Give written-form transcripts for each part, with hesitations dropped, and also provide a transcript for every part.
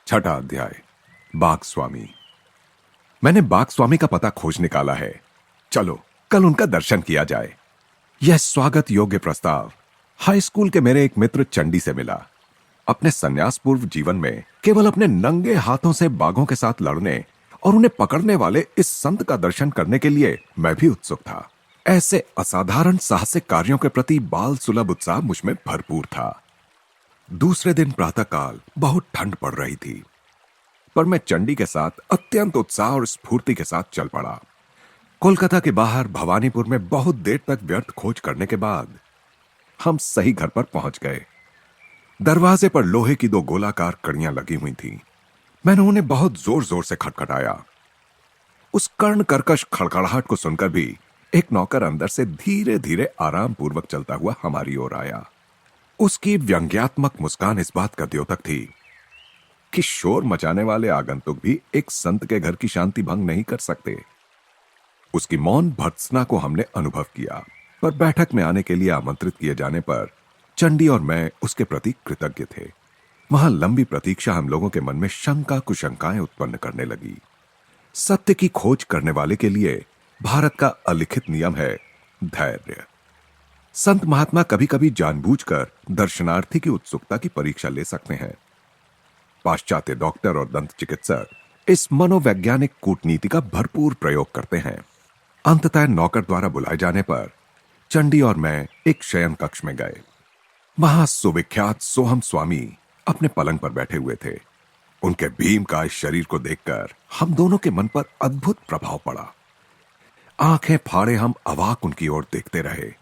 छठा अध्याय। बाघ स्वामी। मैंने बाघ स्वामी का पता खोज निकाला है। चलो कल उनका दर्शन किया जाए। यह स्वागत योग्य प्रस्ताव हाई स्कूल के मेरे एक मित्र चंडी से मिला। अपने संन्यास पूर्व जीवन में केवल अपने नंगे हाथों से बाघों के साथ लड़ने और उन्हें पकड़ने वाले इस संत का दर्शन करने के लिए मैं भी उत्सुक था। ऐसे असाधारण साहसिक कार्यों के प्रति बाल सुलभ उत्साह मुझमें भरपूर था। दूसरे दिन प्रातःकाल बहुत ठंड पड़ रही थी, पर मैं चंडी के साथ अत्यंत उत्साह और स्फूर्ति के साथ चल पड़ा। कोलकाता के बाहर भवानीपुर में बहुत देर तक व्यर्थ खोज करने के बाद हम सही घर पर पहुंच गए। दरवाजे पर लोहे की दो गोलाकार कड़ियां लगी हुई थीं। मैंने उन्हें बहुत जोर जोर से खटखटाया। उस कर्ण कर्कश खड़खड़ाहट को सुनकर भी एक नौकर अंदर से धीरे धीरे आराम पूर्वक चलता हुआ हमारी ओर आया। उसकी व्यंग्यात्मक मुस्कान इस बात का द्योतक थी कि शोर मचाने वाले आगंतुक भी एक संत के घर की शांति भंग नहीं कर सकते। उसकी मौन भर्त्सना को हमने अनुभव किया, पर बैठक में आने के लिए आमंत्रित किए जाने पर चंडी और मैं उसके प्रति कृतज्ञ थे। वहां लंबी प्रतीक्षा हम लोगों के मन में शंका कुशंकाएं उत्पन्न करने लगी। सत्य की खोज करने वाले के लिए भारत का अलिखित नियम है धैर्य। संत महात्मा कभी कभी जानबूझकर दर्शनार्थी की उत्सुकता की परीक्षा ले सकते हैं। पाश्चात्य डॉक्टर और दंत चिकित्सक इस मनोवैज्ञानिक कूटनीति का भरपूर प्रयोग करते हैं। अंततः नौकर द्वारा बुलाए जाने पर चंडी और मैं एक शयन कक्ष में गए। वहां सुविख्यात सोहम स्वामी अपने पलंग पर बैठे हुए थे। उनके भीमकाय शरीर को देखकर हम दोनों के मन पर अद्भुत प्रभाव पड़ा। आंखें फाड़े हम अवाक उनकी ओर देखते रहे।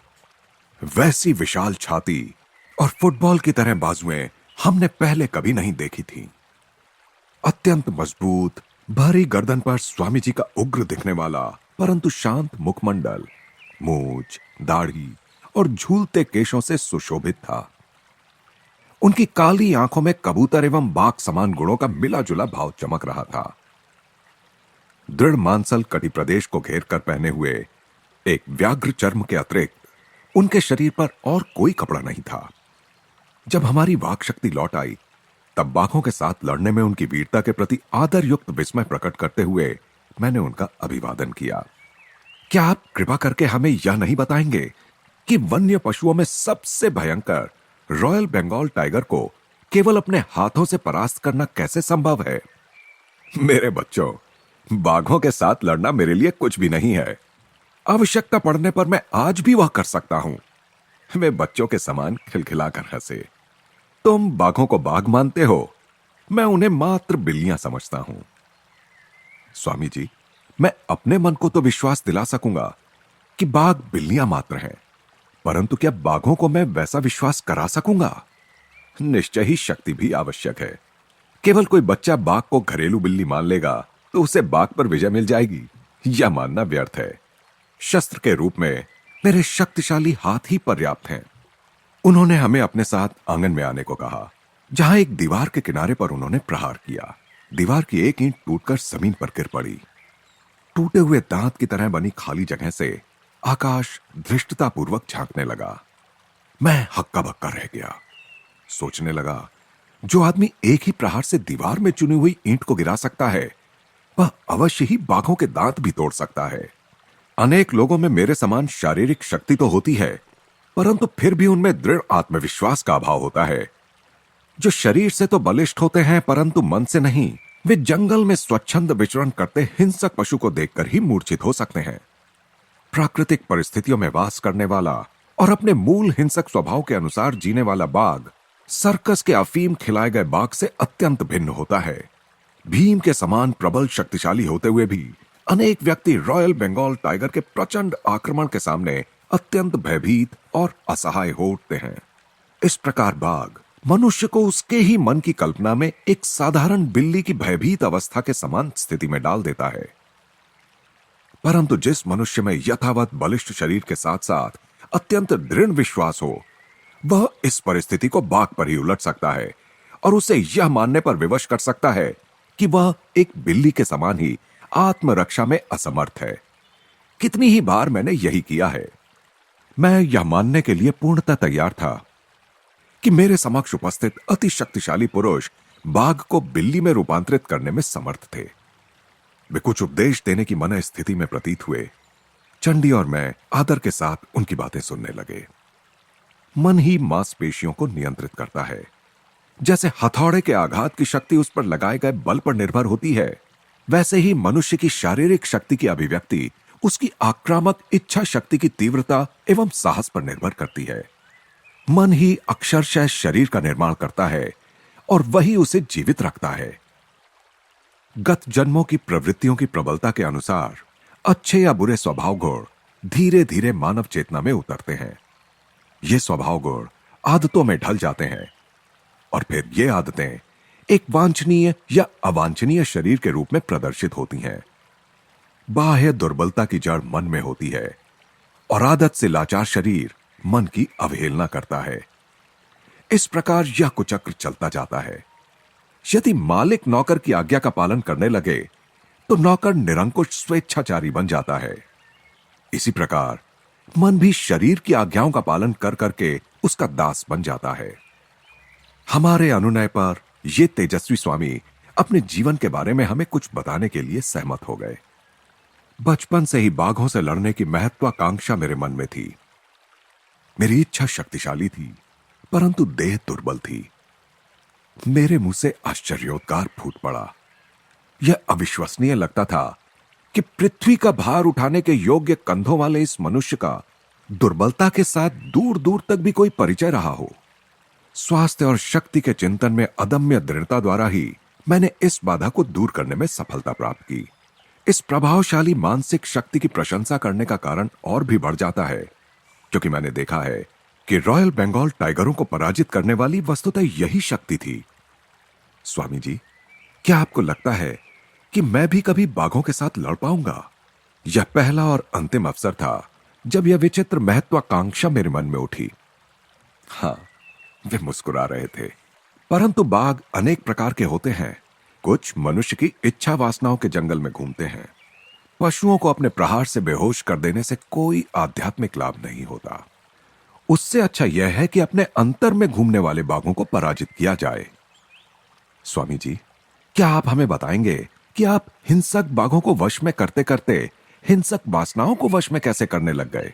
वैसी विशाल छाती और फुटबॉल की तरह बाजुएं हमने पहले कभी नहीं देखी थी। अत्यंत मजबूत भारी गर्दन पर स्वामी जी का उग्र दिखने वाला परंतु शांत मुखमंडल, मूंछ, दाढ़ी और झूलते केशों से सुशोभित था। उनकी काली आंखों में कबूतर एवं बाघ समान गुणों का मिला जुला भाव चमक रहा था। दृढ़ मांसल कटी प्रदेश को घेर कर पहने हुए एक व्याघ्र चर्म के अतिरिक्त उनके शरीर पर और कोई कपड़ा नहीं था। जब हमारी वाक शक्ति लौट आई, तब बाघों के साथ लड़ने में उनकी वीरता के प्रति आदर युक्त विस्मय प्रकट करते हुए मैंने उनका अभिवादन किया। क्या आप कृपा करके हमें यह नहीं बताएंगे कि वन्य पशुओं में सबसे भयंकर रॉयल बंगाल टाइगर को केवल अपने हाथों से परास्त करना कैसे संभव है? मेरे बच्चों, बाघों के साथ लड़ना मेरे लिए कुछ भी नहीं है। आवश्यकता पड़ने पर मैं आज भी वह कर सकता हूं। वे बच्चों के समान खिलखिलाकर हंसे। तुम बाघों को बाघ मानते हो, मैं उन्हें मात्र बिल्लियां समझता हूं। स्वामी जी, मैं अपने मन को तो विश्वास दिला सकूंगा कि बाघ बिल्लियां मात्र हैं, परंतु क्या बाघों को मैं वैसा विश्वास करा सकूंगा? निश्चय ही शक्ति भी आवश्यक है। केवल कोई बच्चा बाघ को घरेलू बिल्ली मान लेगा तो उसे बाघ पर विजय मिल जाएगी, यह मानना व्यर्थ है। शस्त्र के रूप में मेरे शक्तिशाली हाथ ही पर्याप्त हैं। उन्होंने हमें अपने साथ आंगन में आने को कहा, जहां एक दीवार के किनारे पर उन्होंने प्रहार किया। दीवार की एक ईंट टूटकर जमीन पर गिर पड़ी। टूटे हुए दांत की तरह बनी खाली जगह से आकाश धृष्टतापूर्वक झांकने लगा। मैं हक्का बक्का रह गया। सोचने लगा, जो आदमी एक ही प्रहार से दीवार में चुनी हुई ईंट को गिरा सकता है, वह अवश्य ही बाघों के दांत भी तोड़ सकता है। अनेक लोगों में मेरे समान शारीरिक शक्ति तो होती है, परंतु फिर भी उनमें दृढ़ आत्मविश्वास का अभाव होता है। जो शरीर से तो बलिष्ठ होते हैं, परंतु मन से नहीं। वे जंगल में स्वच्छंद विचरण करते हिंसक पशु को देखकर ही मूर्छित हो सकते हैं। प्राकृतिक परिस्थितियों में वास करने वाला और अपने मूल हिंसक स्वभाव के अनुसार जीने वाला बाघ सर्कस के अफीम खिलाए गए बाघ से अत्यंत भिन्न होता है। भीम के समान प्रबल शक्तिशाली होते हुए भी अनेक व्यक्ति रॉयल बंगाल टाइगर के प्रचंड आक्रमण के सामने अत्यंत भयभीत और असहाय हो उठते हैं। इस प्रकार बाघ मनुष्य को उसके ही मन की कल्पना में एक साधारण बिल्ली की भयभीत अवस्था के समान स्थिति में डाल देता है। परंतु जिस मनुष्य में यथावत बलिष्ठ शरीर के साथ साथ अत्यंत दृढ़ विश्वास हो, वह इस परिस्थिति को बाघ पर ही उलट सकता है और उसे यह मानने पर विवश कर सकता है कि वह एक बिल्ली के समान ही आत्मरक्षा में असमर्थ है। कितनी ही बार मैंने यही किया है। मैं यह मानने के लिए पूर्णतः तैयार था कि मेरे समक्ष उपस्थित अति शक्तिशाली पुरुष बाघ को बिल्ली में रूपांतरित करने में समर्थ थे। वे कुछ उपदेश देने की मन स्थिति में प्रतीत हुए। चंडी और मैं आदर के साथ उनकी बातें सुनने लगे। मन ही मांसपेशियों को नियंत्रित करता है। जैसे हथौड़े के आघात की शक्ति उस पर लगाए गए बल पर निर्भर होती है, वैसे ही मनुष्य की शारीरिक शक्ति की अभिव्यक्ति उसकी आक्रामक इच्छा शक्ति की तीव्रता एवं साहस पर निर्भर करती है। मन ही अक्षरशः शरीर का निर्माण करता है और वही उसे जीवित रखता है। गत जन्मों की प्रवृत्तियों की प्रबलता के अनुसार अच्छे या बुरे स्वभाव गुण धीरे धीरे मानव चेतना में उतरते हैं। ये स्वभाव गुण आदतों में ढल जाते हैं और फिर ये आदतें एक वांछनीय या अवांछनीय शरीर के रूप में प्रदर्शित होती हैं। बाह्य दुर्बलता की जड़ मन में होती है और आदत से लाचार शरीर मन की अवहेलना करता है। इस प्रकार यह कुचक्र चलता जाता है। यदि मालिक नौकर की आज्ञा का पालन करने लगे तो नौकर निरंकुश स्वेच्छाचारी बन जाता है। इसी प्रकार मन भी शरीर की आज्ञाओं का पालन कर करके उसका दास बन जाता है। हमारे अनुनय पर ये तेजस्वी स्वामी अपने जीवन के बारे में हमें कुछ बताने के लिए सहमत हो गए। बचपन से ही बाघों से लड़ने की महत्वाकांक्षा मेरे मन में थी। मेरी इच्छा शक्तिशाली थी, परंतु देह दुर्बल थी। मेरे मुंह से आश्चर्योद्गार फूट पड़ा। यह अविश्वसनीय लगता था कि पृथ्वी का भार उठाने के योग्य कंधों वाले इस मनुष्य का दुर्बलता के साथ दूर दूर तक भी कोई परिचय रहा हो। स्वास्थ्य और शक्ति के चिंतन में अदम्य दृढ़ता द्वारा ही मैंने इस बाधा को दूर करने में सफलता प्राप्त की। इस प्रभावशाली मानसिक शक्ति की प्रशंसा करने का कारण और भी बढ़ जाता है, क्योंकि मैंने देखा है कि रॉयल बंगाल टाइगरों को पराजित करने वाली वस्तुतः यही शक्ति थी। स्वामी जी, क्या आपको लगता है कि मैं भी कभी बाघों के साथ लड़ पाऊंगा? यह पहला और अंतिम अवसर था जब यह विचित्र महत्वाकांक्षा मेरे मन में उठी। हाँ, वे मुस्कुरा रहे थे। परंतु बाघ अनेक प्रकार के होते हैं। कुछ मनुष्य की इच्छा वासनाओं के जंगल में घूमते हैं। पशुओं को अपने प्रहार से बेहोश कर देने से कोई आध्यात्मिक लाभ नहीं होता। उससे अच्छा यह है कि अपने अंतर में घूमने वाले बाघों को पराजित किया जाए। स्वामी जी, क्या आप हमें बताएंगे कि आप हिंसक बाघों को वश में करते करते हिंसक वासनाओं को वश में कैसे करने लग गए?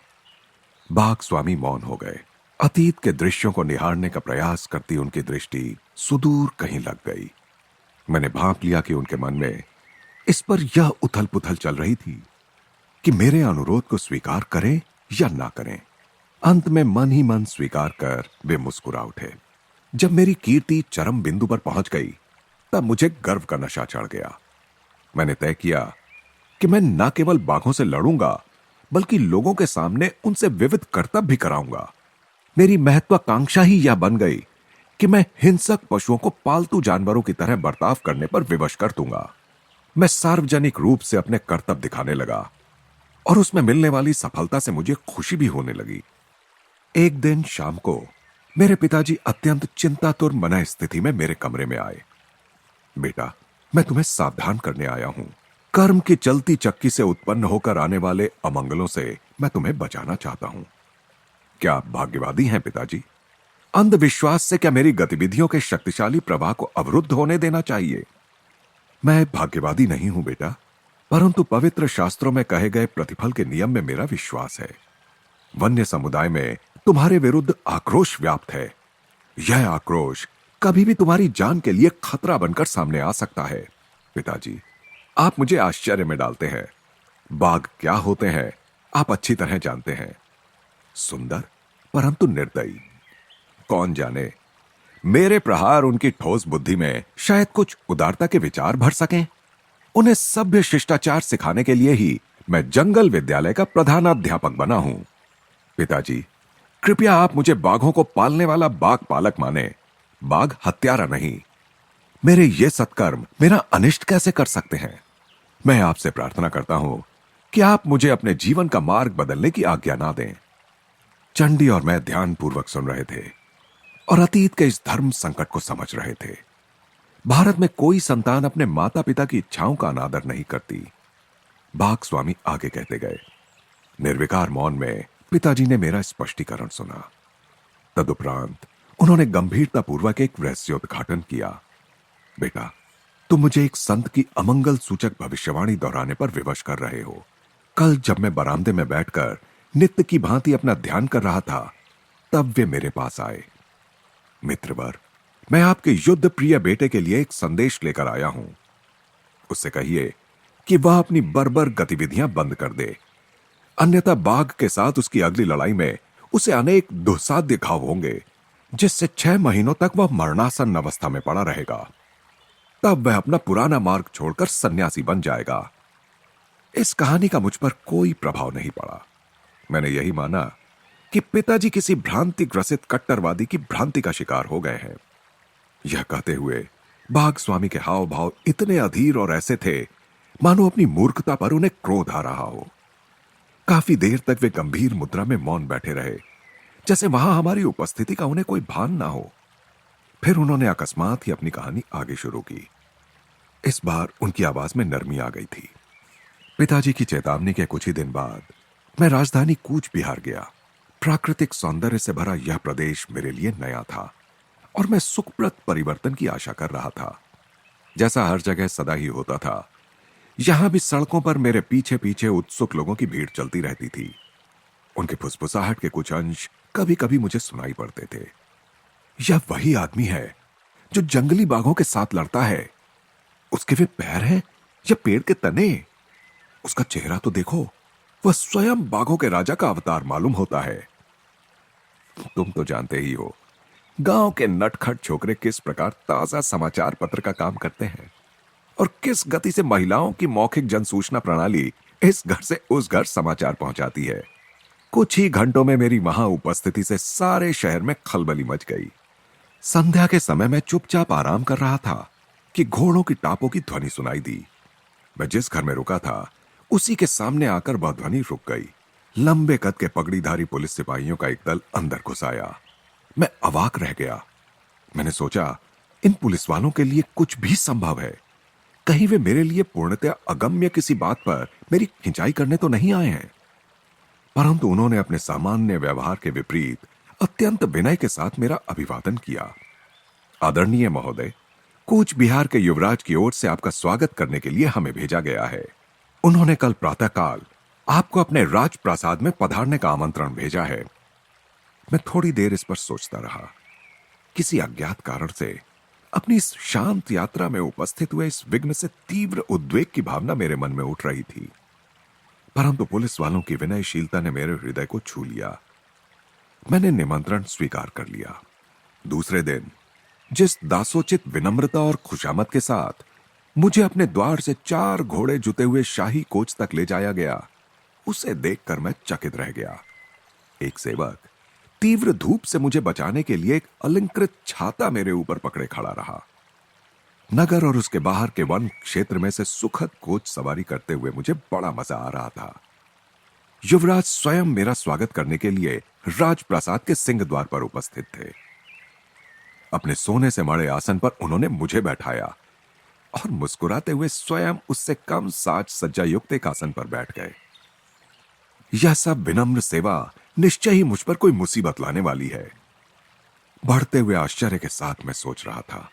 बाघ स्वामी मौन हो गए। अतीत के दृश्यों को निहारने का प्रयास करती उनकी दृष्टि सुदूर कहीं लग गई। मैंने भांप लिया कि उनके मन में इस पर यह उथल पुथल चल रही थी कि मेरे अनुरोध को स्वीकार करें या ना करें। अंत में मन ही मन स्वीकार कर वे मुस्कुरा उठे। जब मेरी कीर्ति चरम बिंदु पर पहुंच गई, तब मुझे गर्व का नशा चढ़ गया। मैंने तय किया कि मैं न केवल बाघों से लड़ूंगा, बल्कि लोगों के सामने उनसे विविध कर्तव्य भी कराऊंगा। मेरी महत्वाकांक्षा ही यह बन गई कि मैं हिंसक पशुओं को पालतू जानवरों की तरह बर्ताव करने पर विवश कर दूंगा। मैं सार्वजनिक रूप से अपने कर्तव्य दिखाने लगा और उसमें मिलने वाली सफलता से मुझे खुशी भी होने लगी। एक दिन शाम को मेरे पिताजी अत्यंत चिंतातुर मन स्थिति में मेरे कमरे में आए। बेटा, मैं तुम्हें सावधान करने आया हूं। कर्म की चलती चक्की से उत्पन्न होकर आने वाले अमंगलों से मैं तुम्हें बचाना चाहता हूं। क्या आप भाग्यवादी हैं पिताजी? अंधविश्वास से क्या मेरी गतिविधियों के शक्तिशाली प्रवाह को अवरुद्ध होने देना चाहिए? मैं भाग्यवादी नहीं हूं बेटा, परंतु पवित्र शास्त्रों में कहे गए प्रतिफल के नियम में मेरा विश्वास है। वन्य समुदाय में तुम्हारे विरुद्ध आक्रोश व्याप्त है। यह आक्रोश कभी भी तुम्हारी जान के लिए खतरा बनकर सामने आ सकता है। पिताजी, आप मुझे आश्चर्य में डालते हैं। बाघ क्या होते हैं आप अच्छी तरह जानते हैं। सुंदर परंतु निर्दयी। कौन जाने, मेरे प्रहार उनकी ठोस बुद्धि में शायद कुछ उदारता के विचार भर सकें। उन्हें सभ्य शिष्टाचार सिखाने के लिए ही मैं जंगल विद्यालय का प्रधानाध्यापक बना हूं। पिताजी, कृपया आप मुझे बाघों को पालने वाला बाघ पालक माने, बाघ हत्यारा नहीं। मेरे ये सत्कर्म मेरा अनिष्ट कैसे कर सकते हैं? मैं आपसे प्रार्थना करता हूं कि आप मुझे अपने जीवन का मार्ग बदलने की आज्ञा ना दें। चंडी और मैं ध्यानपूर्वक सुन रहे थे और अतीत के इस धर्म संकट को समझ रहे थे। भारत में कोई संतान अपने माता पिता की इच्छाओं का अनादर नहीं करती। बाघ स्वामी आगे कहते गए। निर्विकार मौन में पिताजी ने मेरा स्पष्टीकरण सुना। तदुपरांत उन्होंने गंभीरतापूर्वक एक रहस्योद्घाटन किया। बेटा, तुम मुझे एक संत की अमंगल सूचक भविष्यवाणी दोहराने पर विवश कर रहे हो। कल जब मैं बरामदे में बैठकर नित्य की भांति अपना ध्यान कर रहा था, तब वे मेरे पास आए। मित्रवर, मैं आपके युद्ध प्रिय बेटे के लिए एक संदेश लेकर आया हूं। उससे कहिए कि वह अपनी बर्बर गतिविधियां बंद कर दे, अन्यथा बाघ के साथ उसकी अगली लड़ाई में उसे अनेक दुस्साध्य घाव होंगे, जिससे 6 महीनों तक वह मरणासन अवस्था में पड़ा रहेगा। तब वह अपना पुराना मार्ग छोड़कर सन्यासी बन जाएगा। इस कहानी का मुझ पर कोई प्रभाव नहीं पड़ा। मैंने यही माना कि पिताजी किसी भ्रांति ग्रसित कट्टरवादी की भ्रांति का शिकार हो गए हैं। यह कहते हुए बाघ स्वामी के हाव भाव इतने अधीर और ऐसे थे मानो अपनी मूर्खता पर उन्हें क्रोध आ रहा हो। काफी देर तक वे गंभीर मुद्रा में मौन बैठे रहे, जैसे वहां हमारी उपस्थिति का उन्हें कोई भान ना हो। फिर उन्होंने अकस्मात ही अपनी कहानी आगे शुरू की। इस बार उनकी आवाज में नरमी आ गई थी। पिताजी की चेतावनी के कुछ ही दिन बाद मैं राजधानी कूच बिहार गया। प्राकृतिक सौंदर्य से भरा यह प्रदेश मेरे लिए नया था और मैं सुखप्रद परिवर्तन की आशा कर रहा था। जैसा हर जगह सदा ही होता था, यहां भी सड़कों पर मेरे पीछे पीछे उत्सुक लोगों की भीड़ चलती रहती थी। उनके फुसफुसाहट के कुछ अंश कभी कभी मुझे सुनाई पड़ते थे। यह वही आदमी है जो जंगली बाघों के साथ लड़ता है। उसके वे पैर हैं या पेड़ के तने? उसका चेहरा तो देखो, वह स्वयं बाघों के राजा का अवतार मालूम होता है। तुम तो जानते ही हो, गांव के नटखट छोकरे किस प्रकार ताजा समाचार पत्र का काम करते हैं और किस गति से महिलाओं की मौखिक जनसूचना प्रणाली इस घर से उस घर समाचार पहुंचाती है। कुछ ही घंटों में मेरी वहां उपस्थिति से सारे शहर में खलबली मच गई। संध्या के समय मैं चुपचाप आराम कर रहा था कि घोड़ों की टापों की ध्वनि सुनाई दी। मैं जिस घर में रुका था, उसी के सामने आकर वह ध्वनि रुक गई। लंबे कद के पगड़ीधारी पुलिस सिपाहियों का एक दल अंदर घुस आया। मैं अवाक रह गया। मैंने सोचा, इन पुलिस वालों के लिए कुछ भी संभव है। कहीं वे मेरे लिए पूर्णतया अगम्य किसी बात पर मेरी खिंचाई करने तो नहीं आए हैं। परंतु उन्होंने अपने सामान्य व्यवहार के विपरीत अत्यंत विनय के साथ मेरा अभिवादन किया। आदरणीय महोदय, कूच बिहार के युवराज की ओर से आपका स्वागत करने के लिए हमें भेजा गया है। उन्होंने कल प्रातःकाल आपको अपने राजप्रासाद में पधारने का आमंत्रण भेजा है। मैं थोड़ी देर इस पर सोचता रहा। किसी अज्ञात कारण से अपनी इस शांत यात्रा में उपस्थित हुए इस विघ्न से तीव्र उद्वेग की भावना मेरे मन में उठ रही थी। परंतु पुलिस वालों की विनयशीलता ने मेरे हृदय को छू लिया। मैंने निमंत्रण स्वीकार कर लिया। दूसरे दिन जिस दासोचित विनम्रता और खुशामद के साथ मुझे अपने द्वार से 4 घोड़े जुते हुए शाही कोच तक ले जाया गया, उसे देखकर मैं चकित रह गया। एक सेवक तीव्र धूप से मुझे बचाने के लिए एक अलंकृत छाता मेरे ऊपर पकड़े खड़ा रहा। नगर और उसके बाहर के वन क्षेत्र में से सुखद कोच सवारी करते हुए मुझे बड़ा मजा आ रहा था। युवराज स्वयं मेरा स्वागत करने के लिए राजप्रासाद के सिंह द्वार पर उपस्थित थे। अपने सोने से मढ़े आसन पर उन्होंने मुझे बैठाया और मुस्कुराते हुए स्वयं उससे कम साज सज्जा युक्त एक आसन पर बैठ गए। यह सब विनम्र सेवा निश्चय ही मुझ पर कोई मुसीबत लाने वाली है। बढ़ते हुए आश्चर्य के साथ मैं सोच रहा था।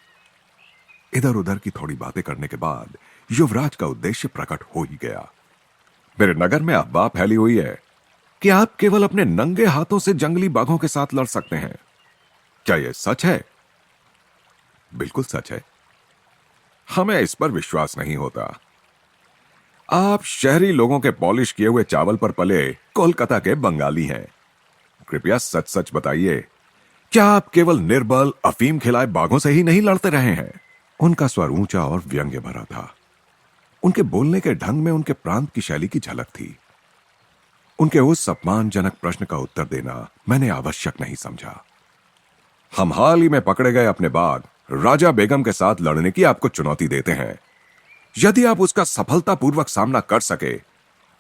इधर उधर की थोड़ी बातें करने के बाद युवराज का उद्देश्य प्रकट हो ही गया। मेरे नगर में अफवाह फैली हुई है कि आप केवल अपने नंगे हाथों से जंगली बाघों के साथ लड़ सकते हैं। क्या यह सच है? बिल्कुल सच है। हमें इस पर विश्वास नहीं होता। आप शहरी लोगों के पॉलिश किए हुए चावल पर पले कोलकाता के बंगाली हैं। कृपया सच सच बताइए, क्या आप केवल निर्बल अफीम खिलाए बाघों से ही नहीं लड़ते रहे हैं? उनका स्वर ऊंचा और व्यंग्य भरा था। उनके बोलने के ढंग में उनके प्रांत की शैली की झलक थी। उनके उस अपमानजनक प्रश्न का उत्तर देना मैंने आवश्यक नहीं समझा। हम हाल ही में पकड़े गए अपने बाघ राजा बेगम के साथ लड़ने की आपको चुनौती देते हैं। यदि आप उसका सफलतापूर्वक सामना कर सके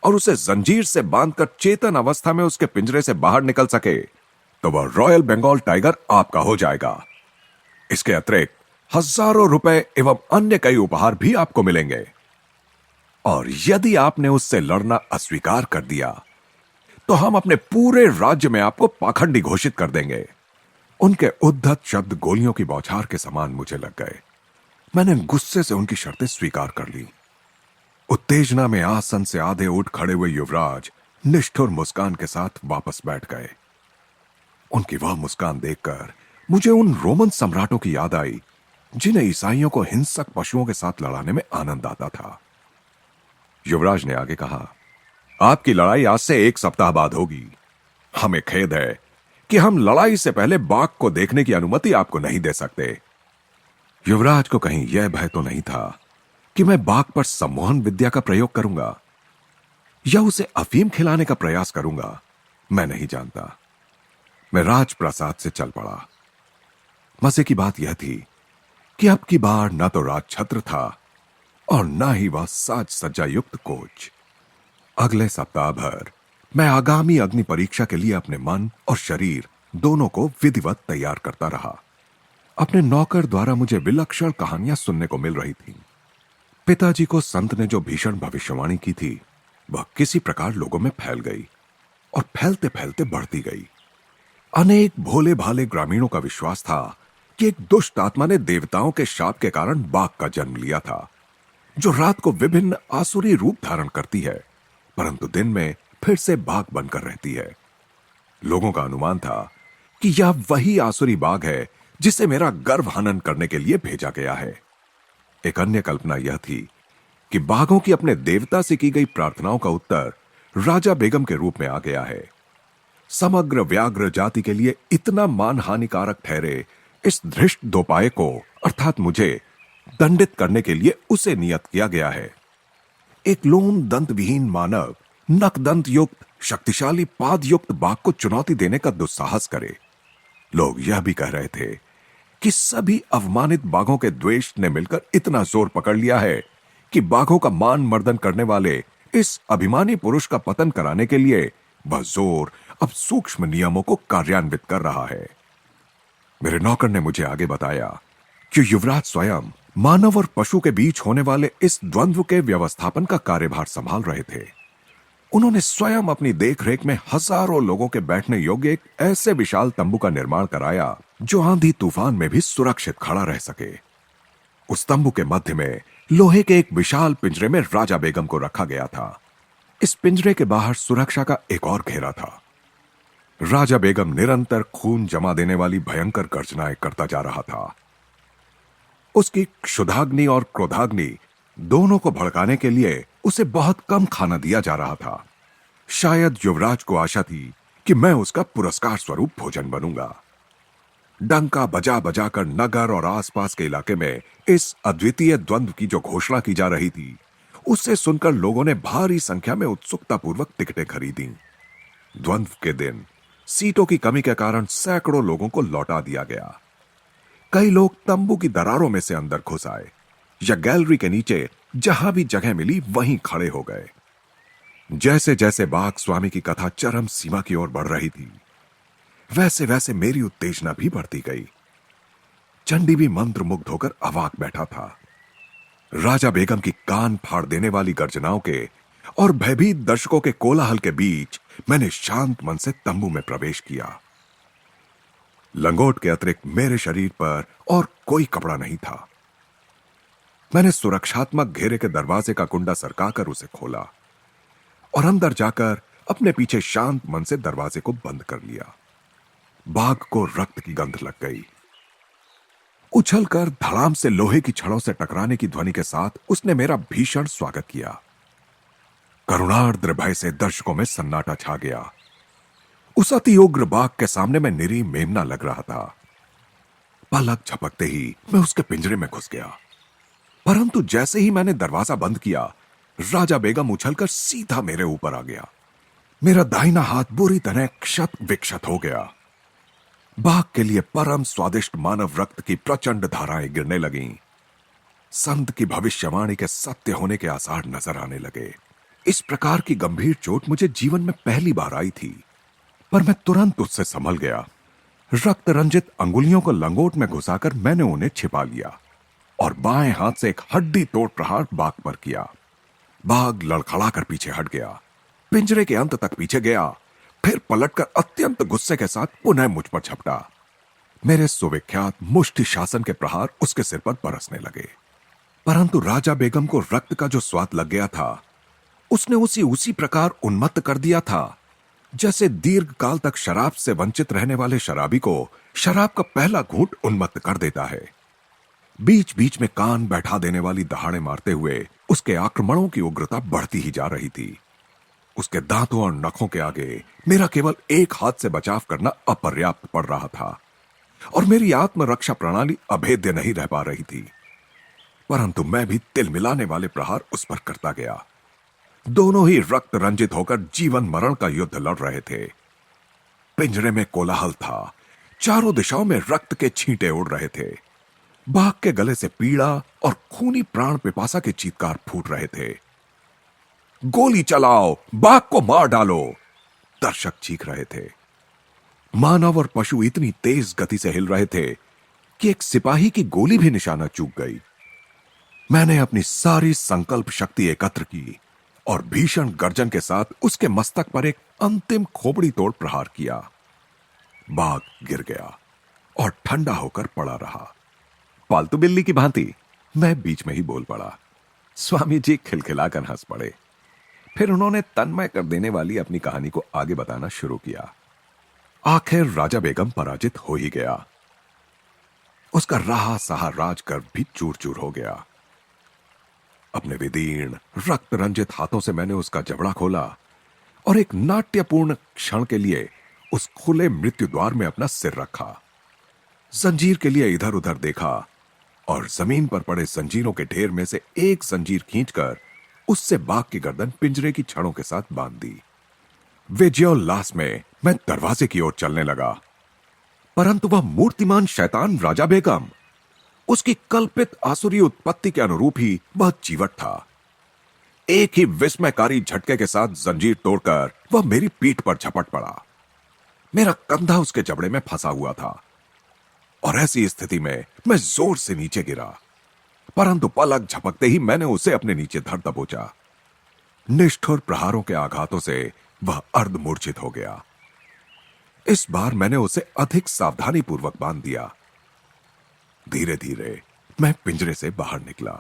और उसे जंजीर से बांधकर चेतन अवस्था में उसके पिंजरे से बाहर निकल सके, तो वह रॉयल बंगाल टाइगर आपका हो जाएगा। इसके अतिरिक्त हजारों रुपए एवं अन्य कई उपहार भी आपको मिलेंगे। और यदि आपने उससे लड़ना अस्वीकार कर दिया, तो हम अपने पूरे राज्य में आपको पाखंडी घोषित कर देंगे। उनके उद्धत शब्द गोलियों की बौछार के समान मुझे लग गए। मैंने गुस्से से उनकी शर्तें स्वीकार कर ली। उत्तेजना में आसन से आधे उठ खड़े हुए युवराज निष्ठुर मुस्कान के साथ वापस बैठ गए। उनकी वह मुस्कान देखकर मुझे उन रोमन सम्राटों की याद आई जिन्हें ईसाइयों को हिंसक पशुओं के साथ लड़ाने में आनंद आता था। युवराज ने आगे कहा, आपकी लड़ाई आज से 1 सप्ताह बाद होगी। हमें खेद है कि हम लड़ाई से पहले बाघ को देखने की अनुमति आपको नहीं दे सकते। युवराज को कहीं यह भय तो नहीं था कि मैं बाघ पर सम्मोहन विद्या का प्रयोग करूंगा या उसे अफीम खिलाने का प्रयास करूंगा। मैं नहीं जानता। मैं राजप्रासाद से चल पड़ा। मजे की बात यह थी कि अब की बार न तो राजछत्र था और न ही वह साज सज्जा युक्त कोच। अगले सप्ताह भर मैं आगामी अग्नि परीक्षा के लिए अपने मन और शरीर दोनों को विधिवत तैयार करता रहा। अपने नौकर द्वारा मुझे विलक्षण कहानियां सुनने को मिल रही थीं। पिताजी को संत ने जो भीषण भविष्यवाणी की थी वह किसी प्रकार लोगों में फैल गई और फैलते फैलते बढ़ती गई। अनेक भोले भाले ग्रामीणों का विश्वास था कि एक दुष्ट आत्मा ने देवताओं के शाप के कारण बाघ का जन्म लिया था, जो रात को विभिन्न आसुरी रूप धारण करती है परंतु दिन में फिर से बाघ बनकर रहती है। लोगों का अनुमान था कि यह वही आसुरी बाघ है जिसे मेरा गर्भ हनन करने के लिए भेजा गया है। एक अन्य कल्पना यह थी कि बाघों की अपने देवता से की गई प्रार्थनाओं का उत्तर राजा बेगम के रूप में आ गया है। समग्र व्याघ्र जाति के लिए इतना मान हानिकारक ठहरे इस धृष्ट दोपाय को अर्थात मुझे दंडित करने के लिए उसे नियत किया गया है। एक लोम दंत विहीन मानव नक दंत युक्त शक्तिशाली पाद युक्त बाघ को चुनौती देने का दुस्साहस करे। लोग यह भी कह रहे थे कि सभी अवमानित बाघों के द्वेष ने मिलकर इतना जोर पकड़ लिया है कि बाघों का मान मर्दन करने वाले इस अभिमानी पुरुष का पतन कराने के लिए वह जोर अब सूक्ष्म नियमों को कार्यान्वित कर रहा है। मेरे नौकर ने मुझे आगे बताया कि युवराज स्वयं मानव और पशु के बीच होने वाले इस द्वंद्व के व्यवस्थापन का कार्यभार संभाल रहे थे। उन्होंने स्वयं अपनी देखरेख में हजारों लोगों के बैठने योग्य एक ऐसे विशाल तंबू का निर्माण कराया जो आंधी तूफान में भी सुरक्षित खड़ा रह सके। उस तंबू के मध्य में लोहे के एक विशाल पिंजरे में राजा बेगम को रखा गया था। इस पिंजरे के बाहर सुरक्षा का एक और घेरा था। राजा बेगम निरंतर खून जमा देने वाली भयंकर गर्जनाएं करता जा रहा था। उसकी क्षुधाग्नि और क्रोधाग्नि दोनों को भड़काने के लिए उसे बहुत कम खाना दिया जा रहा था। शायद युवराज को आशा थी कि मैं उसका पुरस्कार स्वरूप भोजन बनूंगा। डंका बजा बजाकर नगर और आसपास के इलाके में इस अद्वितीय द्वंद्व की जो घोषणा की जा रही थी उससे सुनकर लोगों ने भारी संख्या में उत्सुकतापूर्वक टिकटें खरीदी। द्वंद्व के दिन सीटों की कमी के कारण सैकड़ों लोगों को लौटा दिया गया। कई लोग तंबू की दरारों में से अंदर घुस आए या गैलरी के नीचे जहां भी जगह मिली वहीं खड़े हो गए। जैसे जैसे बाघ स्वामी की कथा चरम सीमा की ओर बढ़ रही थी वैसे वैसे मेरी उत्तेजना भी बढ़ती गई। चंडी भी मंत्रमुग्ध होकर अवाक बैठा था। राजा बेगम की कान फाड़ देने वाली गर्जनाओं के और भयभीत दर्शकों के कोलाहल के बीच मैंने शांत मन से तंबू में प्रवेश किया। लंगोट के अतिरिक्त मेरे शरीर पर और कोई कपड़ा नहीं था। मैंने सुरक्षात्मक घेरे के दरवाजे का कुंडा सरकाकर उसे खोला और अंदर जाकर अपने पीछे शांत मन से दरवाजे को बंद कर लिया। बाघ को रक्त की गंध लग गई। उछलकर धड़ाम से लोहे की छड़ों से टकराने की ध्वनि के साथ उसने मेरा भीषण स्वागत किया। करुणार्द्र भय से दर्शकों में सन्नाटा छा गया। उस अति उग्र बाघ के सामने मैं निरी मेमना लग रहा था। पलक झपकते ही मैं उसके पिंजरे में घुस गया, परंतु जैसे ही मैंने दरवाजा बंद किया राजा बेगम उछलकर सीधा मेरे ऊपर आ गया। मेरा दाहिना हाथ बुरी तरह क्षत विक्षत हो गया। बाघ के लिए परम स्वादिष्ट मानव रक्त की प्रचंड धाराएं गिरने लगीं। संत की भविष्यवाणी के सत्य होने के आसार नजर आने लगे। इस प्रकार की गंभीर चोट मुझे जीवन में पहली बार आई थी, पर मैं तुरंत उससे संभल गया। रक्त रंजित अंगुलियों को लंगोट में घुसाकर मैंने उन्हें छिपा लिया और बाएं हाथ से एक हड्डी तोड़ प्रहार बाघ पर किया। बाघ लड़खड़ाकर पीछे हट गया, पिंजरे के अंत तक पीछे गया, फिर पलटकर अत्यंत गुस्से के साथ पुनः मुझ पर झपटा। मेरे सुविख्यात मुष्टि शासन के प्रहार उसके सिर पर बरसने लगे। परंतु राजा बेगम को रक्त का जो स्वाद लग गया था, उसने उसी प्रकार उन्मत्त कर दिया था जैसे दीर्घ काल तक शराब से वंचित रहने वाले शराबी को शराब का पहला घूंट उन्मत्त कर देता है। बीच बीच में कान बैठा देने वाली दहाड़े मारते हुए उसके आक्रमणों की उग्रता बढ़ती ही जा रही थी। उसके दांतों और नखों के आगे मेरा केवल एक हाथ से बचाव करना अपर्याप्त पड़ रहा था और मेरी आत्मरक्षा प्रणाली अभेद्य नहीं रह पा रही थी। परंतु मैं भी तिलमिलाने वाले प्रहार उस पर करता गया। दोनों ही रक्त रंजित होकर जीवन मरण का युद्ध लड़ रहे थे। पिंजरे में कोलाहल था, चारों दिशाओं में रक्त के छींटे उड़ रहे थे। बाघ के गले से पीड़ा और खूनी प्राण पिपासा के चीत्कार फूट रहे थे। गोली चलाओ, बाघ को मार डालो, दर्शक चीख रहे थे। मानव और पशु इतनी तेज गति से हिल रहे थे कि एक सिपाही की गोली भी निशाना चूक गई। मैंने अपनी सारी संकल्प शक्ति एकत्र की और भीषण गर्जन के साथ उसके मस्तक पर एक अंतिम खोपड़ी तोड़ प्रहार किया। बाघ गिर गया और ठंडा होकर पड़ा रहा। पालतू बिल्ली की भांति मैं बीच में ही बोल पड़ा। स्वामी जी खिलखिलाकर हंस पड़े। फिर उन्होंने तन्मय कर देने वाली अपनी कहानी को आगे बताना शुरू किया। आखिर राजा बेगम पराजित हो ही गया। उसका रहा सहा राजगर्भ भी चूर चूर हो गया। अपने विदीर्ण रक्त रंजित हाथों से मैंने उसका जबड़ा खोला और एक नाट्यपूर्ण क्षण के लिए उस खुले मृत्यु द्वार में अपना सिर रखा। जंजीर के लिए इधर उधर देखा और जमीन पर पड़े जंजीरों के ढेर में से एक जंजीर खींचकर उससे बाघ की गर्दन पिंजरे की छड़ों के साथ बांध दी। विजयोल्लास में मैं दरवाजे की ओर चलने लगा, परंतु वह मूर्तिमान शैतान राजा बेगम, उसकी कल्पित आसुरी उत्पत्ति के अनुरूप ही वह जीवट था। एक ही विस्मयकारी झटके के साथ जंजीर तोड़कर वह मेरी पीठ पर झपट पड़ा। मेरा कंधा उसके जबड़े में फंसा हुआ था और ऐसी स्थिति में मैं जोर से नीचे गिरा, परंतु पलक झपकते ही मैंने उसे अपने नीचे धर दबोचा। निष्ठुर प्रहारों के आघातों से वह अर्धमूर्छित हो गया। इस बार मैंने उसे अधिक सावधानी पूर्वक बांध दिया। धीरे धीरे मैं पिंजरे से बाहर निकला।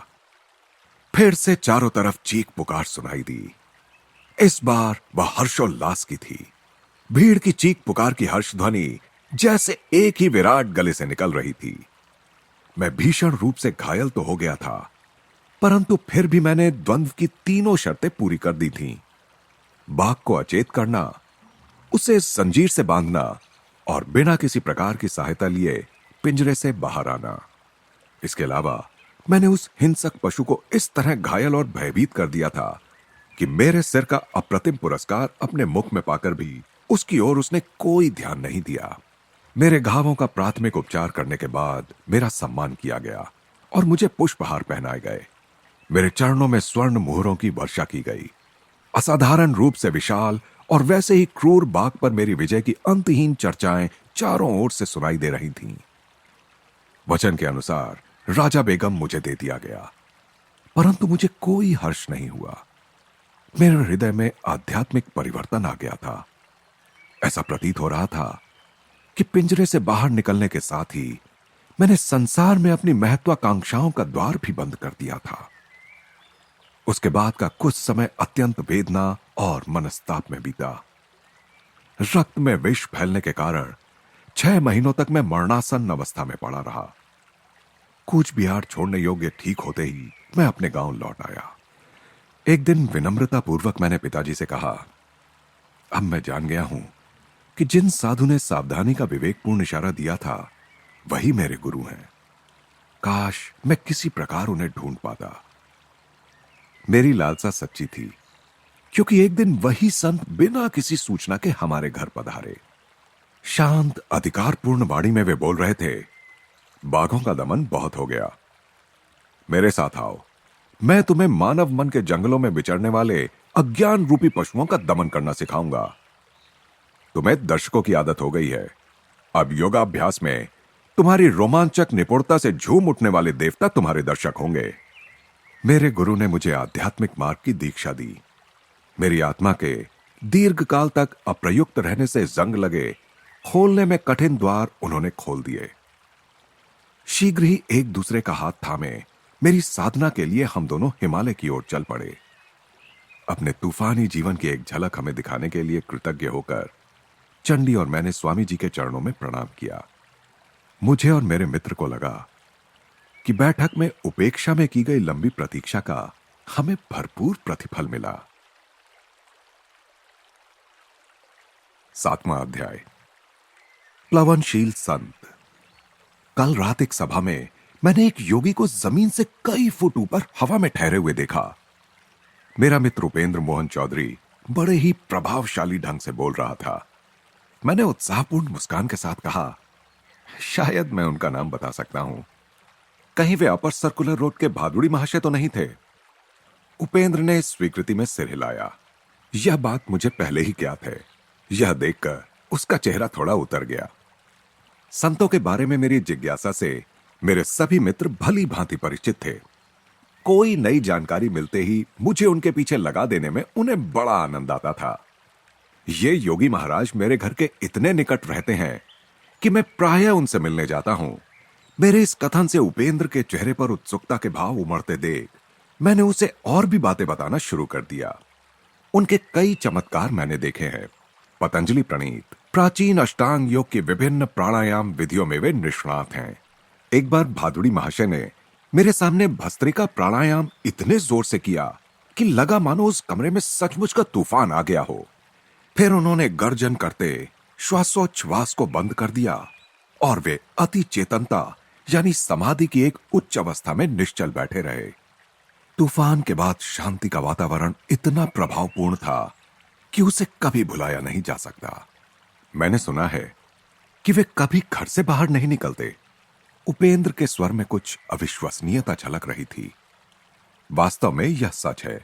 फिर से चारों तरफ चीख पुकार सुनाई दी। इस बार वह हर्षोल्लास की थी। भीड़ की चीख पुकार की हर्ष ध्वनि जैसे एक ही विराट गले से निकल रही थी। मैं भीषण रूप से घायल तो हो गया था, परंतु फिर भी मैंने द्वंद्व की तीनों शर्तें पूरी कर दी थीं। बाघ को अचेत करना, उसे जंजीर से बांधना और बिना किसी प्रकार की सहायता लिए पिंजरे से बाहर आना। इसके अलावा मैंने उस हिंसक पशु को इस तरह घायल और भयभीत कर दिया था कि मेरे सिर का अप्रतिम पुरस्कार अपने मुख में पाकर भी उसकी ओर उसने कोई ध्यान नहीं दिया। मेरे घावों का प्राथमिक उपचार करने के बाद मेरा सम्मान किया गया और मुझे पुष्पहार पहनाए गए। मेरे चरणों में स्वर्ण मुहरों की वर्षा की गई। असाधारण रूप से विशाल और वैसे ही क्रूर बाघ पर मेरी विजय की अंतहीन चर्चाएं चारों ओर से सुनाई दे रही थीं। वचन के अनुसार राजा बेगम मुझे दे दिया गया, परंतु मुझे कोई हर्ष नहीं हुआ। मेरे हृदय में आध्यात्मिक परिवर्तन आ गया था। ऐसा प्रतीत हो रहा था कि पिंजरे से बाहर निकलने के साथ ही मैंने संसार में अपनी महत्वाकांक्षाओं का द्वार भी बंद कर दिया था। उसके बाद का कुछ समय अत्यंत वेदना और मनस्ताप में बीता। रक्त में विष फैलने के कारण 6 महीनों तक मैं मरणासन्न अवस्था में पड़ा रहा। कूच बिहार छोड़ने योग्य ठीक होते ही मैं अपने गांव लौट आया। एक दिन विनम्रता पूर्वक मैंने पिताजी से कहा, अब मैं जान गया हूं कि जिन साधु ने सावधानी का विवेकपूर्ण इशारा दिया था वही मेरे गुरु हैं। काश मैं किसी प्रकार उन्हें ढूंढ पाता। मेरी लालसा सच्ची थी, क्योंकि एक दिन वही संत बिना किसी सूचना के हमारे घर पधारे। शांत अधिकारपूर्ण वाणी में वे बोल रहे थे, बाघों का दमन बहुत हो गया, मेरे साथ आओ। मैं तुम्हें मानव मन के जंगलों में विचरने वाले अज्ञान रूपी पशुओं का दमन करना सिखाऊंगा। तुम्हें दर्शकों की आदत हो गई है। अब योगाभ्यास में तुम्हारी रोमांचक निपुणता से झूम उठने वाले देवता तुम्हारे दर्शक होंगे। मेरे गुरु ने मुझे आध्यात्मिक मार्ग की दीक्षा दी। मेरी आत्मा के दीर्घकाल तक अप्रयुक्त रहने से जंग लगे खोलने में कठिन द्वार उन्होंने खोल दिए। शीघ्र ही एक दूसरे का हाथ थामे मेरी साधना के लिए हम दोनों हिमालय की ओर चल पड़े। अपने तूफानी जीवन की एक झलक हमें दिखाने के लिए कृतज्ञ होकर चंडी और मैंने स्वामी जी के चरणों में प्रणाम किया। मुझे और मेरे मित्र को लगा कि बैठक में उपेक्षा में की गई लंबी प्रतीक्षा का हमें भरपूर प्रतिफल मिला। 7वां अध्याय, प्लवनशील संत। कल रात एक सभा में मैंने एक योगी को जमीन से कई फुट ऊपर हवा में ठहरे हुए देखा। मेरा मित्र उपेंद्र मोहन चौधरी बड़े ही प्रभावशाली ढंग से बोल रहा था। मैंने उत्साहपूर्ण मुस्कान के साथ कहा, शायद मैं उनका नाम बता सकता हूं। कहीं वे अपर सर्कुलर रोड के भादुड़ी महाशय तो नहीं थे? उपेंद्र ने स्वीकृति में सिर हिलाया। यह बात मुझे पहले ही ज्ञात है। यह देखकर उसका चेहरा थोड़ा उतर गया। संतों के बारे में मेरी जिज्ञासा से मेरे सभी मित्र भली भांति परिचित थे। कोई नई जानकारी मिलते ही मुझे उनके पीछे लगा देने में उन्हें बड़ा आनंद आता था। ये योगी महाराज मेरे घर के इतने निकट रहते हैं कि मैं प्रायः उनसे मिलने जाता हूं। मेरे इस कथन से उपेंद्र के चेहरे पर उत्सुकता के भाव उमड़ते देख मैंने उसे और भी बातें बताना शुरू कर दिया। उनके कई चमत्कार मैंने देखे हैं। पतंजलि प्रणीत प्राचीन अष्टांग योग की विभिन्न प्राणायाम विधियों में वे निष्णात हैं। एक बार भादुड़ी महाशय ने मेरे सामने भस्त्रिका प्राणायाम इतने जोर से किया कि लगा मानो उस कमरे में सचमुच का तूफान आ गया हो। फिर उन्होंने गर्जन करते श्वासोच्छ्वास को बंद कर दिया और वे अति चेतनता यानी समाधि की एक उच्च अवस्था में निश्चल बैठे रहे। तूफान के बाद शांति का वातावरण इतना प्रभावपूर्ण था कि उसे कभी भुलाया नहीं जा सकता। मैंने सुना है कि वे कभी घर से बाहर नहीं निकलते। उपेंद्र के स्वर में कुछ अविश्वसनीयता झलक रही थी। वास्तव में यह सच है।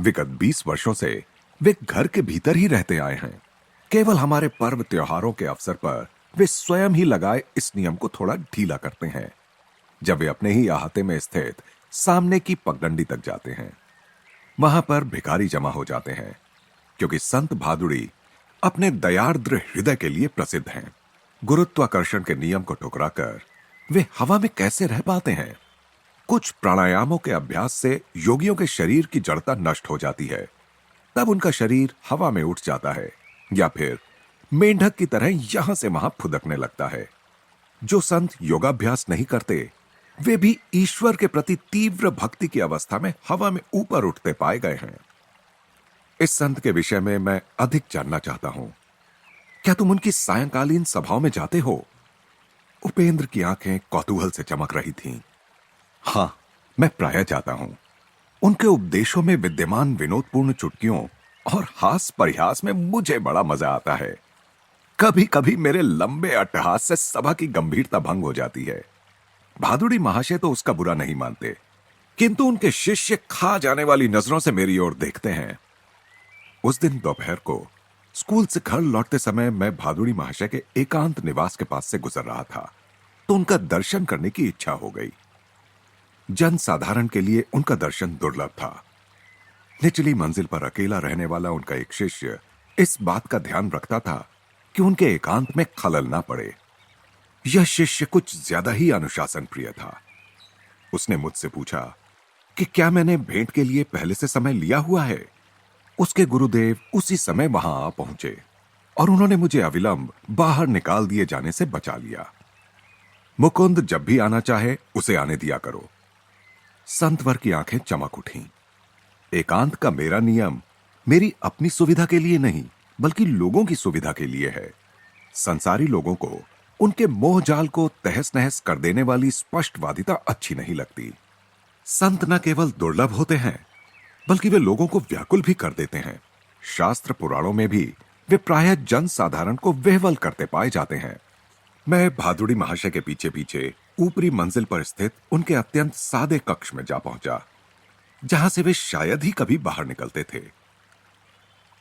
विगत 20 वर्षों से वे घर के भीतर ही रहते आए हैं। केवल हमारे पर्व त्योहारों के अवसर पर वे स्वयं ही लगाए इस नियम को थोड़ा ढीला करते हैं। जब वे अपने ही अहाते में स्थित सामने की पगडंडी तक जाते हैं, वहां पर भिखारी जमा हो जाते हैं, क्योंकि संत भादुड़ी अपने दयार्द्र हृदय के लिए प्रसिद्ध हैं। गुरुत्वाकर्षण के नियम को ठुकराकर वे हवा में कैसे रह पाते हैं? कुछ प्राणायामों के अभ्यास से योगियों के शरीर की जड़ता नष्ट हो जाती है। तब उनका शरीर हवा में उठ जाता है या फिर मेंढक की तरह यहां से वहां फुदकने लगता है। जो संत योगाभ्यास नहीं करते, वे भी ईश्वर के प्रति तीव्र भक्ति की अवस्था में हवा में ऊपर उठते पाए गए हैं। इस संत के विषय में मैं अधिक जानना चाहता हूं। क्या तुम उनकी सायंकालीन सभाओं में जाते हो? उपेंद्र की आंखें कौतूहल से चमक रही थीं। हां, मैं प्रायः जाता हूं। उनके उपदेशों में विद्यमान विनोदपूर्ण चुटकियों और हास परिहास में मुझे बड़ा मजा आता है। कभी कभी मेरे लंबे अट्टहास से सभा की गंभीरता भंग हो जाती है। भादुड़ी महाशय तो उसका बुरा नहीं मानते, किंतु उनके शिष्य खा जाने वाली नजरों से मेरी ओर देखते हैं। उस दिन दोपहर को स्कूल से घर लौटते समय मैं भादुड़ी महाशय के एकांत निवास के पास से गुजर रहा था, तो उनका दर्शन करने की इच्छा हो गई। जन साधारण के लिए उनका दर्शन दुर्लभ था। निचली मंजिल पर अकेला रहने वाला उनका एक शिष्य इस बात का ध्यान रखता था कि उनके एकांत में खलल ना पड़े। यह शिष्य कुछ ज्यादा ही अनुशासन प्रिय था। उसने मुझसे पूछा कि क्या मैंने भेंट के लिए पहले से समय लिया हुआ है। उसके गुरुदेव उसी समय वहां आ पहुंचे और उन्होंने मुझे अविलंब बाहर निकाल दिए जाने से बचा लिया। मुकुंद जब भी आना चाहे उसे आने दिया करो। संतवर की आंखें चमक उठीं। एकांत का मेरा नियम मेरी अपनी सुविधा के लिए नहीं, बल्कि लोगों की सुविधा के लिए है। संसारी लोगों को उनके मोह जाल को तहस नहस कर देने वाली स्पष्टवादिता अच्छी नहीं लगती। संत न केवल दुर्लभ होते हैं, बल्कि वे लोगों को व्याकुल भी कर देते हैं। शास्त्र पुराणों में भी वे प्रायः जन साधारण को वेहवल करते पाए जाते हैं। मैं भादुड़ी महाशय के पीछे पीछे ऊपरी मंजिल पर स्थित उनके अत्यंत सादे कक्ष में जा पहुंचा, जहां से वे शायद ही कभी बाहर निकलते थे।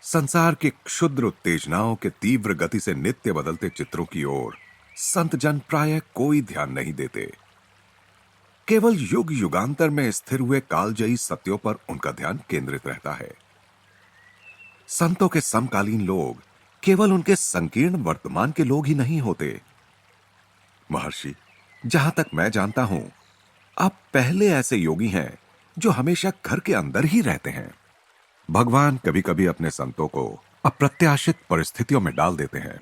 संसार की क्षुद्र उत्तेजनाओं के तीव्र गति से नित्य बदलते चित्रों की ओर संत जन प्रायः कोई ध्यान नहीं देते। केवल युग युगांतर में स्थिर हुए कालजयी सत्यों पर उनका ध्यान केंद्रित रहता है। संतों के समकालीन लोग केवल उनके संकीर्ण वर्तमान के लोग ही नहीं होते। महर्षि, जहां तक मैं जानता हूं, आप पहले ऐसे योगी हैं जो हमेशा घर के अंदर ही रहते हैं। भगवान कभी कभी अपने संतों को अप्रत्याशित परिस्थितियों में डाल देते हैं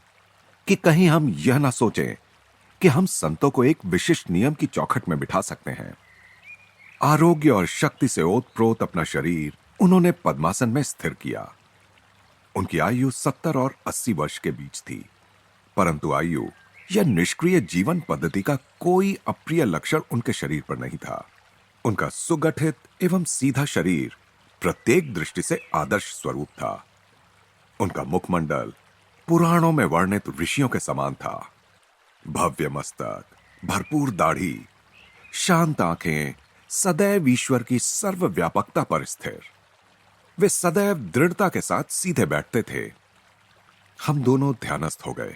कि कहीं हम यह ना सोचें कि हम संतों को एक विशिष्ट नियम की चौखट में बिठा सकते हैं। आरोग्य और शक्ति से ओतप्रोत अपना शरीर उन्होंने पद्मासन में स्थिर किया। उनकी आयु 70 और 80 वर्ष के बीच थी, परंतु आयु या निष्क्रिय जीवन पद्धति का कोई अप्रिय लक्षण उनके शरीर पर नहीं था। उनका सुगठित एवं सीधा शरीर प्रत्येक दृष्टि से आदर्श स्वरूप था। उनका मुखमंडल पुराणों में वर्णित ऋषियों के समान था। भव्य मस्तक, भरपूर दाढ़ी, शांत आंखें, सदैव ईश्वर की सर्वव्यापकता पर स्थिर। वे सदैव दृढ़ता के साथ सीधे बैठते थे। हम दोनों ध्यानस्थ हो गए।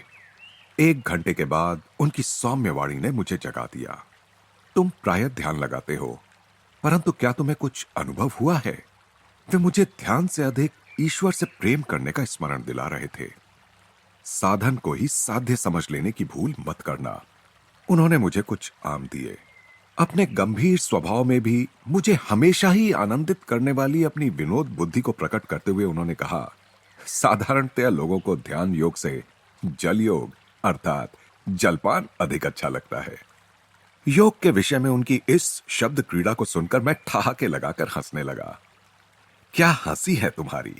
1 घंटे के बाद उनकी सौम्य वाणी ने मुझे जगा दिया। तुम प्रायः ध्यान लगाते हो, परंतु क्या तुम्हें कुछ अनुभव हुआ है? वे मुझे ध्यान से अधिक ईश्वर से प्रेम करने का स्मरण दिला रहे थे। साधन को ही साध्य समझ लेने की भूल मत करना। उन्होंने मुझे कुछ आम दिए। अपने गंभीर स्वभाव में भी मुझे हमेशा ही आनंदित करने वाली अपनी विनोद बुद्धि को प्रकट करते हुए उन्होंने कहा, साधारणतया लोगों को ध्यान योग से जल योग अर्थात जलपान अधिक अच्छा लगता है। योग के विषय में उनकी इस शब्द क्रीड़ा को सुनकर मैं ठहाके लगाकर हंसने लगा। क्या हंसी है तुम्हारी?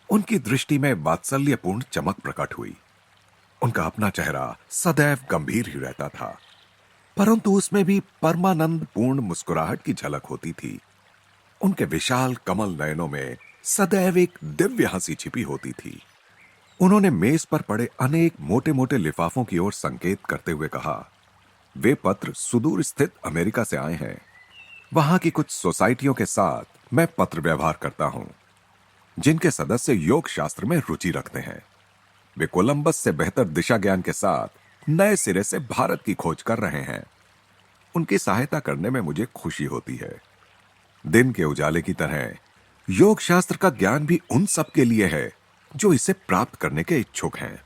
उनकी दृष्टि में वात्सल्यपूर्ण चमक प्रकट हुई। उनका अपना चेहरा सदैव गंभीर ही रहता था, परंतु उसमें भी परमानंद पूर्ण मुस्कुराहट की झलक होती थी। उनके विशाल कमल नयनों में सदैव एक दिव्य हंसी छिपी होती थी। उन्होंने मेज पर पड़े अनेक मोटे मोटे लिफाफों की ओर संकेत करते हुए कहा, वे पत्र सुदूर स्थित अमेरिका से आए हैं। वहां की कुछ सोसाइटियों के साथ मैं पत्र व्यवहार करता हूं, जिनके सदस्य योग शास्त्र में रुचि रखते हैं। वे कोलंबस से बेहतर दिशा ज्ञान के साथ नए सिरे से भारत की खोज कर रहे हैं। उनकी सहायता करने में मुझे खुशी होती है। दिन के उजाले की तरह योग शास्त्र का ज्ञान भी उन सब के लिए है जो इसे प्राप्त करने के इच्छुक हैं।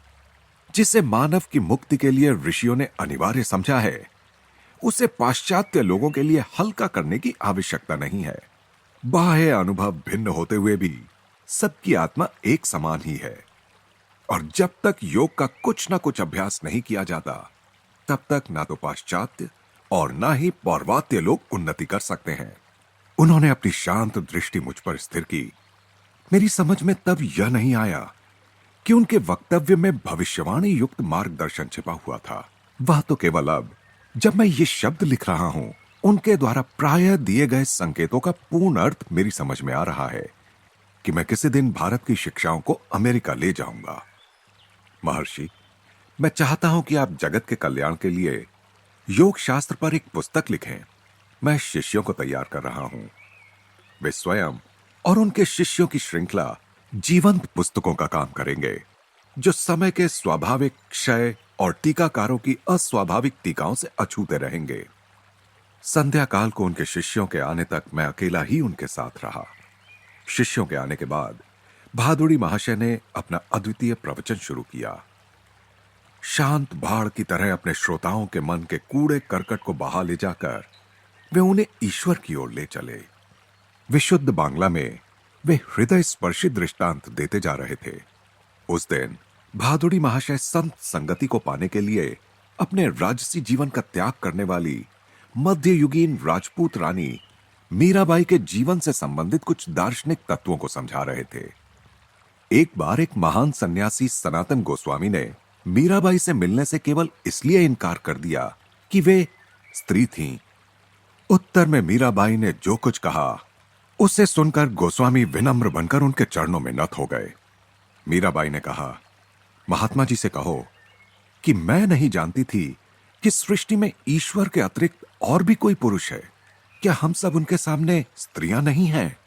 जिसे मानव की मुक्ति के लिए ऋषियों ने अनिवार्य समझा है, उसे पाश्चात्य लोगों के लिए हल्का करने की आवश्यकता नहीं है। बाह्य अनुभव भिन्न होते हुए भी सबकी आत्मा एक समान ही है, और जब तक योग का कुछ ना कुछ अभ्यास नहीं किया जाता, तब तक ना तो पाश्चात्य और ना ही पौर्वात्य लोग उन्नति कर सकते हैं। उन्होंने अपनी शांत दृष्टि मुझ पर स्थिर की। मेरी समझ में तब यह नहीं आया कि उनके वक्तव्य में भविष्यवाणी युक्त मार्गदर्शन छिपा हुआ था। वह तो केवल अब, जब मैं ये शब्द लिख रहा हूं, उनके द्वारा प्रायः दिए गए संकेतों का पूर्ण अर्थ मेरी समझ में आ रहा है कि मैं किसी दिन भारत की शिक्षाओं को अमेरिका ले जाऊंगा। महर्षि, मैं चाहता हूं कि आप जगत के कल्याण के लिए योग शास्त्र पर एक पुस्तक लिखें। मैं शिष्यों को तैयार कर रहा हूं। वे स्वयं और उनके शिष्यों की श्रृंखला जीवंत पुस्तकों का काम करेंगे, जो समय के स्वाभाविक क्षय और टीकाकारों की अस्वाभाविक टीकाओं से अछूते रहेंगे। संध्या काल को उनके शिष्यों के आने तक मैं अकेला ही उनके साथ रहा। शिष्यों के आने के बाद भादुड़ी महाशय ने अपना अद्वितीय प्रवचन शुरू किया। शांत बाढ़ की तरह अपने श्रोताओं के मन के कूड़े करकट को बहा ले जाकर वे उन्हें ईश्वर की ओर ले चले। विशुद्ध बांग्ला में वे हृदय स्पर्शी दृष्टांत देते जा रहे थे। उस दिन भादुड़ी महाशय संत संगति को पाने के लिए अपने राजसी जीवन का त्याग करने वाली मध्ययुगीन राजपूत रानी मीराबाई के जीवन से संबंधित कुछ दार्शनिक तत्वों को समझा रहे थे। एक बार एक महान सन्यासी सनातन गोस्वामी ने मीराबाई से मिलने से केवल इसलिए इनकार कर दिया कि वे स्त्री थीं। उत्तर में मीराबाई ने जो कुछ कहा, उसे सुनकर गोस्वामी विनम्र बनकर उनके चरणों में नत हो गए। मीराबाई ने कहा, महात्मा जी से कहो कि मैं नहीं जानती थी कि सृष्टि में ईश्वर के अतिरिक्त और भी कोई पुरुष है। क्या हम सब उनके सामने स्त्रियां नहीं हैं?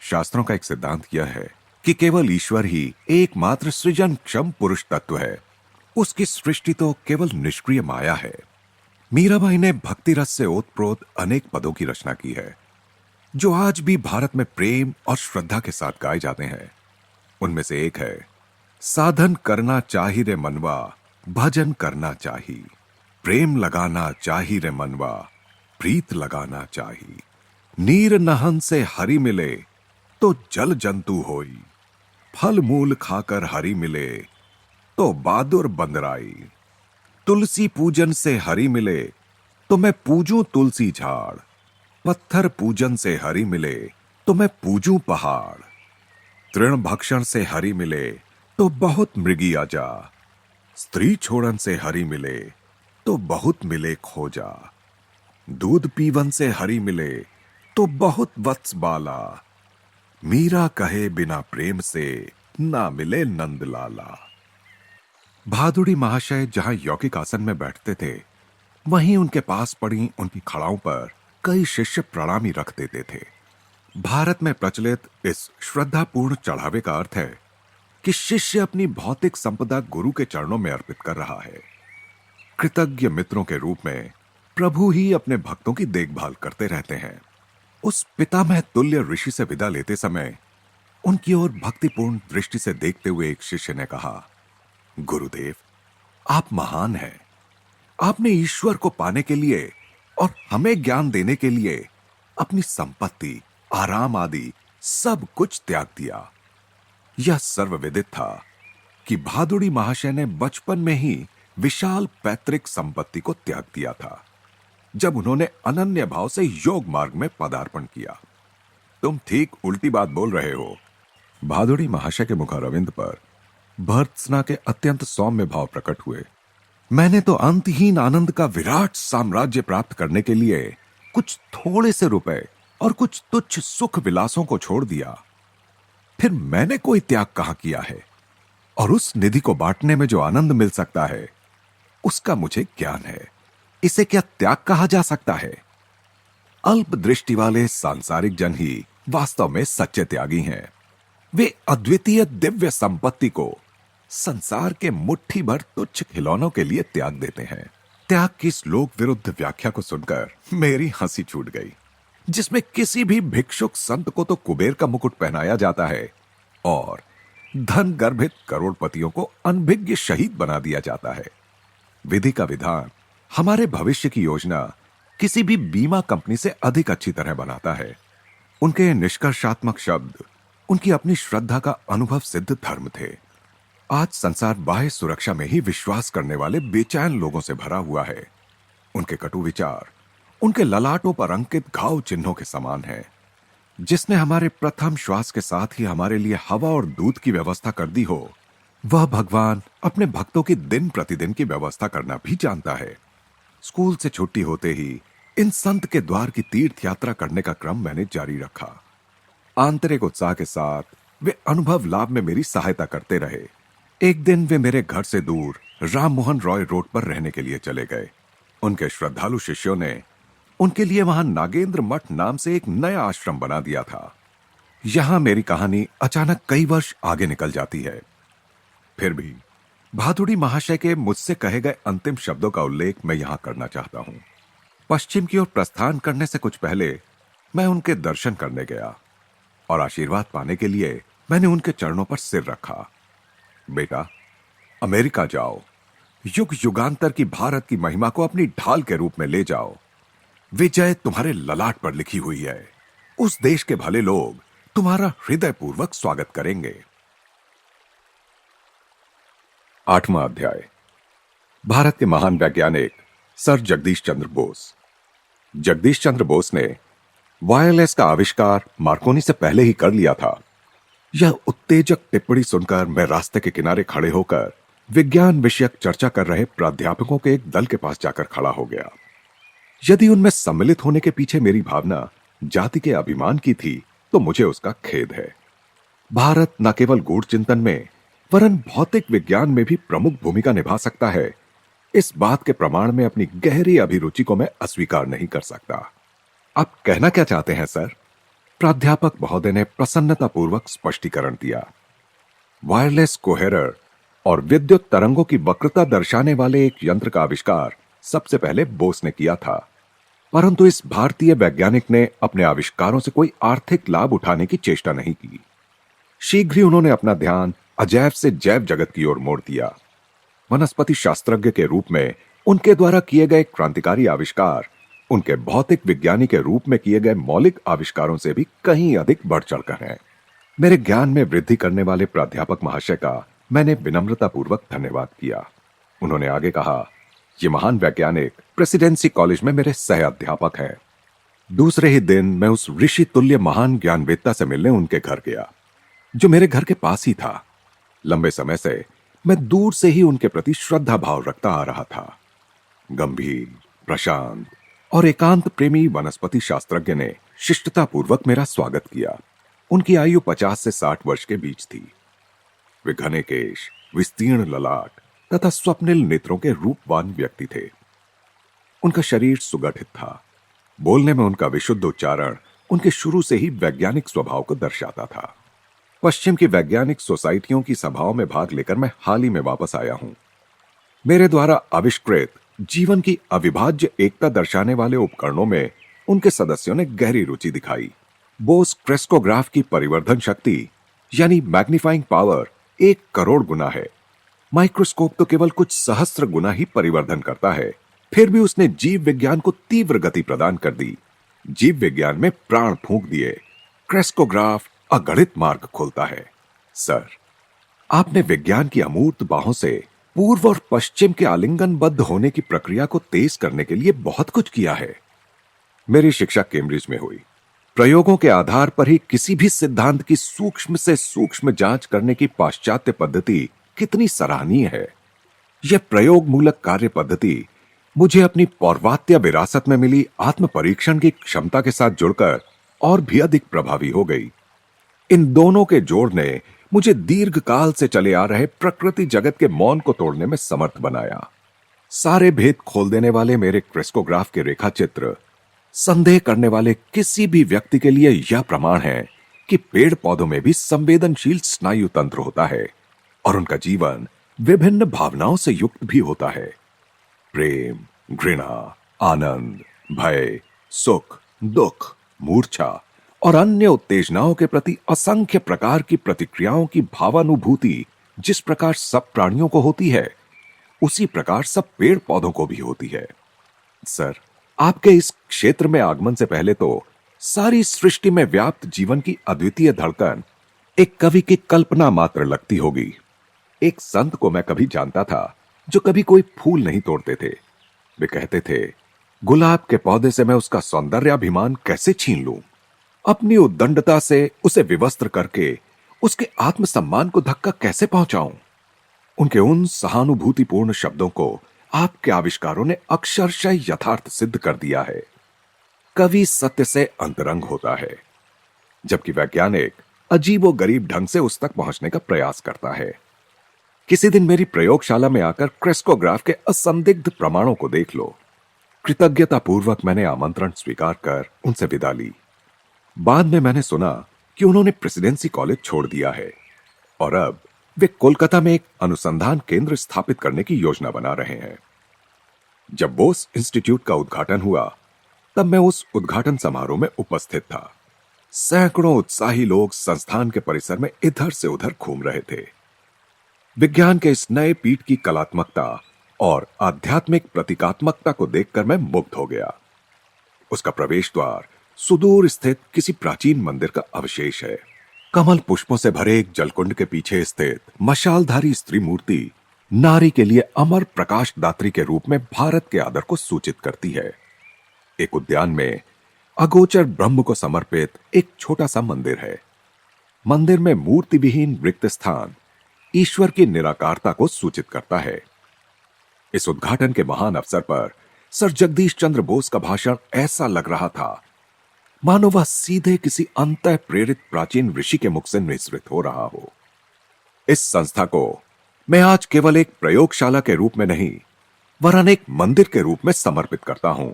शास्त्रों का एक सिद्धांत यह है कि केवल ईश्वर ही एकमात्र सृजनक्षम पुरुष तत्व है। उसकी सृष्टि तो केवल निष्क्रिय माया है। मीराबाई ने भक्ति रस से ओतप्रोत अनेक पदों की रचना की है, जो आज भी भारत में प्रेम और श्रद्धा के साथ गाए जाते हैं। उनमें से एक है, साधन करना चाही रे मनवा, भजन करना चाही, प्रेम लगाना चाही रे मनवा, प्रीत लगाना चाही। नीर नहन से हरि मिले तो जल जंतु होई, फल मूल खाकर हरि मिले तो बहादुर बंदराई। तुलसी पूजन से हरि मिले तो मैं पूजूं तुलसी झाड़, पत्थर पूजन से हरि मिले तो मैं पूजूं पहाड़। तृण भक्षण से हरि मिले तो बहुत मृगी आजा, स्त्री छोड़न से हरि मिले तो बहुत मिले खोजा। दूध पीवन से हरि मिले तो बहुत वत्स बाला, मीरा कहे बिना प्रेम से ना मिले नंद लाला। भादुड़ी महाशय जहां यौगिक आसन में बैठते थे, वहीं उनके पास पड़ी उनकी खड़ाओं पर कई शिष्य प्रणामी रख देते थे। भारत में प्रचलित इस श्रद्धापूर्ण चढ़ावे का अर्थ है कि शिष्य अपनी भौतिक संपदा गुरु के चरणों में अर्पित कर रहा है। कृतज्ञ मित्रों के रूप में प्रभु ही अपने भक्तों की देखभाल करते रहते हैं। उस पितामह तुल्य ऋषि से विदा लेते समय उनकी ओर भक्तिपूर्ण दृष्टि से देखते हुए एक शिष्य ने कहा, गुरुदेव, आप महान हैं। आपने ईश्वर को पाने के लिए और हमें ज्ञान देने के लिए अपनी संपत्ति, आराम आदि सब कुछ त्याग दिया। यह सर्वविदित था कि भादुड़ी महाशय ने बचपन में ही विशाल पैतृक संपत्ति को त्याग दिया था, जब उन्होंने अनन्य भाव से योग मार्ग में पदार्पण किया। तुम ठीक उल्टी बात बोल रहे हो। भादुड़ी महाशय के मुखारविंद पर भर्त्सना के अत्यंत सौम्य भाव प्रकट हुए। मैंने तो अंतहीन आनंद का विराट साम्राज्य प्राप्त करने के लिए कुछ थोड़े से रुपए और कुछ तुच्छ सुख विलासों को छोड़ दिया। फिर मैंने कोई त्याग कहां किया है? और उस निधि को बांटने में जो आनंद मिल सकता है, उसका मुझे ज्ञान है। इसे क्या त्याग कहा जा सकता है? अल्प दृष्टि वाले सांसारिक जन ही वास्तव में सच्चे त्यागी हैं। वे अद्वितीय दिव्य संपत्ति को संसार के मुट्ठी भर तुच्छ खिलौनों के लिए त्याग देते हैं। त्याग की श्लोक विरुद्ध व्याख्या को सुनकर मेरी हंसी छूट गई, जिसमें किसी भी भिक्षुक संत को तो कुबेर का मुकुट पहनाया जाता है और धन गर्भित करोड़पतियों को अनभिज्ञ शहीद बना दिया जाता है। विधि का विधान हमारे भविष्य की योजना किसी भी बीमा कंपनी से अधिक अच्छी तरह बनाता है। उनके निष्कर्षात्मक शब्द उनकी अपनी श्रद्धा का अनुभव सिद्ध धर्म थे। आज संसार बाह्य सुरक्षा में ही विश्वास करने वाले बेचैन लोगों से भरा हुआ है। उनके कटु विचार उनके ललाटों पर अंकित घाव चिन्हों के समान है। जिसने हमारे प्रथम श्वास के साथ ही हमारे लिए हवा और दूध की व्यवस्था कर दी हो, वह भगवान अपने भक्तों की दिन प्रतिदिन की व्यवस्था करना भी जानता है। स्कूल से छुट्टी होते ही इन संत के द्वार की तीर्थ यात्रा करने का क्रम मैंने जारी रखा। आंतरिक उत्साह के साथ वे अनुभव लाभ में मेरी सहायता करते रहे। एक दिन वे मेरे घर से दूर राम मोहन रॉय रोड पर रहने के लिए चले गए। उनके श्रद्धालु शिष्यों ने उनके लिए वहां नागेंद्र मठ नाम से एक नया आश्रम बना दिया था। यहां मेरी कहानी अचानक कई वर्ष आगे निकल जाती है। फिर भी भादुड़ी महाशय के मुझसे कहे गए अंतिम शब्दों का उल्लेख मैं यहां करना चाहता हूं। पश्चिम की ओर प्रस्थान करने से कुछ पहले मैं उनके दर्शन करने गया और आशीर्वाद पाने के लिए मैंने उनके चरणों पर सिर रखा। बेटा, अमेरिका जाओ, युग युगांतर की भारत की महिमा को अपनी ढाल के रूप में ले जाओ। विजय तुम्हारे ललाट पर लिखी हुई है। उस देश के भले लोग तुम्हारा हृदयपूर्वक स्वागत करेंगे। 8वां अध्याय। भारत के महान वैज्ञानिक सर जगदीश चंद्र बोस। जगदीश चंद्र बोस ने वायरलेस का आविष्कार मार्कोनी से पहले ही कर लिया था। यह उत्तेजक टिप्पणी सुनकर मैं रास्ते के किनारे खड़े होकर विज्ञान विषयक चर्चा कर रहे प्राध्यापकों के एक दल के पास जाकर खड़ा हो गया। यदि उनमें सम्मिलित होने के पीछे मेरी भावना जाति के अभिमान की थी, तो मुझे उसका खेद है। भारत न केवल गूढ़ चिंतन में वरन भौतिक विज्ञान में भी प्रमुख भूमिका निभा सकता है, इस बात के प्रमाण में अपनी गहरी अभिरुचि को मैं अस्वीकार नहीं कर सकता। आप कहना क्या चाहते हैं सर? प्राध्यापक महोदय ने प्रसन्नतापूर्वक स्पष्टीकरण दिया। वायरलेस कोहेरर और विद्युत तरंगों की वक्रता दर्शाने वाले एक यंत्र का आविष्कार सबसे पहले बोस ने किया था, परंतु इस भारतीय वैज्ञानिक ने अपने आविष्कारों से कोई आर्थिक लाभ उठाने की चेष्टा नहीं की। शीघ्र ही उन्होंने अपना ध्यान अजैव से जैव जगत की ओर मोड़ दिया। वनस्पति शास्त्रज्ञ के रूप में उनके द्वारा किए गए क्रांतिकारी आविष्कार उनके भौतिक विज्ञानी के रूप में किए गए मौलिक आविष्कारों से भी कहीं अधिक बढ़ चढ़कर हैं। मेरे ज्ञान में वृद्धि करने वाले प्राध्यापक महाशय का मैंने विनम्रतापूर्वक धन्यवाद किया। उन्होंने आगे कहा, ये महान वैज्ञानिक प्रेसिडेंसी कॉलेज में मेरे सह अध्यापक हैं। दूसरे ही दिन मैं उस ऋषि तुल्य महान ज्ञानवेत्ता से मिलने उनके घर गया, जो मेरे घर के पास ही था। लंबे समय से मैं दूर से ही उनके प्रति श्रद्धा भाव रखता आ रहा था। गंभीर, प्रशांत और एकांत प्रेमी वनस्पति शास्त्रज्ञ ने शिष्टतापूर्वक मेरा स्वागत किया। उनकी आयु 50 से 60 वर्ष के बीच थी। वे घने केश, विस्तीर्ण ललाट तथा स्वप्निल नेत्रों के रूपवान व्यक्ति थे। उनका शरीर सुगठित था। बोलने में उनका विशुद्ध उच्चारण उनके शुरू से ही वैज्ञानिक स्वभाव को दर्शाता था। पश्चिम की वैज्ञानिक सोसाइटियों की सभाओं में भाग लेकर मैं हाल ही में वापस आया हूं। मेरे द्वारा आविष्कृत जीवन की अविभाज्य एकता दर्शाने वाले उपकरणों में उनके सदस्यों ने गहरी रुचि दिखाई। बोस क्रेस्कोग्राफ की परिवर्धन शक्ति यानी मैग्नीफाइंग पावर 1 करोड़ गुना है। माइक्रोस्कोप तो केवल कुछ सहस्त्र गुना ही परिवर्धन करता है, फिर भी उसने जीव विज्ञान को तीव्र गति प्रदान कर दी। जीव विज्ञान में प्राण फूंक दिए। क्रेस्कोग्राफ अगणित मार्ग खोलता है। सर, आपने विज्ञान की अमूर्त बाहों से पूर्व और पश्चिम के आलिंगनबद्ध होने की प्रक्रिया को तेज करने के लिए बहुत कुछ किया है। मेरी शिक्षा कैम्ब्रिज में हुई। प्रयोगों के आधार पर ही किसी भी सिद्धांत की सूक्ष्म से सूक्ष्म जांच करने की पाश्चात्य पद्धति कितनी सराहनीय है। यह प्रयोग मूलक कार्य पद्धति मुझे अपनी पौर्वात्य विरासत में मिली आत्म परीक्षण की क्षमता के साथ जुड़कर और भी अधिक प्रभावी हो गई। इन दोनों के जोड़ ने मुझे दीर्घकाल से चले आ रहे प्रकृति जगत के मौन को तोड़ने में समर्थ बनाया। सारे भेद खोल देने वाले मेरे क्रेस्कोग्राफ के रेखा चित्र संदेह करने वाले किसी भी व्यक्ति के लिए यह प्रमाण है कि पेड़ पौधों में भी संवेदनशील स्नायु तंत्र होता है और उनका जीवन विभिन्न भावनाओं से युक्त भी होता है। प्रेम, घृणा, आनंद, भय, सुख, दुख, मूर्छा और अन्य उत्तेजनाओं के प्रति असंख्य प्रकार की प्रतिक्रियाओं की भावानुभूति जिस प्रकार सब प्राणियों को होती है, उसी प्रकार सब पेड़ पौधों को भी होती है। सर, आपके इस क्षेत्र में आगमन से पहले तो सारी सृष्टि में व्याप्त जीवन की अद्वितीय धड़कन एक कवि की कल्पना मात्र लगती होगी। एक संत को मैं कभी जानता था जो कभी कोई फूल नहीं तोड़ते थे। वे कहते थे, गुलाब के पौधे से मैं उसका सौंदर्याभिमान कैसे छीन लूं? अपनी उद्दंडता से उसे विवस्त्र करके उसके आत्मसम्मान को धक्का कैसे पहुंचाऊं? उनके उन सहानुभूतिपूर्ण शब्दों को आपके आविष्कारों ने अक्षरशः यथार्थ सिद्ध कर दिया है। कवि सत्य से अंतरंग होता है, जबकि वैज्ञानिक अजीबोगरीब ढंग से उस तक पहुंचने का प्रयास करता है। किसी दिन मेरी प्रयोगशाला में आकर क्रेस्कोग्राफ के असंदिग्ध प्रमाणों को देख लो। कृतज्ञतापूर्वक मैंने आमंत्रण स्वीकार कर उनसे विदा ली। बाद में मैंने सुना कि उन्होंने प्रेसिडेंसी कॉलेज छोड़ दिया है और अब वे कोलकाता में एक अनुसंधान केंद्र स्थापित करने की योजना बना रहे हैं। जब बोस इंस्टीट्यूट का उद्घाटन हुआ, तब मैं उस उद्घाटन समारोह में उपस्थित था। सैकड़ों उत्साही लोग संस्थान के परिसर में इधर से उधर घूम रहे थे। विज्ञान के इस नए पीठ की कलात्मकता और आध्यात्मिक प्रतीकात्मकता को देखकर मैं मुग्ध हो गया। उसका प्रवेश द्वार सुदूर स्थित किसी प्राचीन मंदिर का अवशेष है। कमल पुष्पों से भरे एक जलकुंड के पीछे स्थित मशालधारी स्त्री मूर्ति नारी के लिए अमर प्रकाशदात्री के रूप में भारत के आदर को सूचित करती है। एक उद्यान में अगोचर ब्रह्म को समर्पित एक छोटा सा मंदिर है। मंदिर में मूर्ति विहीन रिक्त स्थान ईश्वर की निराकारता को सूचित करता है। इस उद्घाटन के महान अवसर पर सर जगदीश चंद्र बोस का भाषण ऐसा लग रहा था मानो वह सीधे किसी अंतः प्रेरित प्राचीन ऋषि के मुख से निःसृत हो रहा हो। इस संस्था को मैं आज केवल एक प्रयोगशाला के रूप में नहीं, वरन एक मंदिर के रूप में समर्पित करता हूं।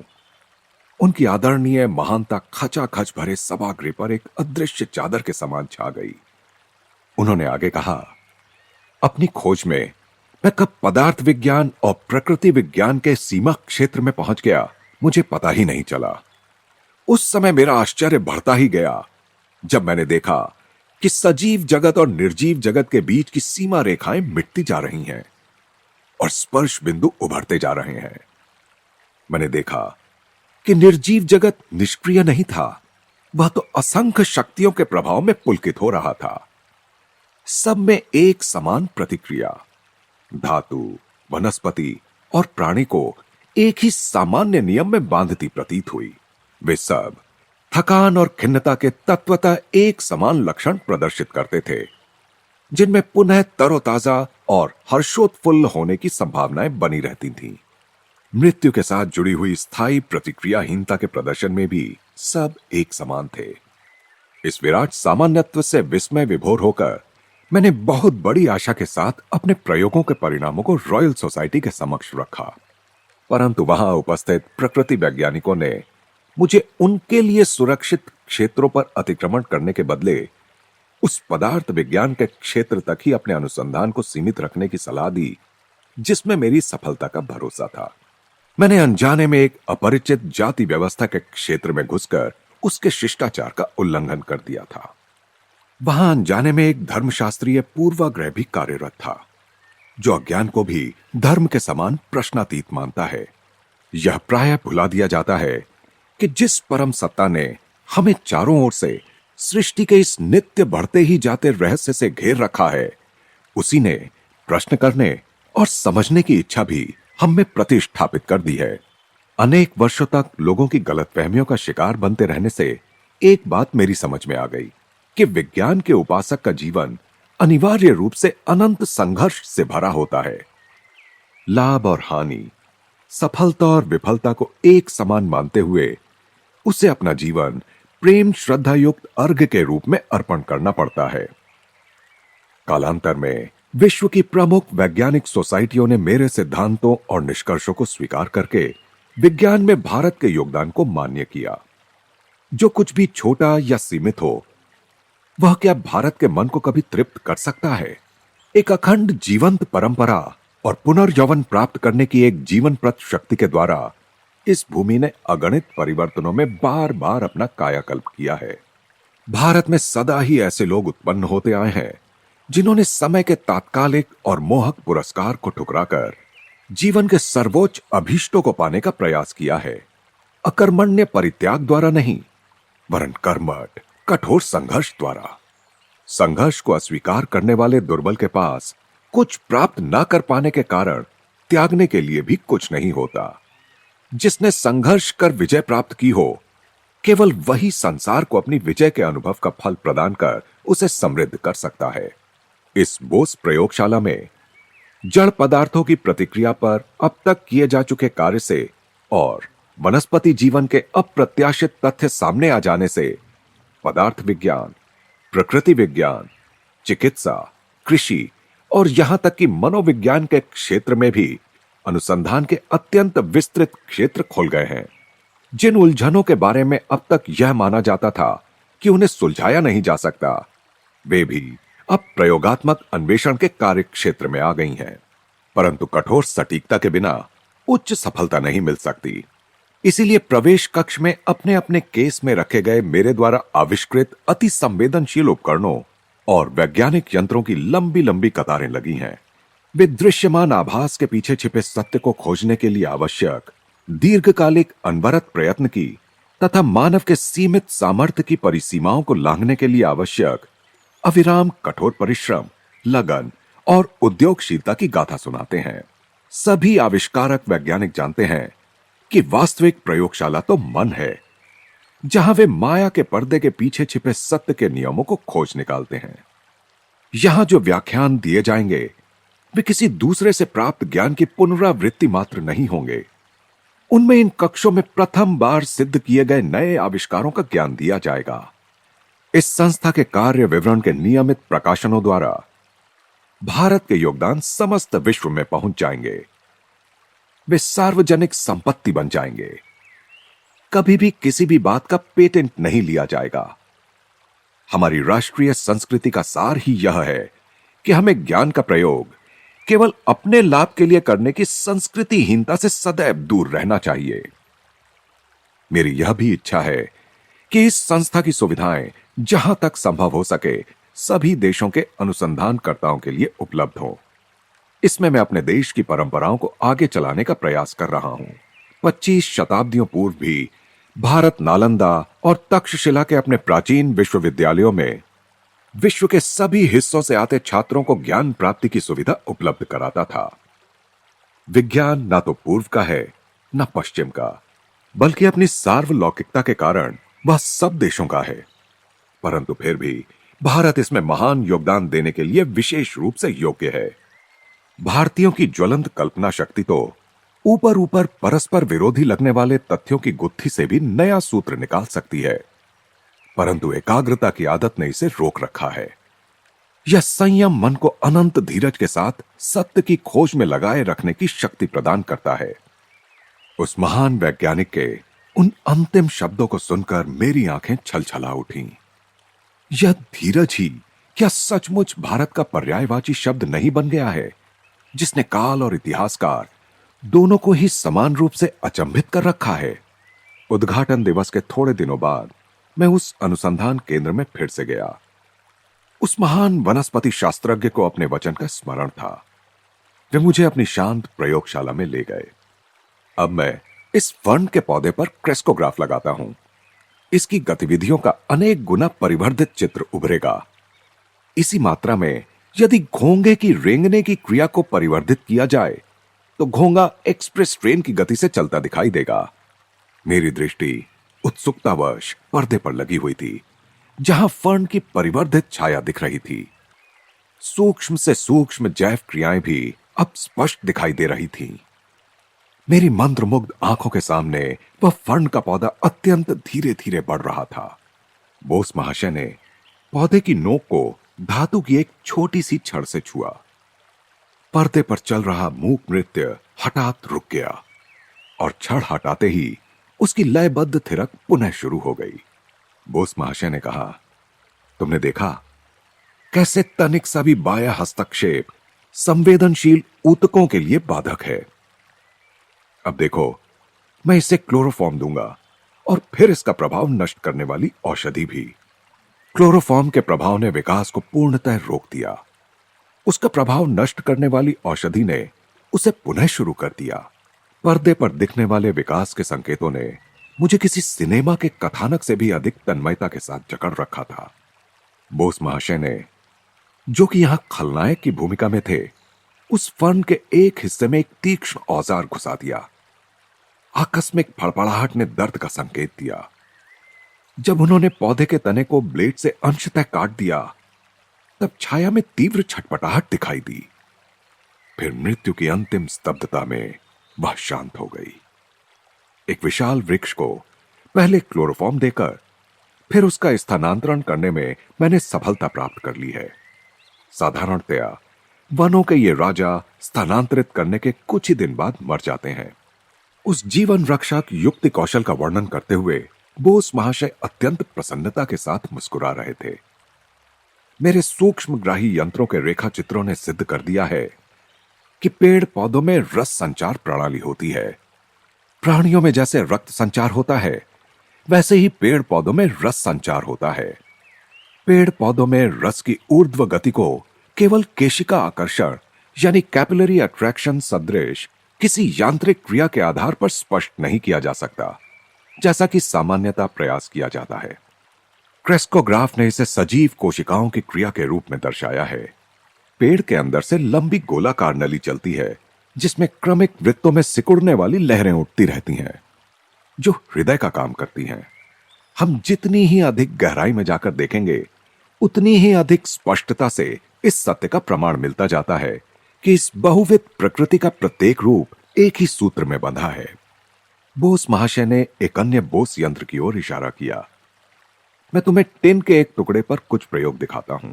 उनकी आदरणीय महानता खचाखच भरे सभागृह पर एक अदृश्य चादर के समान छा गई। उन्होंने आगे कहा, अपनी खोज में मैं कब पदार्थ विज्ञान और प्रकृति विज्ञान के सीमा क्षेत्र में पहुंच गया, मुझे पता ही नहीं चला। उस समय मेरा आश्चर्य बढ़ता ही गया जब मैंने देखा कि सजीव जगत और निर्जीव जगत के बीच की सीमा रेखाएं मिटती जा रही हैं और स्पर्श बिंदु उभरते जा रहे हैं। मैंने देखा कि निर्जीव जगत निष्क्रिय नहीं था, वह तो असंख्य शक्तियों के प्रभाव में पुलकित हो रहा था। सब में एक समान प्रतिक्रिया, धातु, वनस्पति और प्राणी को एक ही सामान्य नियम में बांधती प्रतीत हुई। वे सब थकान और खिन्नता के तत्वतः एक समान लक्षण प्रदर्शित करते थे, जिनमें पुनः तरोताजा और हर्षोत्फुल्ल होने की संभावनाएं बनी रहती थीं। मृत्यु के साथ जुड़ी हुई स्थायी प्रतिक्रियाहीनता के प्रदर्शन में भी सब एक समान थे। इस विराट सामान्यत्व से विस्मय विभोर होकर मैंने बहुत बड़ी आशा के साथ अपने प्रयोगों के परिणामों को रॉयल सोसाइटी के समक्ष रखा, परंतु वहां उपस्थित प्रकृति वैज्ञानिकों ने मुझे उनके लिए सुरक्षित क्षेत्रों पर अतिक्रमण करने के बदले उस पदार्थ विज्ञान के क्षेत्र तक ही अपने अनुसंधान को सीमित रखने की सलाह दी जिसमें मेरी सफलता का भरोसा था। मैंने अनजाने में एक अपरिचित जाति व्यवस्था के क्षेत्र में घुसकर उसके शिष्टाचार का उल्लंघन कर दिया था। वहां अनजाने में एक धर्मशास्त्रीय पूर्वाग्रह भी कार्यरत था, जो अज्ञान को भी धर्म के समान प्रश्नातीत मानता है। यह प्रायः भुला दिया जाता है कि जिस परम सत्ता ने हमें चारों ओर से सृष्टि के इस नित्य बढ़ते ही जाते रहस्य से घेर रखा है, उसी ने प्रश्न करने और समझने की इच्छा भी हम में प्रतिष्ठापित कर दी है। अनेक वर्षों तक लोगों की गलतफहमियों का शिकार बनते रहने से एक बात मेरी समझ में आ गई कि विज्ञान के उपासक का जीवन अनिवार्य रूप से अनंत संघर्ष से भरा होता है। लाभ और हानि, सफलता और विफलता को एक समान मानते हुए उसे अपना जीवन प्रेम श्रद्धा युक्त अर्घ्य के रूप में अर्पण करना पड़ता है। कालांतर में विश्व की प्रमुख वैज्ञानिक सोसाइटियों ने मेरे सिद्धांतों और निष्कर्षों को स्वीकार करके विज्ञान में भारत के योगदान को मान्य किया। जो कुछ भी छोटा या सीमित हो, वह क्या भारत के मन को कभी तृप्त कर सकता है? एक अखंड जीवंत परंपरा और पुनर्यौवन प्राप्त करने की एक जीवनप्रद शक्ति के द्वारा इस भूमि ने अगणित परिवर्तनों में बार बार अपना कायाकल्प किया है। भारत में सदा ही ऐसे लोग उत्पन्न होते आए हैं जिन्होंने समय के तात्कालिक और मोहक पुरस्कार को ठुकराकर जीवन के सर्वोच्च अभीष्टों को पाने का प्रयास किया है। अकर्मण्य परित्याग द्वारा नहीं, वरन कर्मठ कठोर संघर्ष द्वारा। संघर्ष को अस्वीकार करने वाले दुर्बल के पास कुछ प्राप्त न कर पाने के कारण त्यागने के लिए भी कुछ नहीं होता। जिसने संघर्ष कर विजय प्राप्त की हो, केवल वही संसार को अपनी विजय के अनुभव का फल प्रदान कर उसे समृद्ध कर सकता है। इस बोस प्रयोगशाला में जड़ पदार्थों की प्रतिक्रिया पर अब तक किए जा चुके कार्य से और वनस्पति जीवन के अप्रत्याशित तथ्य सामने आ जाने से पदार्थ विज्ञान, प्रकृति विज्ञान, चिकित्सा, कृषि और यहां तक कि मनोविज्ञान के क्षेत्र में भी अनुसंधान के अत्यंत विस्तृत क्षेत्र खुल गए हैं। जिन उलझनों के बारे में अब तक यह माना जाता था कि उन्हें सुलझाया नहीं जा सकता, वे भी अब प्रयोगात्मक अन्वेषण के कार्य क्षेत्र में आ गई हैं। परंतु कठोर सटीकता के बिना उच्च सफलता नहीं मिल सकती। इसीलिए प्रवेश कक्ष में अपने अपने केस में रखे गए मेरे द्वारा आविष्कृत अति संवेदनशील उपकरणों और वैज्ञानिक यंत्रों की लंबी लंबी कतारें लगी हैं। वे दृश्यमान आभास के पीछे छिपे सत्य को खोजने के लिए आवश्यक दीर्घकालिक अनवरत प्रयत्न की तथा मानव के सीमित सामर्थ्य की परिसीमाओं को लांघने के लिए आवश्यक अविराम कठोर परिश्रम, लगन और उद्योगशीलता की गाथा सुनाते हैं। सभी आविष्कारक वैज्ञानिक जानते हैं कि वास्तविक प्रयोगशाला तो मन है, जहां वे माया के पर्दे के पीछे छिपे सत्य के नियमों को खोज निकालते हैं। यहां जो व्याख्यान दिए जाएंगे वे किसी दूसरे से प्राप्त ज्ञान की पुनरावृत्ति मात्र नहीं होंगे। उनमें इन कक्षों में प्रथम बार सिद्ध किए गए नए आविष्कारों का ज्ञान दिया जाएगा। इस संस्था के कार्य विवरण के नियमित प्रकाशनों द्वारा भारत के योगदान समस्त विश्व में पहुंच जाएंगे। वे सार्वजनिक संपत्ति बन जाएंगे। कभी भी किसी भी बात का पेटेंट नहीं लिया जाएगा। हमारी राष्ट्रीय संस्कृति का सार ही यह है कि हमें ज्ञान का प्रयोग केवल अपने लाभ के लिए करने की संस्कृतिहीनता से सदैव दूर रहना चाहिए। मेरी यह भी इच्छा है कि इस संस्था की सुविधाएं जहां तक संभव हो सके सभी देशों के अनुसंधानकर्ताओं के लिए उपलब्ध हो। इसमें मैं अपने देश की परंपराओं को आगे चलाने का प्रयास कर रहा हूं, 25 शताब्दियों पूर्व भी भारत नालंदा और तक्षशिला के अपने प्राचीन विश्वविद्यालयों में विश्व के सभी हिस्सों से आते छात्रों को ज्ञान प्राप्ति की सुविधा उपलब्ध कराता था। विज्ञान ना तो पूर्व का है न पश्चिम का, बल्कि अपनी सार्वलौकिकता के कारण वह सब देशों का है। परंतु फिर भी भारत इसमें महान योगदान देने के लिए विशेष रूप से योग्य है। भारतीयों की ज्वलंत कल्पना शक्ति तो ऊपर ऊपर परस्पर विरोधी लगने वाले तथ्यों की गुत्थी से भी नया सूत्र निकाल सकती है, परंतु एकाग्रता की आदत ने इसे रोक रखा है। यह संयम मन को अनंत धीरज के साथ सत्य की खोज में लगाए रखने की शक्ति प्रदान करता है। उस महान वैज्ञानिक के उन अंतिम शब्दों को सुनकर मेरी आंखें छलछला उठीं। यह धीरज ही क्या सचमुच भारत का पर्यायवाची शब्द नहीं बन गया है, जिसने काल और इतिहासकार दोनों को ही समान रूप से अचंभित कर रखा है। उद्घाटन दिवस के थोड़े दिनों बाद मैं उस अनुसंधान केंद्र में फिर से गया। उस महान वनस्पति शास्त्रज्ञ को अपने वचन का स्मरण था। वे मुझे अपनी शांत प्रयोगशाला में ले गए। अब मैं इस फर्न के पौधे पर क्रेस्कोग्राफ लगाता हूं। इसकी गतिविधियों का अनेक गुना परिवर्धित चित्र उभरेगा। इसी मात्रा में यदि घोंगे की रेंगने की क्रिया को परिवर्धित किया जाए तो घोंगा एक्सप्रेस ट्रेन की गति से चलता दिखाई देगा। मेरी दृष्टि उत्सुकतावश पर्दे पर लगी हुई थी, जहां फर्न की परिवर्धित छाया दिख रही थी। सूक्ष्म से सूक्ष्म जैव क्रियाएं भी अब स्पष्ट दिखाई दे रही थीं। मेरी मंत्रमुग्ध आंखों के सामने वह फर्न का पौधा अत्यंत धीरे धीरे बढ़ रहा था। बोस महाशय ने पौधे की नोक को धातु की एक छोटी सी छड़ से छुआ। पर्दे पर चल रहा मूक नृत्य हठात रुक गया और छड़ हटाते ही उसकी लयबद्ध थिरक पुनः शुरू हो गई। बोस महाशय ने कहा, तुमने देखा कैसे तनिक सा भी बाह्य हस्तक्षेप संवेदनशील ऊतकों के लिए बाधक है। अब देखो, मैं इसे क्लोरोफॉर्म दूंगा और फिर इसका प्रभाव नष्ट करने वाली औषधि भी। क्लोरोफॉर्म के प्रभाव ने विकास को पूर्णतः रोक दिया। उसका प्रभाव नष्ट करने वाली औषधि ने उसे पुनः शुरू कर दिया। पर्दे पर दिखने वाले विकास के संकेतों ने मुझे किसी सिनेमा के कथानक से भी अधिक तन्मयता के साथ जकड़ रखा था। बोस महाशय ने, जो कि यहां खलनायक की भूमिका में थे, उस फर्न के एक हिस्से में एक तीक्ष्ण औजार घुसा दिया। आकस्मिक फड़फड़ाहट ने दर्द का संकेत दिया। जब उन्होंने पौधे के तने को ब्लेड से अंशतः काट दिया, तब छाया में तीव्र छटपटाहट दिखाई दी। फिर मृत्यु की अंतिम स्तब्धता में वह शांत हो गई। एक विशाल वृक्ष को पहले क्लोरोफॉर्म देकर फिर उसका स्थानांतरण करने में मैंने सफलता प्राप्त कर ली है। साधारणतया वनों के ये राजा स्थानांतरित करने के कुछ ही दिन बाद मर जाते हैं। उस जीवन रक्षक युक्ति कौशल का वर्णन करते हुए बोस महाशय अत्यंत प्रसन्नता के साथ मुस्कुरा रहे थे। मेरे सूक्ष्मग्राही यंत्रों के रेखा चित्रों ने सिद्ध कर दिया है कि पेड़ पौधों में रस संचार प्रणाली होती है। प्राणियों में जैसे रक्त संचार होता है, वैसे ही पेड़ पौधों में रस संचार होता है। पेड़ पौधों में रस की ऊर्ध्व गति को केवल केशिका आकर्षण यानी कैपिलरी अट्रैक्शन सदृश किसी यांत्रिक क्रिया के आधार पर स्पष्ट नहीं किया जा सकता, जैसा कि सामान्यतः प्रयास किया जाता है। क्रेस्कोग्राफ ने इसे सजीव कोशिकाओं की क्रिया के रूप में दर्शाया है। पेड़ के अंदर से लंबी गोलाकार नली चलती है, जिसमें क्रमिक वृत्तों में सिकुड़ने वाली लहरें उठती रहती हैं, जो हृदय का काम करती हैं। हम जितनी ही अधिक गहराई में जाकर देखेंगे, उतनी ही अधिक स्पष्टता से इस सत्य का प्रमाण मिलता जाता है कि इस बहुविध प्रकृति का प्रत्येक रूप एक ही सूत्र में बंधा है। बोस महाशय ने एक अन्य बोस यंत्र की ओर इशारा किया। मैं तुम्हें टिन के एक टुकड़े पर कुछ प्रयोग दिखाता हूं।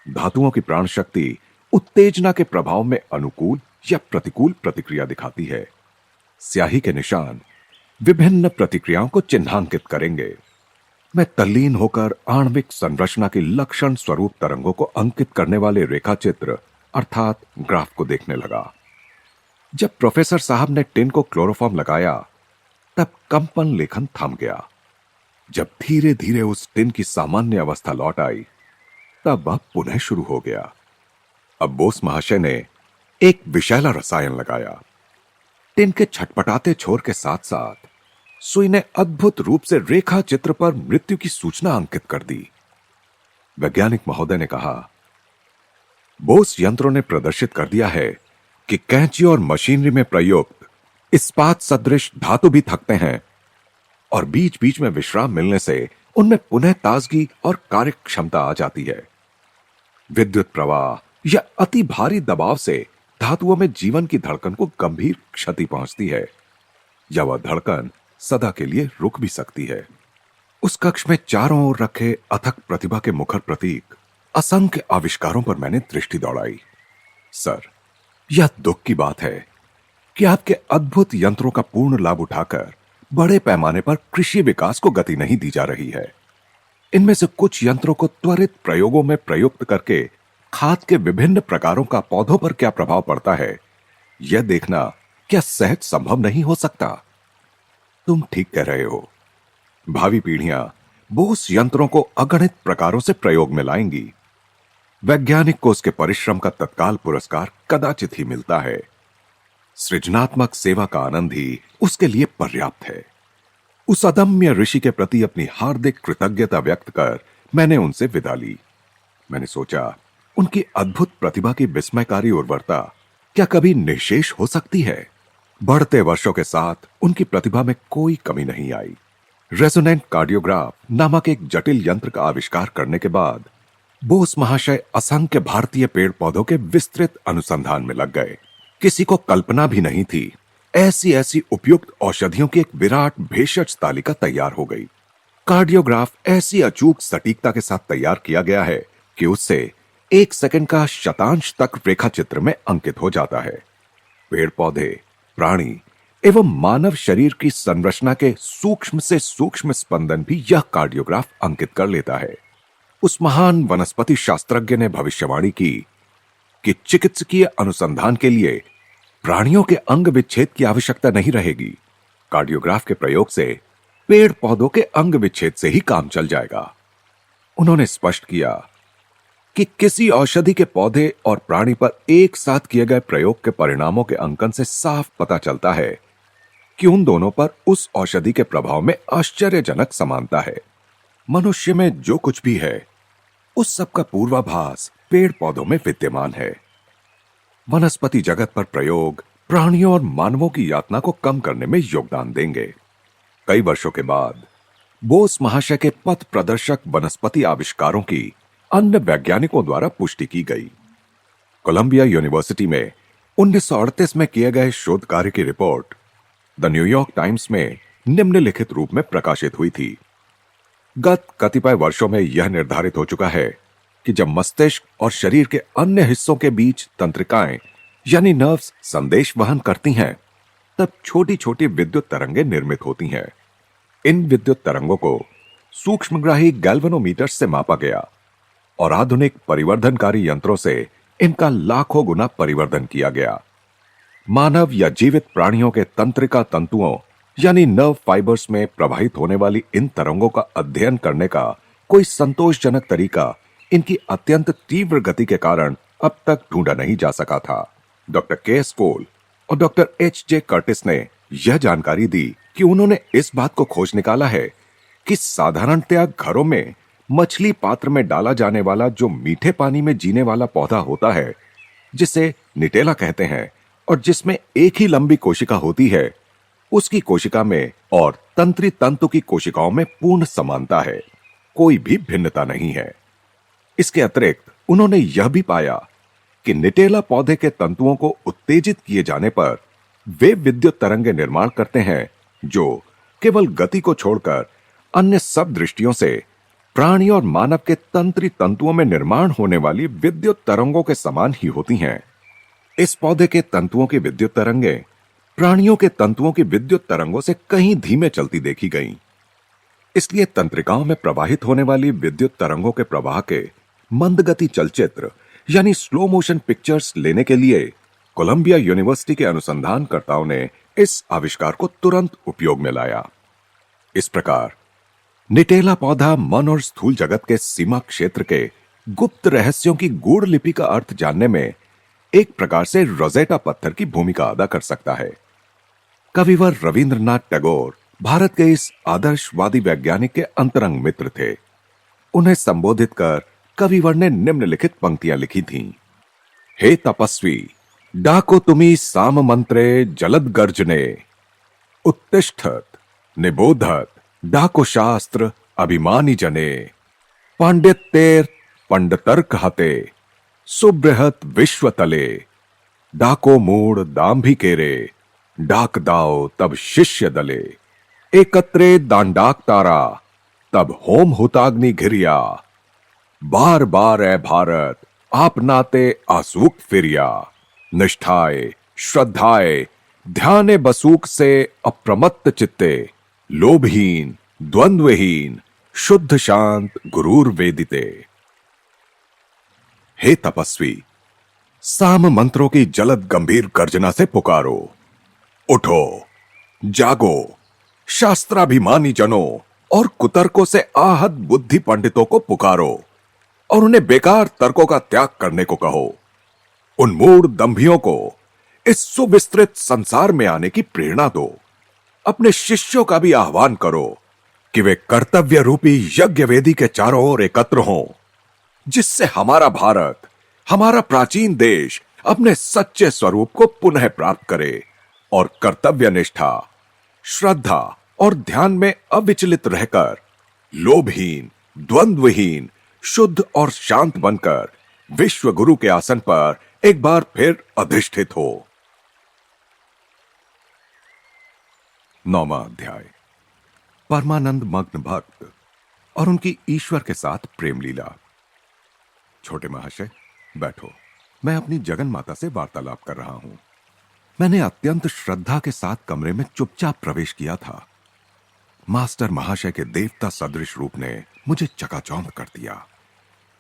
धातुओं की प्राण शक्ति उत्तेजना के प्रभाव में अनुकूल या प्रतिकूल प्रतिक्रिया दिखाती है। स्याही के निशान विभिन्न प्रतिक्रियाओं को चिन्हांकित करेंगे। मैं तल्लीन होकर आणविक संरचना की लक्षण स्वरूप तरंगों को अंकित करने वाले रेखाचित्र अर्थात ग्राफ को देखने लगा। जब प्रोफेसर साहब ने टिन को क्लोरोफॉर्म लगाया, तब कंपन लेखन थम गया। जब धीरे धीरे उस टिन की सामान्य अवस्था लौट आई, तब वह पुनः शुरू हो गया। अब बोस महाशय ने एक विषैला रसायन लगाया। टिन के छटपटाते छोर के साथ साथ सुई ने अद्भुत रूप से रेखा चित्र पर मृत्यु की सूचना अंकित कर दी। वैज्ञानिक महोदय ने कहा, बोस यंत्रों ने प्रदर्शित कर दिया है कि कैंची और मशीनरी में प्रयुक्त इस्पात सदृश धातु भी थकते हैं और बीच बीच में विश्राम मिलने से उनमें पुनः ताजगी और कार्य क्षमता आ जाती है। विद्युत प्रवाह या अति भारी दबाव से धातुओं में जीवन की धड़कन को गंभीर क्षति पहुंचती है या वह धड़कन सदा के लिए रुक भी सकती है। उस कक्ष में चारों ओर रखे अथक प्रतिभा के मुखर प्रतीक असंख्य आविष्कारों पर मैंने दृष्टि दौड़ाई। सर, यह दुख की बात है कि आपके अद्भुत यंत्रों का पूर्ण लाभ उठाकर बड़े पैमाने पर कृषि विकास को गति नहीं दी जा रही है। इनमें से कुछ यंत्रों को त्वरित प्रयोगों में प्रयुक्त करके खाद के विभिन्न प्रकारों का पौधों पर क्या प्रभाव पड़ता है, यह देखना क्या सहज संभव नहीं हो सकता? तुम ठीक कह रहे हो। भावी पीढ़ियां बोस यंत्रों को अगणित प्रकारों से प्रयोग में लाएंगी। वैज्ञानिक को उसके परिश्रम का तत्काल पुरस्कार कदाचित ही मिलता है। सृजनात्मक सेवा का आनंद ही उसके लिए पर्याप्त है। उस अदम्य ऋषि के प्रति अपनी हार्दिक कृतज्ञता व्यक्त कर मैंने उनसे विदा ली। मैंने सोचा, उनकी अद्भुत प्रतिभा की विस्मयकारी उर्वरता क्या कभी निःशेष हो सकती है? बढ़ते वर्षों के साथ उनकी प्रतिभा में कोई कमी नहीं आई। रेजोनेंट कार्डियोग्राफ नामक एक जटिल यंत्र का आविष्कार करने के बाद बोस महाशय असंख्य भारतीय पेड़ पौधों के विस्तृत अनुसंधान में लग गए। किसी को कल्पना भी नहीं थी ऐसी ऐसी उपयुक्त औषधियों की एक विराट भेषज तालिका तैयार हो गई। कार्डियोग्राफ ऐसी अचूक सटीकता के साथ तैयार किया गया है कि उससे 1 सेकंड का शतांश तक रेखा चित्र में अंकित हो जाता है। पेड़ पौधे, प्राणी एवं मानव शरीर की संरचना के सूक्ष्म से सूक्ष्म स्पंदन भी यह कार्डियोग्राफ अंकित कर लेता है। उस महान वनस्पति शास्त्रज्ञ ने भविष्यवाणी की कि चिकित्सकीय अनुसंधान के लिए प्राणियों के अंग विच्छेद की आवश्यकता नहीं रहेगी। कार्डियोग्राफ के प्रयोग से पेड़ पौधों के अंग विच्छेद से ही काम चल जाएगा। उन्होंने स्पष्ट किया कि किसी औषधि के पौधे और प्राणी पर एक साथ किए गए प्रयोग के परिणामों के अंकन से साफ पता चलता है कि उन दोनों पर उस औषधि के प्रभाव में आश्चर्यजनक समानता है। मनुष्य में जो कुछ भी है उस सब का पूर्वाभास पेड़ पौधों में विद्यमान है। वनस्पति जगत पर प्रयोग प्राणियों और मानवों की यातना को कम करने में योगदान देंगे। कई वर्षों के बाद बोस महाशय के पथ प्रदर्शक वनस्पति आविष्कारों की अन्य वैज्ञानिकों द्वारा पुष्टि की गई। कोलंबिया यूनिवर्सिटी में 1938 में किए गए शोध कार्य की रिपोर्ट द न्यूयॉर्क टाइम्स में निम्नलिखित रूप में प्रकाशित हुई थी। गत कतिपय वर्षों में यह निर्धारित हो चुका है कि जब मस्तिष्क और शरीर के अन्य हिस्सों के बीच तंत्रिकाएं यानी नर्व्स संदेश वहन करती हैं, तब छोटी छोटी विद्युत तरंगें निर्मित होती हैं। इन विद्युत तरंगों को सूक्ष्मग्राही गैल्वेनोमीटर से मापा गया और आधुनिक परिवर्धनकारी यंत्रों से इनका लाखों गुना परिवर्धन किया गया। मानव या जीवित प्राणियों के तंत्रिका तंतुओं यानी नर्व फाइबर्स में प्रवाहित होने वाली इन तरंगों का अध्ययन करने का कोई संतोषजनक तरीका इनकी अत्यंत तीव्र गति के कारण अब तक ढूंढा नहीं जा सका था। Doctor KS. कोल और डॉक्टर H.J. कर्टिस ने यह जानकारी दी कि उन्होंने इस बात को खोज निकाला है कि साधारणतया घरों में मछली पात्र में डाला जाने वाला जो मीठे पानी में जीने वाला पौधा होता है, जिसे निटेला कहते हैं और जिसमें एक ही लंबी कोशिका होती है, उसकी कोशिका में और तंत्री तंतु की कोशिकाओं में पूर्ण समानता है, कोई भी भिन्नता नहीं है। इसके अतिरिक्त उन्होंने यह भी पाया कि निटेला पौधे के तंतुओं को उत्तेजित किए जाने पर वे विद्युत तरंगे निर्माण करते हैं जो केवल गति को छोड़कर अन्य सब दृष्टियों से प्राणी और मानव के तंत्री तंतुओं में निर्माण होने वाली विद्युत तरंगों के समान ही होती हैं। इस पौधे के तंतुओं की विद्युत तरंगें प्राणियों के तंतुओं की विद्युत तरंगों से कहीं धीमे चलती देखी गईं। इसलिए तंत्रिकाओं में प्रवाहित होने वाली विद्युत तरंगों के प्रवाह के मंदगति चलचित्र यानी स्लो मोशन पिक्चर्स लेने के लिए कोलंबिया यूनिवर्सिटी के अनुसंधानकर्ताओं ने इस आविष्कार को तुरंत उपयोग में लाया। इस प्रकार निटेला पौधा मन और स्थूल जगत के सीमा क्षेत्र के गुप्त रहस्यों की गूढ़ लिपि का अर्थ जानने में एक प्रकार से रोजेटा पत्थर की भूमिका अदा कर सकता है। कविवर रविंद्रनाथ टैगोर भारत के इस आदर्शवादी वैज्ञानिक के अंतरंग मित्र थे। उन्हें संबोधित कर कविवर ने निम्नलिखित पंक्तियां लिखी थीं। हे तपस्वी, डाको तुम्ही साम मंत्रे जलद गर्जने, उत्तिष्ठत निबोधत डाको शास्त्र अभिमानी जने, पांडित्येर पंडतर्क हते सुबृहत विश्वतले, डाको मूड दाम्भिकेरे डाक दाओ तब शिष्य दले, एकत्रे दांडाक तारा तब होम हुताग्नि घिरिया, बार बार ए भारत आप नाते आसूक फिरिया, निष्ठाए श्रद्धाए ध्याने बसूक से अप्रमत्त चित्ते, लोभहीन द्वंद्वहीन शुद्ध शांत गुरूर वेदिते। हे तपस्वी, साम मंत्रों की जलद गंभीर गर्जना से पुकारो, उठो जागो, शास्त्राभिमानी जनों और कुतर्कों से आहत बुद्धि पंडितों को पुकारो और उन्हें बेकार तर्कों का त्याग करने को कहो। उन मूढ़ दंभियों को इस सुविस्तृत संसार में आने की प्रेरणा दो। अपने शिष्यों का भी आह्वान करो कि वे कर्तव्य रूपी यज्ञ वेदी के चारों ओर एकत्र हों, जिससे हमारा भारत, हमारा प्राचीन देश अपने सच्चे स्वरूप को पुनः प्राप्त करे और कर्तव्य निष्ठा, श्रद्धा और ध्यान में अविचलित रहकर लोभहीन, द्वंद्वहीन, शुद्ध और शांत बनकर विश्व गुरु के आसन पर एक बार फिर अधिष्ठित हो। 9वां अध्याय, परमानंद मग्न भक्त और उनकी ईश्वर के साथ प्रेम लीला। छोटे महाशय, बैठो। मैं अपनी जगन माता से वार्तालाप कर रहा हूं। मैंने अत्यंत श्रद्धा के साथ कमरे में चुपचाप प्रवेश किया था। मास्टर महाशय के देवता सदृश रूप ने मुझे चकाचौंध कर दिया।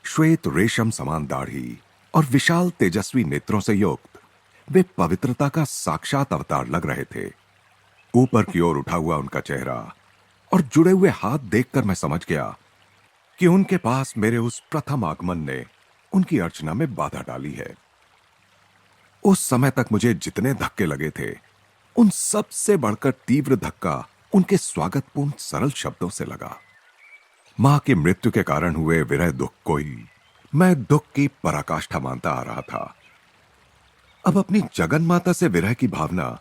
श्वेत रेशम समान दाढ़ी और विशाल तेजस्वी नेत्रों से युक्त वे पवित्रता का साक्षात अवतार लग रहे थे। ऊपर की ओर उठा हुआ उनका चेहरा और जुड़े हुए हाथ देखकर मैं समझ गया कि उनके पास मेरे उस प्रथम आगमन ने उनकी अर्चना में बाधा डाली है। उस समय तक मुझे जितने धक्के लगे थे, उन सब से बढ़कर तीव्र धक्का उनके स्वागतपूर्ण सरल शब्दों से लगा। मां की मृत्यु के कारण हुए विरह दुख को ही मैं दुख की पराकाष्ठा मानता आ रहा था। अब अपनी जगन माता से विरह की भावना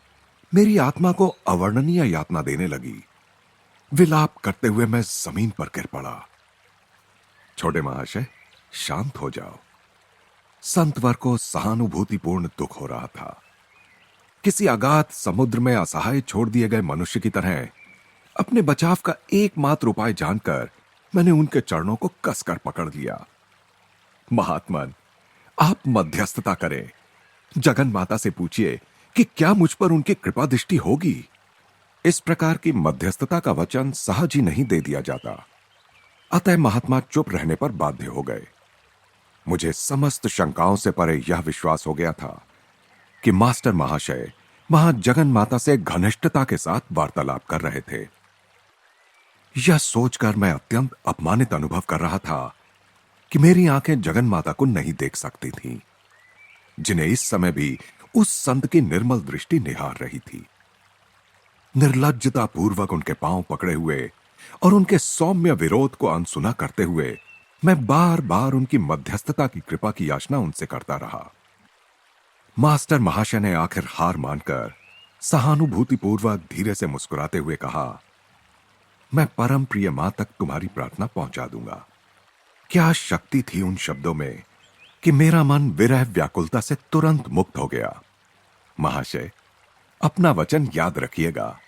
मेरी आत्मा को अवर्णनीय यातना देने लगी। विलाप करते हुए मैं जमीन पर गिर पड़ा। छोटे महाशय, शांत हो जाओ। संतवर को सहानुभूतिपूर्ण दुख हो रहा था। किसी अगाध समुद्र में असहाय छोड़ दिए गए मनुष्य की तरह अपने बचाव का एकमात्र उपाय जानकर मैंने उनके चरणों को कसकर पकड़ लिया। महात्मन, आप मध्यस्थता करें। जगन माता से पूछिए कि क्या मुझ पर उनकी कृपा दृष्टि होगी। इस प्रकार की मध्यस्थता का वचन सहज ही नहीं दे दिया जाता। अतः महात्मा चुप रहने पर बाध्य हो गए। मुझे समस्त शंकाओं से परे यह विश्वास हो गया था कि मास्टर महाशय वहां जगन माता से घनिष्ठता के साथ वार्तालाप कर रहे थे। यह सोचकर मैं अत्यंत अपमानित अनुभव कर रहा था कि मेरी आंखें जगन माता को नहीं देख सकती थीं, जिन्हें इस समय भी उस संत की निर्मल दृष्टि निहार रही थी। निर्लज्जता पूर्वक उनके पांव पकड़े हुए और उनके सौम्य विरोध को अनसुना करते हुए मैं बार बार उनकी मध्यस्थता की कृपा की याचना उनसे करता रहा। मास्टर महाशय ने आखिर हार मानकर सहानुभूतिपूर्वक धीरे से मुस्कुराते हुए कहा, मैं परम प्रिय मां तक तुम्हारी प्रार्थना पहुंचा दूंगा। क्या शक्ति थी उन शब्दों में कि मेरा मन विरह व्याकुलता से तुरंत मुक्त हो गया। महाशय, अपना वचन याद रखिएगा।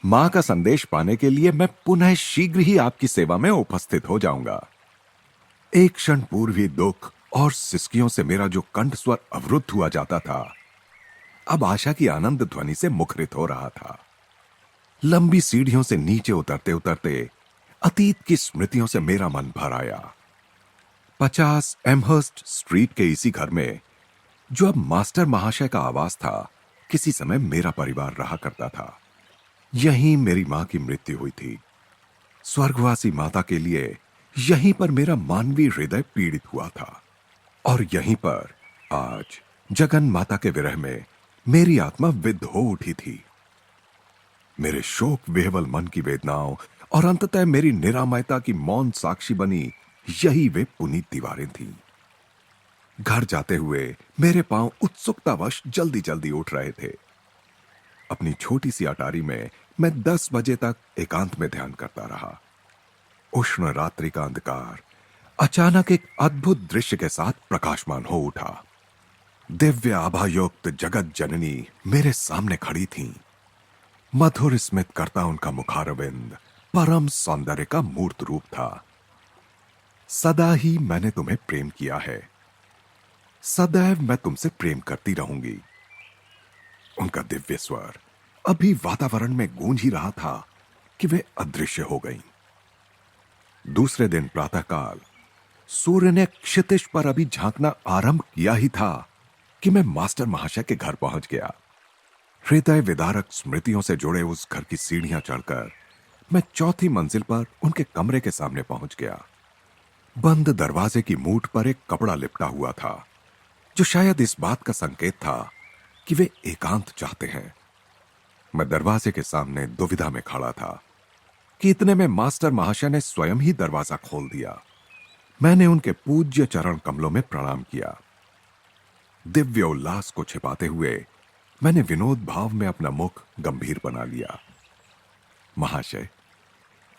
मां का संदेश पाने के लिए मैं पुनः शीघ्र ही आपकी सेवा में उपस्थित हो जाऊंगा। एक क्षण पूर्व ही दुख और सिसकियों से मेरा जो कंठ स्वर अवरुद्ध हुआ जाता था, अब आशा की आनंद ध्वनि से मुखरित हो रहा था। लंबी सीढ़ियों से नीचे उतरते उतरते अतीत की स्मृतियों से मेरा मन भर आया। 50 एमहर्स्ट स्ट्रीट के इसी घर में, जो अब मास्टर महाशय का आवास था, किसी समय मेरा परिवार रहा करता था। यहीं मेरी मां की मृत्यु हुई थी। स्वर्गवासी माता के लिए यहीं पर मेरा मानवीय हृदय पीड़ित हुआ था और यहीं पर आज जगन माता के विरह में मेरी आत्मा विद्ध हो उठी थी। मेरे शोक विह्वल मन की वेदनाओं और अंततः मेरी निरामयता की मौन साक्षी बनी यही वे पुनीत दीवारें थीं। घर जाते हुए मेरे पांव उत्सुकतावश जल्दी जल्दी उठ रहे थे। अपनी छोटी सी अटारी में मैं 10 बजे तक एकांत में ध्यान करता रहा। उष्ण रात्रि का अंधकार अचानक एक अद्भुत दृश्य के साथ प्रकाशमान हो उठा। दिव्य आभायुक्त जगत जननी मेरे सामने खड़ी थीं। मधुर स्मित करता उनका मुखारविंद परम सौंदर्य का मूर्त रूप था। सदा ही मैंने तुम्हें प्रेम किया है, सदैव मैं तुमसे प्रेम करती रहूंगी। उनका दिव्य स्वर अभी वातावरण में गूंज ही रहा था कि वे अदृश्य हो गईं। दूसरे दिन प्रातःकाल सूर्य ने क्षितिज पर अभी झांकना आरंभ किया ही था कि मैं मास्टर महाशय के घर पहुंच गया। हृदय विदारक स्मृतियों से जुड़े उस घर की सीढ़ियां चढ़कर मैं चौथी मंजिल पर उनके कमरे के सामने पहुंच गया। बंद दरवाजे की मूठ पर एक कपड़ा लिपटा हुआ था, जो शायद इस बात का संकेत था कि वे एकांत चाहते हैं। मैं दरवाजे के सामने दुविधा में खड़ा था कि इतने में मास्टर महाशय ने स्वयं ही दरवाजा खोल दिया। मैंने उनके पूज्य चरण कमलों में प्रणाम किया। दिव्य उल्लास को छिपाते हुए मैंने विनोद भाव में अपना मुख गंभीर बना लिया। महाशय,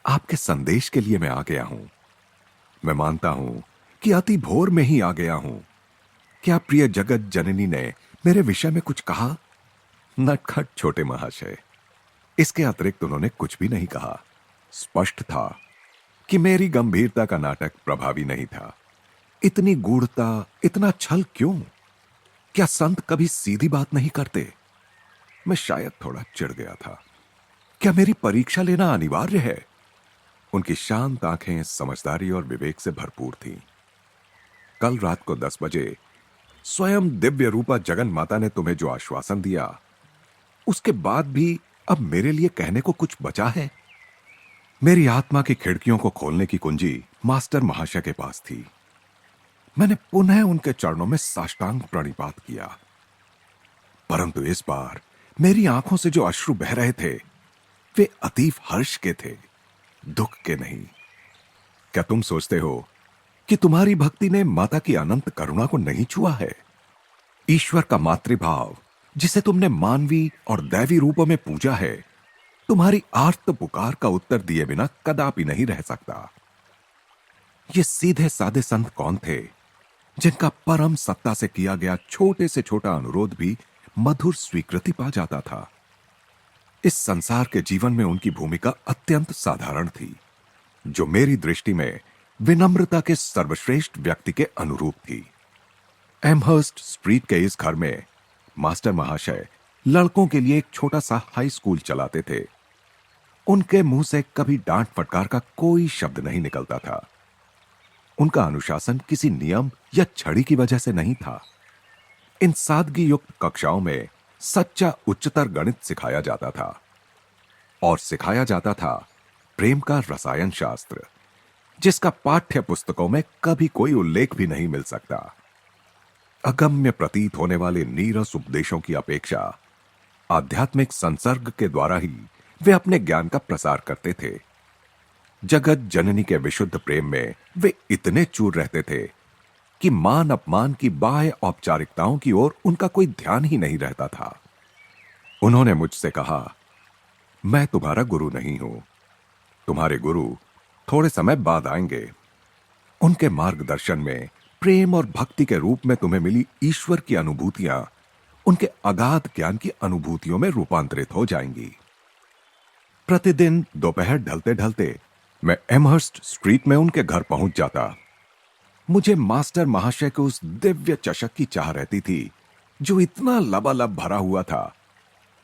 आपके संदेश के लिए मैं आ गया हूं। मैं मानता हूं कि अति भोर में ही आ गया हूं। क्या प्रिय जगत जननी ने मेरे विषय में कुछ कहा? नटखट छोटे महाशय, इसके अतिरिक्त उन्होंने कुछ भी नहीं कहा। स्पष्ट था कि मेरी गंभीरता का नाटक प्रभावी नहीं था। इतनी गूढ़ता, इतना छल क्यों? क्या संत कभी सीधी बात नहीं करते? मैं शायद थोड़ा चिढ़ गया था। क्या मेरी परीक्षा लेना अनिवार्य है? उनकी शांत आंखें समझदारी और विवेक से भरपूर थीं। कल रात को 10 बजे स्वयं दिव्य रूपा जगन माता ने तुम्हें जो आश्वासन दिया, उसके बाद भी अब मेरे लिए कहने को कुछ बचा है? मेरी आत्मा की खिड़कियों को खोलने की कुंजी मास्टर महाशय के पास थी। मैंने पुनः उनके चरणों में साष्टांग प्रणिपात किया, परंतु इस बार मेरी आंखों से जो अश्रु बह रहे थे वे अतीव हर्ष के थे, दुख के नहीं। क्या तुम सोचते हो कि तुम्हारी भक्ति ने माता की अनंत करुणा को नहीं छुआ है? ईश्वर का मातृभाव, जिसे तुमने मानवी और दैवी रूपों में पूजा है, तुम्हारी आर्त पुकार का उत्तर दिए बिना कदापि नहीं रह सकता। ये सीधे साधे संत कौन थे जिनका परम सत्ता से किया गया छोटे से छोटा अनुरोध भी मधुर स्वीकृति पा जाता था? इस संसार के जीवन में उनकी भूमिका अत्यंत साधारण थी, जो मेरी दृष्टि में विनम्रता के सर्वश्रेष्ठ व्यक्ति के अनुरूप थी। एमहर्स्ट स्ट्रीट के इस घर में मास्टर महाशय लड़कों के लिए एक छोटा सा हाई स्कूल चलाते थे। उनके मुंह से कभी डांट फटकार का कोई शब्द नहीं निकलता था। उनका अनुशासन किसी नियम या छड़ी की वजह से नहीं था। इन सादगी युक्त कक्षाओं में सच्चा उच्चतर गणित सिखाया जाता था, और सिखाया जाता था प्रेम का रसायन शास्त्र, जिसका पाठ्य पुस्तकों में कभी कोई उल्लेख भी नहीं मिल सकता। अगम्य प्रतीत होने वाले नीरस उपदेशों की अपेक्षा आध्यात्मिक संसर्ग के द्वारा ही वे अपने ज्ञान का प्रसार करते थे। जगत जननी के विशुद्ध प्रेम में वे इतने चूर रहते थे कि मान अपमान की बाह्य औपचारिकताओं की ओर उनका कोई ध्यान ही नहीं रहता था। उन्होंने मुझसे कहा, मैं तुम्हारा गुरु नहीं हूं, तुम्हारे गुरु थोड़े समय बाद आएंगे। उनके मार्गदर्शन में प्रेम और भक्ति के रूप में तुम्हें मिली ईश्वर की अनुभूतियां उनके अगाध ज्ञान की अनुभूतियों में रूपांतरित हो जाएंगी। प्रतिदिन दोपहर ढलते ढलते मैं एमहर्स्ट स्ट्रीट में उनके घर पहुंच जाता। मुझे मास्टर महाशय के उस दिव्य चषक की चाह रहती थी, जो इतना लबालब भरा हुआ था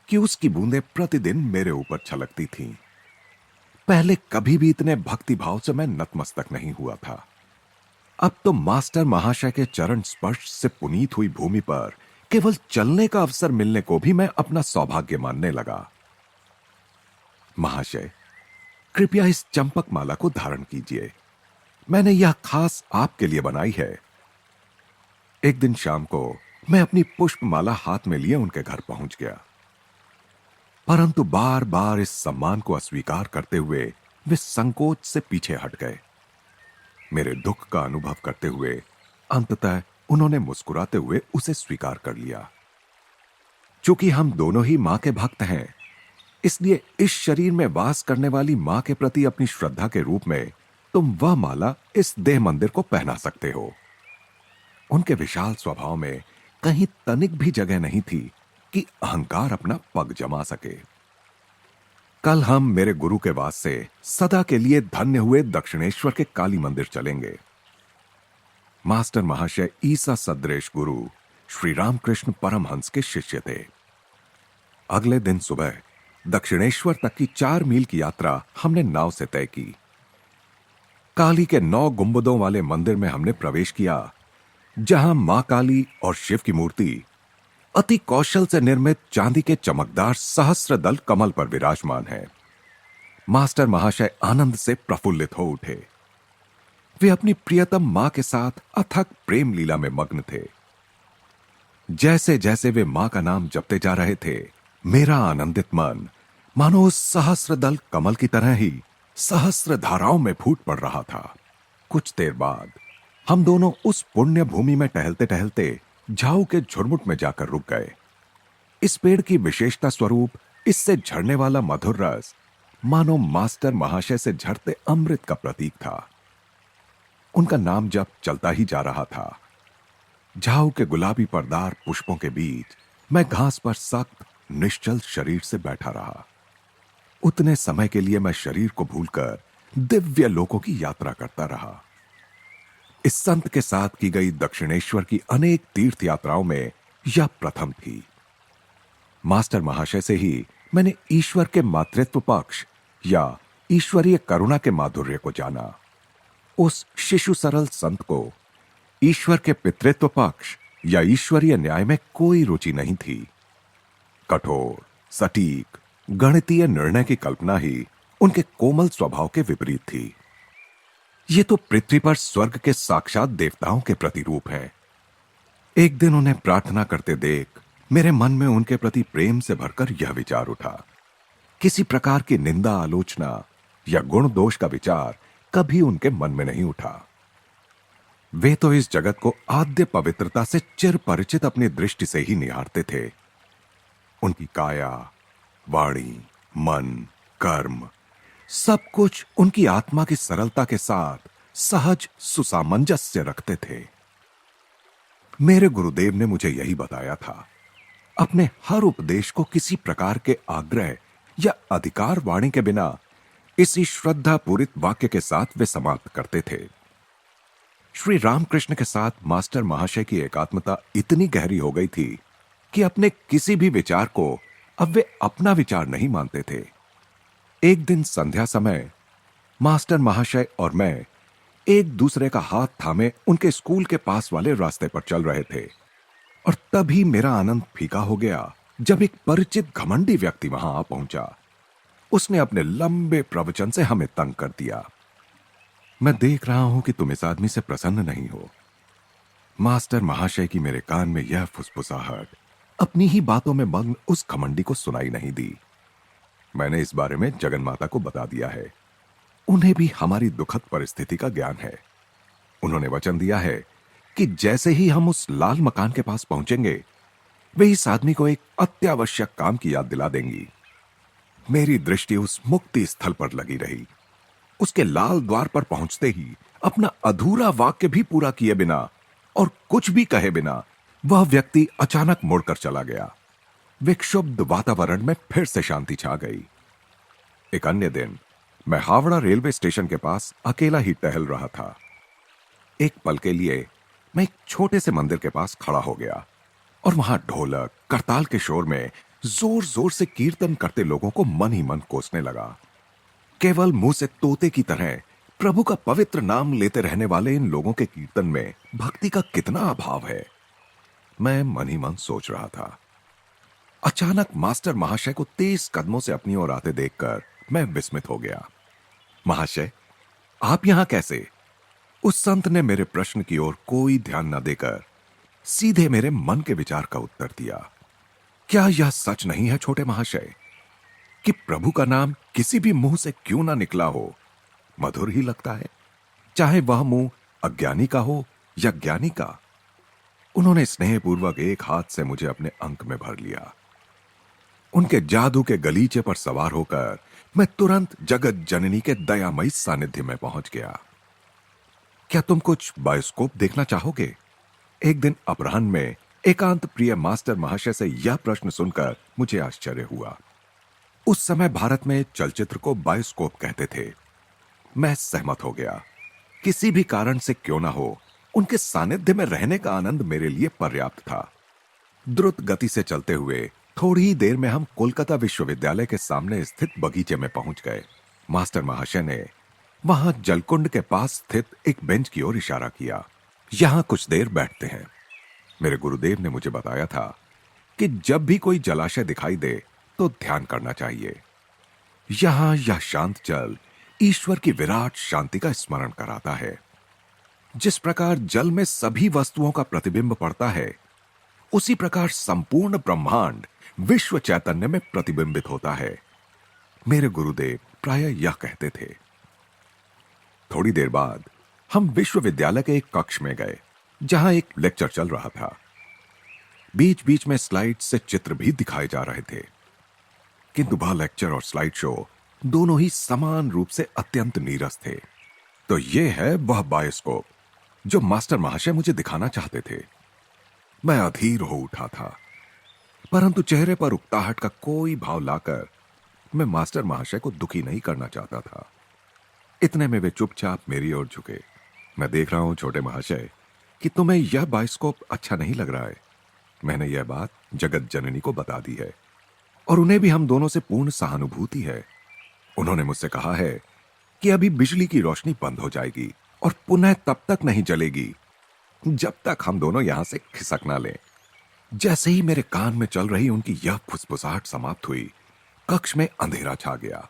कि उसकी बूंदें प्रतिदिन मेरे ऊपर छलकती थीं। पहले कभी भी इतने भक्ति भाव से मैं नतमस्तक नहीं हुआ था। अब तो मास्टर महाशय के चरण स्पर्श से पुनीत हुई भूमि पर केवल चलने का अवसर मिलने को भी मैं अपना सौभाग्य मानने लगा। महाशय, कृपया इस चंपक माला को धारण कीजिए, मैंने यह खास आपके लिए बनाई है। एक दिन शाम को मैं अपनी पुष्पमाला हाथ में लिए उनके घर पहुंच गया। परंतु बार बार इस सम्मान को अस्वीकार करते हुए वे संकोच से पीछे हट गए। मेरे दुख का अनुभव करते हुए अंततः उन्होंने मुस्कुराते हुए उसे स्वीकार कर लिया। चूंकि हम दोनों ही मां के भक्त हैं, इसलिए इस शरीर में वास करने वाली मां के प्रति अपनी श्रद्धा के रूप में तुम वह माला इस देह मंदिर को पहना सकते हो। उनके विशाल स्वभाव में कहीं तनिक भी जगह नहीं थी कि अहंकार अपना पग जमा सके। कल हम मेरे गुरु के वास से सदा के लिए धन्य हुए दक्षिणेश्वर के काली मंदिर चलेंगे। मास्टर महाशय ईसा सदृश गुरु श्री रामकृष्ण परमहंस के शिष्य थे। अगले दिन सुबह दक्षिणेश्वर तक की 4 मील की यात्रा हमने नाव से तय की। काली के 9 गुंबदों वाले मंदिर में हमने प्रवेश किया, जहां मां काली और शिव की मूर्ति अति कौशल से निर्मित चांदी के चमकदार सहस्त्रदल कमल पर विराजमान है। मास्टर महाशय आनंद से प्रफुल्लित हो उठे। वे अपनी प्रियतम मां के साथ अथक प्रेम लीला में मग्न थे। जैसे जैसे वे मां का नाम जपते जा रहे थे, मेरा आनंदित मन मानो उस सहस्त्रदल कमल की तरह ही सहस्त्र धाराओं में फूट पड़ रहा था। कुछ देर बाद हम दोनों उस पुण्य भूमि में टहलते टहलते झाऊ के झुरमुट में जाकर रुक गए। इस पेड़ की विशेषता स्वरूप इससे झरने वाला मधुर रस मानो मास्टर महाशय से झरते अमृत का प्रतीक था। उनका नाम जब चलता ही जा रहा था। झाऊ के गुलाबी परदार पुष्पों के बीच मैं घास पर सख्त निश्चल शरीर से बैठा रहा। उतने समय के लिए मैं शरीर को भूलकर दिव्य लोकों की यात्रा करता रहा। इस संत के साथ की गई दक्षिणेश्वर की अनेक तीर्थ यात्राओं में यह प्रथम थी। मास्टर महाशय से ही मैंने ईश्वर के मातृत्व पक्ष या ईश्वरीय करुणा के माधुर्य को जाना। उस शिशु सरल संत को ईश्वर के पितृत्व पक्ष या ईश्वरीय न्याय में कोई रुचि नहीं थी। कठोर, सटीक, गणितीय निर्णय की कल्पना ही उनके कोमल स्वभाव के विपरीत थी। ये तो पृथ्वी पर स्वर्ग के साक्षात देवताओं के प्रतिरूप हैं। एक दिन उन्हें प्रार्थना करते देख मेरे मन में उनके प्रति प्रेम से भरकर यह विचार उठा। किसी प्रकार की निंदा, आलोचना या गुण दोष का विचार कभी उनके मन में नहीं उठा। वे तो इस जगत को आद्य पवित्रता से चिर परिचित अपनी दृष्टि से ही निहारते थे। उनकी काया, वाणी, मन, कर्म सब कुछ उनकी आत्मा की सरलता के साथ सहज सुसामंजस्य रखते थे। मेरे गुरुदेव ने मुझे यही बताया था। अपने हर उपदेश को किसी प्रकार के आग्रह या अधिकार वाणी के बिना इसी श्रद्धा पूरित वाक्य के साथ वे समाप्त करते थे। श्री रामकृष्ण के साथ मास्टर महाशय की एकात्मता इतनी गहरी हो गई थी कि अपने किसी भी विचार को अब वे अपना विचार नहीं मानते थे। एक दिन संध्या समय मास्टर महाशय और मैं एक दूसरे का हाथ थामे उनके स्कूल के पास वाले रास्ते पर चल रहे थे, और तभी मेरा आनंद फीका हो गया जब एक परिचित घमंडी व्यक्ति वहां आ पहुंचा। उसने अपने लंबे प्रवचन से हमें तंग कर दिया। मैं देख रहा हूं कि तुम इस आदमी से प्रसन्न नहीं हो। मास्टर महाशय की मेरे कान में यह फुसफुसाहट अपनी ही बातों में मग्न उस घमंडी को सुनाई नहीं दी। मैंने इस बारे में जगन माता को बता दिया है। उन्हें भी हमारी दुखद परिस्थिति का ज्ञान है। उन्होंने वचन दिया है कि जैसे ही हम उस लाल मकान के पास पहुंचेंगे, वे इस आदमी को एक अत्यावश्यक काम की याद दिला देंगी। मेरी दृष्टि उस मुक्ति स्थल पर लगी रही। उसके लाल द्वार पर पहुंचते ही अपना अधूरा वाक्य भी पूरा किए बिना और कुछ भी कहे बिना वह व्यक्ति अचानक मुड़कर चला गया। विक्षुब्ध वातावरण में फिर से शांति छा गई। एक अन्य दिन मैं हावड़ा रेलवे स्टेशन के पास अकेला ही टहल रहा था। एक पल के लिए मैं एक छोटे से मंदिर के पास खड़ा हो गया और वहां ढोलक, करताल के शोर में जोर जोर से कीर्तन करते लोगों को मन ही मन कोसने लगा। केवल मुंह से तोते की तरह प्रभु का पवित्र नाम लेते रहने वाले इन लोगों के कीर्तन में भक्ति का कितना अभाव है, मैं मन ही मन सोच रहा था। अचानक मास्टर महाशय को तेज कदमों से अपनी ओर आते देखकर मैं विस्मित हो गया। महाशय, आप यहां कैसे? उस संत ने मेरे प्रश्न की ओर कोई ध्यान न देकर सीधे मेरे मन के विचार का उत्तर दिया। क्या यह सच नहीं है छोटे महाशय कि प्रभु का नाम किसी भी मुंह से क्यों ना निकला हो, मधुर ही लगता है, चाहे वह मुंह अज्ञानी का हो या ज्ञानी का। उन्होंने स्नेहपूर्वक एक हाथ से मुझे अपने अंक में भर लिया। उनके जादू के गलीचे पर सवार होकर मैं तुरंत जगत जननी के दयामयी सानिध्य में पहुंच गया। क्या तुम कुछ बायोस्कोप देखना चाहोगे? एक दिन अपराह्न में एकांत प्रिय मास्टर महाशय से यह प्रश्न सुनकर मुझे आश्चर्य हुआ। उस समय भारत में चलचित्र को बायोस्कोप कहते थे। मैं सहमत हो गया। किसी भी कारण से क्यों ना हो, उनके सानिध्य में रहने का आनंद मेरे लिए पर्याप्त था। द्रुत गति से चलते हुए थोड़ी ही देर में हम कोलकाता विश्वविद्यालय के सामने स्थित बगीचे में पहुंच गए। मास्टर महाशय ने वहां जलकुंड के पास स्थित एक बेंच की ओर इशारा किया। यहां कुछ देर बैठते हैं। मेरे गुरुदेव ने मुझे बताया था कि जब भी कोई जलाशय दिखाई दे तो ध्यान करना चाहिए। यहां यह शांत जल ईश्वर की विराट शांति का स्मरण कराता है। जिस प्रकार जल में सभी वस्तुओं का प्रतिबिंब पड़ता है, उसी प्रकार संपूर्ण ब्रह्मांड विश्व चैतन्य में प्रतिबिंबित होता है। मेरे गुरुदेव प्रायः यह कहते थे। थोड़ी देर बाद हम विश्वविद्यालय के एक कक्ष में गए, जहां एक लेक्चर चल रहा था। बीच बीच में स्लाइड से चित्र भी दिखाए जा रहे थे, किंतु वह लेक्चर और स्लाइड शो दोनों ही समान रूप से अत्यंत नीरस थे। तो यह है वह बायोस्कोप जो मास्टर महाशय मुझे दिखाना चाहते थे। मैं अधीर हो उठा था, परंतु चेहरे पर उकताहट का कोई भाव लाकर मैं मास्टर महाशय को दुखी नहीं करना चाहता था। इतने में वे चुपचाप मेरी ओर झुके। मैं देख रहा हूं छोटे महाशय कि तुम्हें यह बायोस्कोप अच्छा नहीं लग रहा है। मैंने यह बात जगत जननी को बता दी है और उन्हें भी हम दोनों से पूर्ण सहानुभूति है। उन्होंने मुझसे कहा है कि अभी बिजली की रोशनी बंद हो जाएगी और पुनः तब तक नहीं जलेगी जब तक हम दोनों यहां से खिसक ना लें। जैसे ही मेरे कान में चल रही उनकी यह फुसफुसाहट समाप्त हुई, कक्ष में अंधेरा छा गया।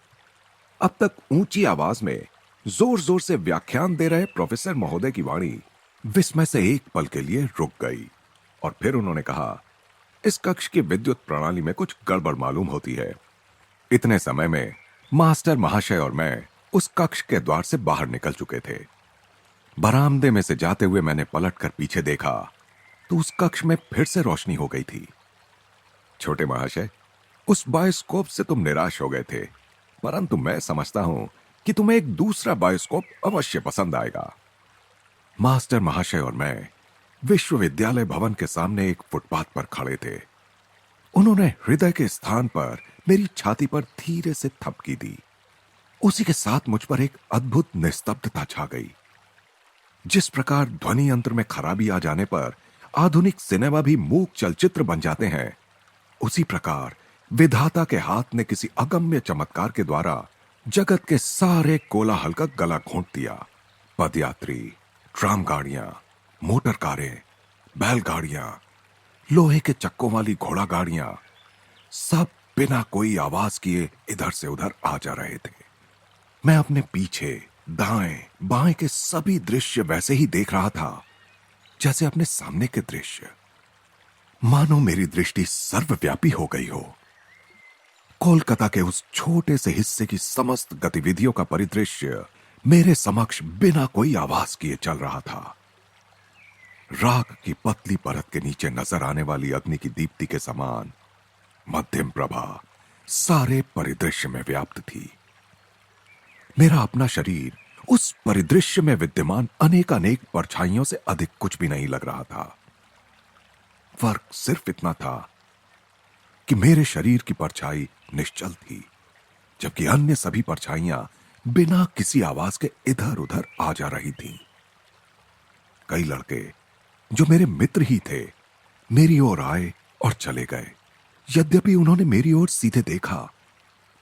अब तक ऊंची आवाज में जोर जोर से व्याख्यान दे रहे प्रोफेसर महोदय की वाणी विस्मय से एक पल के लिए रुक गई और फिर उन्होंने कहा, इस कक्ष की विद्युत प्रणाली में कुछ गड़बड़ मालूम होती है। इतने समय में मास्टर महाशय और मैं उस कक्ष के द्वार से बाहर निकल चुके थे। बरामदे में से जाते हुए मैंने पलटकर पीछे देखा तो उस कक्ष में फिर से रोशनी हो गई थी। छोटे महाशय, उस बायोस्कोप से तुम निराश हो गए थे, परंतु मैं समझता हूं कि तुम्हें एक दूसरा बायोस्कोप अवश्य पसंद आएगा। मास्टर महाशय और मैं विश्वविद्यालय भवन के सामने एक फुटपाथ पर खड़े थे। उन्होंने हृदय के स्थान पर मेरी छाती पर धीरे से थपकी दी। उसी के साथ मुझ पर एक अद्भुत निस्तब्धता छा गई। जिस प्रकार ध्वनि यंत्र में खराबी आ जाने पर आधुनिक सिनेमा भी मूक चलचित्र बन जाते हैं, उसी प्रकार विधाता के हाथ ने किसी अगम्य चमत्कार के द्वारा जगत के सारे कोलाहल का गला घोंट दिया। पदयात्री, ट्राम गाड़ियां, मोटर कारें, बैलगाड़ियां, लोहे के चक्कों वाली घोड़ा गाड़ियां, सब बिना कोई आवाज किए इधर से उधर आ जा रहे थे। मैं अपने पीछे, दाएं, बाएं के सभी दृश्य वैसे ही देख रहा था जैसे अपने सामने के दृश्य। मानो मेरी दृष्टि सर्वव्यापी हो गई हो। कोलकाता के उस छोटे से हिस्से की समस्त गतिविधियों का परिदृश्य मेरे समक्ष बिना कोई आवाज किए चल रहा था। राख की पतली परत के नीचे नजर आने वाली अग्नि की दीप्ति के समान मध्यम प्रभा सारे परिदृश्य में व्याप्त थी। मेरा अपना शरीर उस परिदृश्य में विद्यमान अनेक अनेक परछाइयों से अधिक कुछ भी नहीं लग रहा था। फर्क सिर्फ इतना था कि मेरे शरीर की परछाई निश्चल थी, जबकि अन्य सभी परछाइयां बिना किसी आवाज के इधर उधर आ जा रही थीं। कई लड़के जो मेरे मित्र ही थे मेरी ओर आए और चले गए। यद्यपि उन्होंने मेरी ओर सीधे देखा,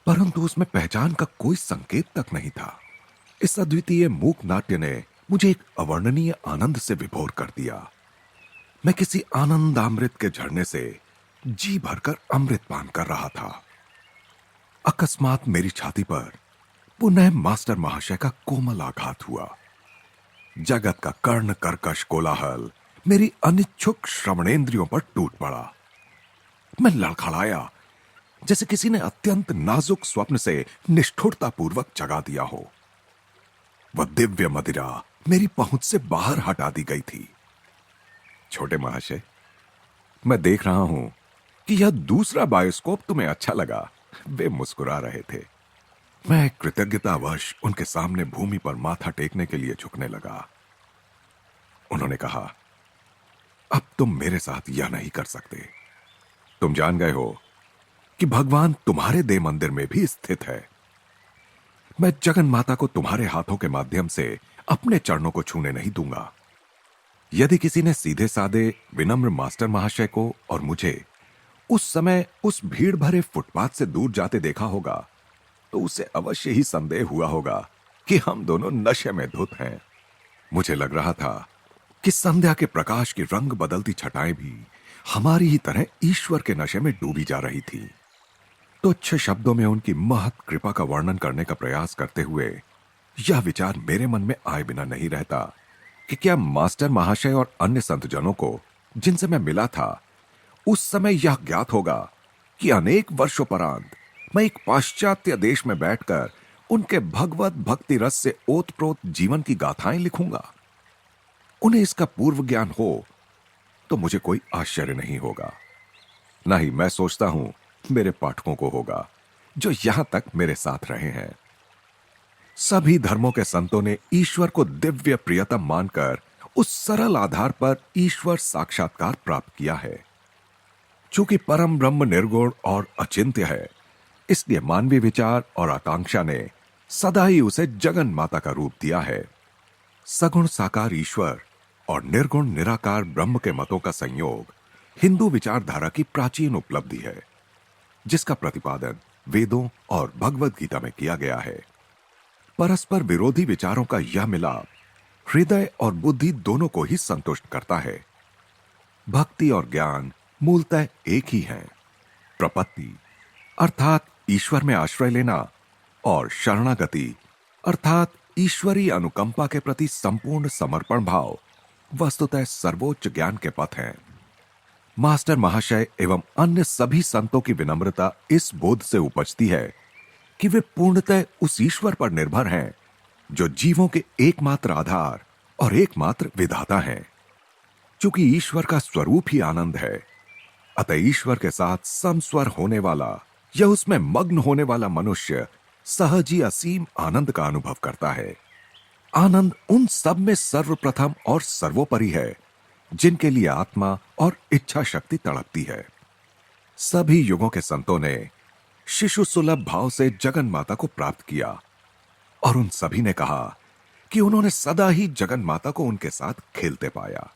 परंतु उसमें पहचान का कोई संकेत तक नहीं था। इस अद्वितीय मूक नाट्य ने मुझे एक अवर्णनीय आनंद से विभोर कर दिया। मैं किसी आनंदामृत के झरने से जी भरकर अमृत पान कर रहा था। अकस्मात मेरी छाती पर पुनः मास्टर महाशय का कोमल आघात हुआ। जगत का कर्ण कर्कश कोलाहल मेरी अनिच्छुक श्रवणेंद्रियों पर टूट पड़ा। मैं लड़खड़ाया जैसे किसी ने अत्यंत नाजुक स्वप्न से निष्ठुरतापूर्वक जगा दिया हो। वह दिव्य मदिरा मेरी पहुंच से बाहर हटा दी गई थी। छोटे महाशय, मैं देख रहा हूं कि यह दूसरा बायोस्कोप तुम्हें अच्छा लगा। वे मुस्कुरा रहे थे। मैं कृतज्ञतावश उनके सामने भूमि पर माथा टेकने के लिए झुकने लगा। उन्होंने कहा, अब तुम मेरे साथ यह नहीं कर सकते। तुम जान गए हो कि भगवान तुम्हारे देह मंदिर में भी स्थित है। मैं जगन माता को तुम्हारे हाथों के माध्यम से अपने चरणों को छूने नहीं दूंगा। यदि किसी ने सीधे साधे विनम्र मास्टर महाशय को और मुझे उस समय उस भीड़ भरे फुटपाथ से दूर जाते देखा होगा तो उसे अवश्य ही संदेह हुआ होगा कि हम दोनों नशे में धुत हैं। मुझे लग रहा था कि संध्या के प्रकाश की रंग बदलती छटाएं भी हमारी ही तरह ईश्वर के नशे में डूबी जा रही थी। तुच्छ शब्दों में उनकी महत कृपा का वर्णन करने का प्रयास करते हुए यह विचार मेरे मन में आए बिना नहीं रहता कि क्या मास्टर महाशय और अन्य संतजनों को जिनसे मैं मिला था उस समय यह ज्ञात होगा कि अनेक वर्षों परांत मैं एक पाश्चात्य देश में बैठकर उनके भगवत भक्ति रस से ओतप्रोत जीवन की गाथाएं लिखूंगा। उन्हें इसका पूर्व ज्ञान हो तो मुझे कोई आश्चर्य नहीं होगा। न ही मैं सोचता हूं मेरे पाठकों को होगा जो यहां तक मेरे साथ रहे हैं। सभी धर्मों के संतों ने ईश्वर को दिव्य प्रियतम मानकर उस सरल आधार पर ईश्वर साक्षात्कार प्राप्त किया है। चूंकि परम ब्रह्म निर्गुण और अचिंत्य है, इसलिए मानवीय विचार और आकांक्षा ने सदा ही उसे जगन माता का रूप दिया है। सगुण साकार ईश्वर और निर्गुण निराकार ब्रह्म के मतों का संयोग हिंदू विचारधारा की प्राचीन उपलब्धि है, जिसका प्रतिपादन वेदों और भगवद गीता में किया गया है। परस्पर विरोधी विचारों का यह मिलाप हृदय और बुद्धि दोनों को ही संतुष्ट करता है। भक्ति और ज्ञान मूलतः एक ही हैं। प्रपत्ति अर्थात ईश्वर में आश्रय लेना और शरणागति अर्थात ईश्वरीय अनुकंपा के प्रति संपूर्ण समर्पण भाव वस्तुतः सर्वोच्च ज्ञान के पथ हैं। मास्टर महाशय एवं अन्य सभी संतों की विनम्रता इस बोध से उपजती है कि वे पूर्णतः उस ईश्वर पर निर्भर हैं जो जीवों के एकमात्र आधार और एकमात्र विधाता हैं। चूंकि ईश्वर का स्वरूप ही आनंद है, अतः ईश्वर के साथ समस्वर होने वाला या उसमें मग्न होने वाला मनुष्य सहज ही असीम आनंद का अनुभव करता है। आनंद उन सब में सर्वप्रथम और सर्वोपरि है जिनके लिए आत्मा और इच्छा शक्ति तड़पती है। सभी युगों के संतों ने शिशु सुलभ भाव से जगन माता को प्राप्त किया और उन सभी ने कहा कि उन्होंने सदा ही जगन माता को उनके साथ खेलते पाया।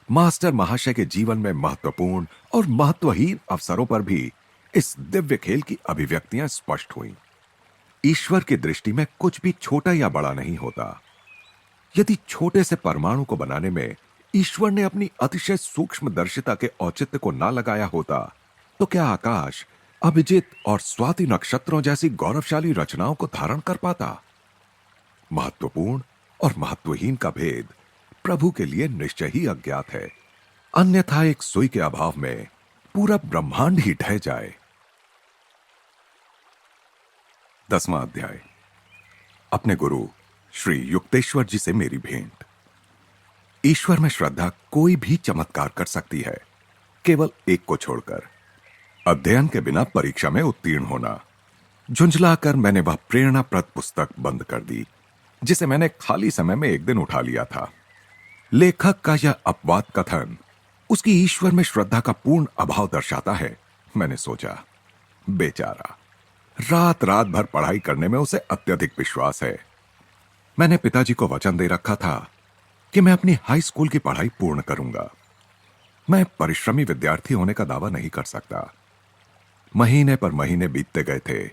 मास्टर महाशय के जीवन में महत्वपूर्ण और महत्वहीन अवसरों पर भी इस दिव्य खेल की अभिव्यक्तियां स्पष्ट हुईं। ईश्वर की दृष्टि में कुछ भी छोटा या बड़ा नहीं होता। यदि छोटे से परमाणु को बनाने में ईश्वर ने अपनी अतिशय सूक्ष्म दर्शिता के औचित्य को ना लगाया होता तो क्या आकाश अभिजित और स्वाति नक्षत्रों जैसी गौरवशाली रचनाओं को धारण कर पाता? महत्वपूर्ण और महत्वहीन का भेद प्रभु के लिए निश्चय ही अज्ञात है, अन्यथा एक सुई के अभाव में पूरा ब्रह्मांड ही ढह जाए। 10वां अध्याय। अपने गुरु श्री युक्तेश्वर जी से मेरी भेंट। ईश्वर में श्रद्धा कोई भी चमत्कार कर सकती है, केवल एक को छोड़कर, अध्ययन के बिना परीक्षा में उत्तीर्ण होना। झुंझलाकर मैंने वह प्रेरणाप्रद पुस्तक बंद कर दी जिसे मैंने खाली समय में एक दिन उठा लिया था। लेखक का यह अपवाद कथन उसकी ईश्वर में श्रद्धा का पूर्ण अभाव दर्शाता है। मैंने सोचा, बेचारा, रात रात भर पढ़ाई करने में उसे अत्यधिक विश्वास है। मैंने पिताजी को वचन दे रखा था कि मैं अपनी हाई स्कूल की पढ़ाई पूर्ण करूंगा। मैं परिश्रमी विद्यार्थी होने का दावा नहीं कर सकता। महीने पर महीने बीतते गए थे,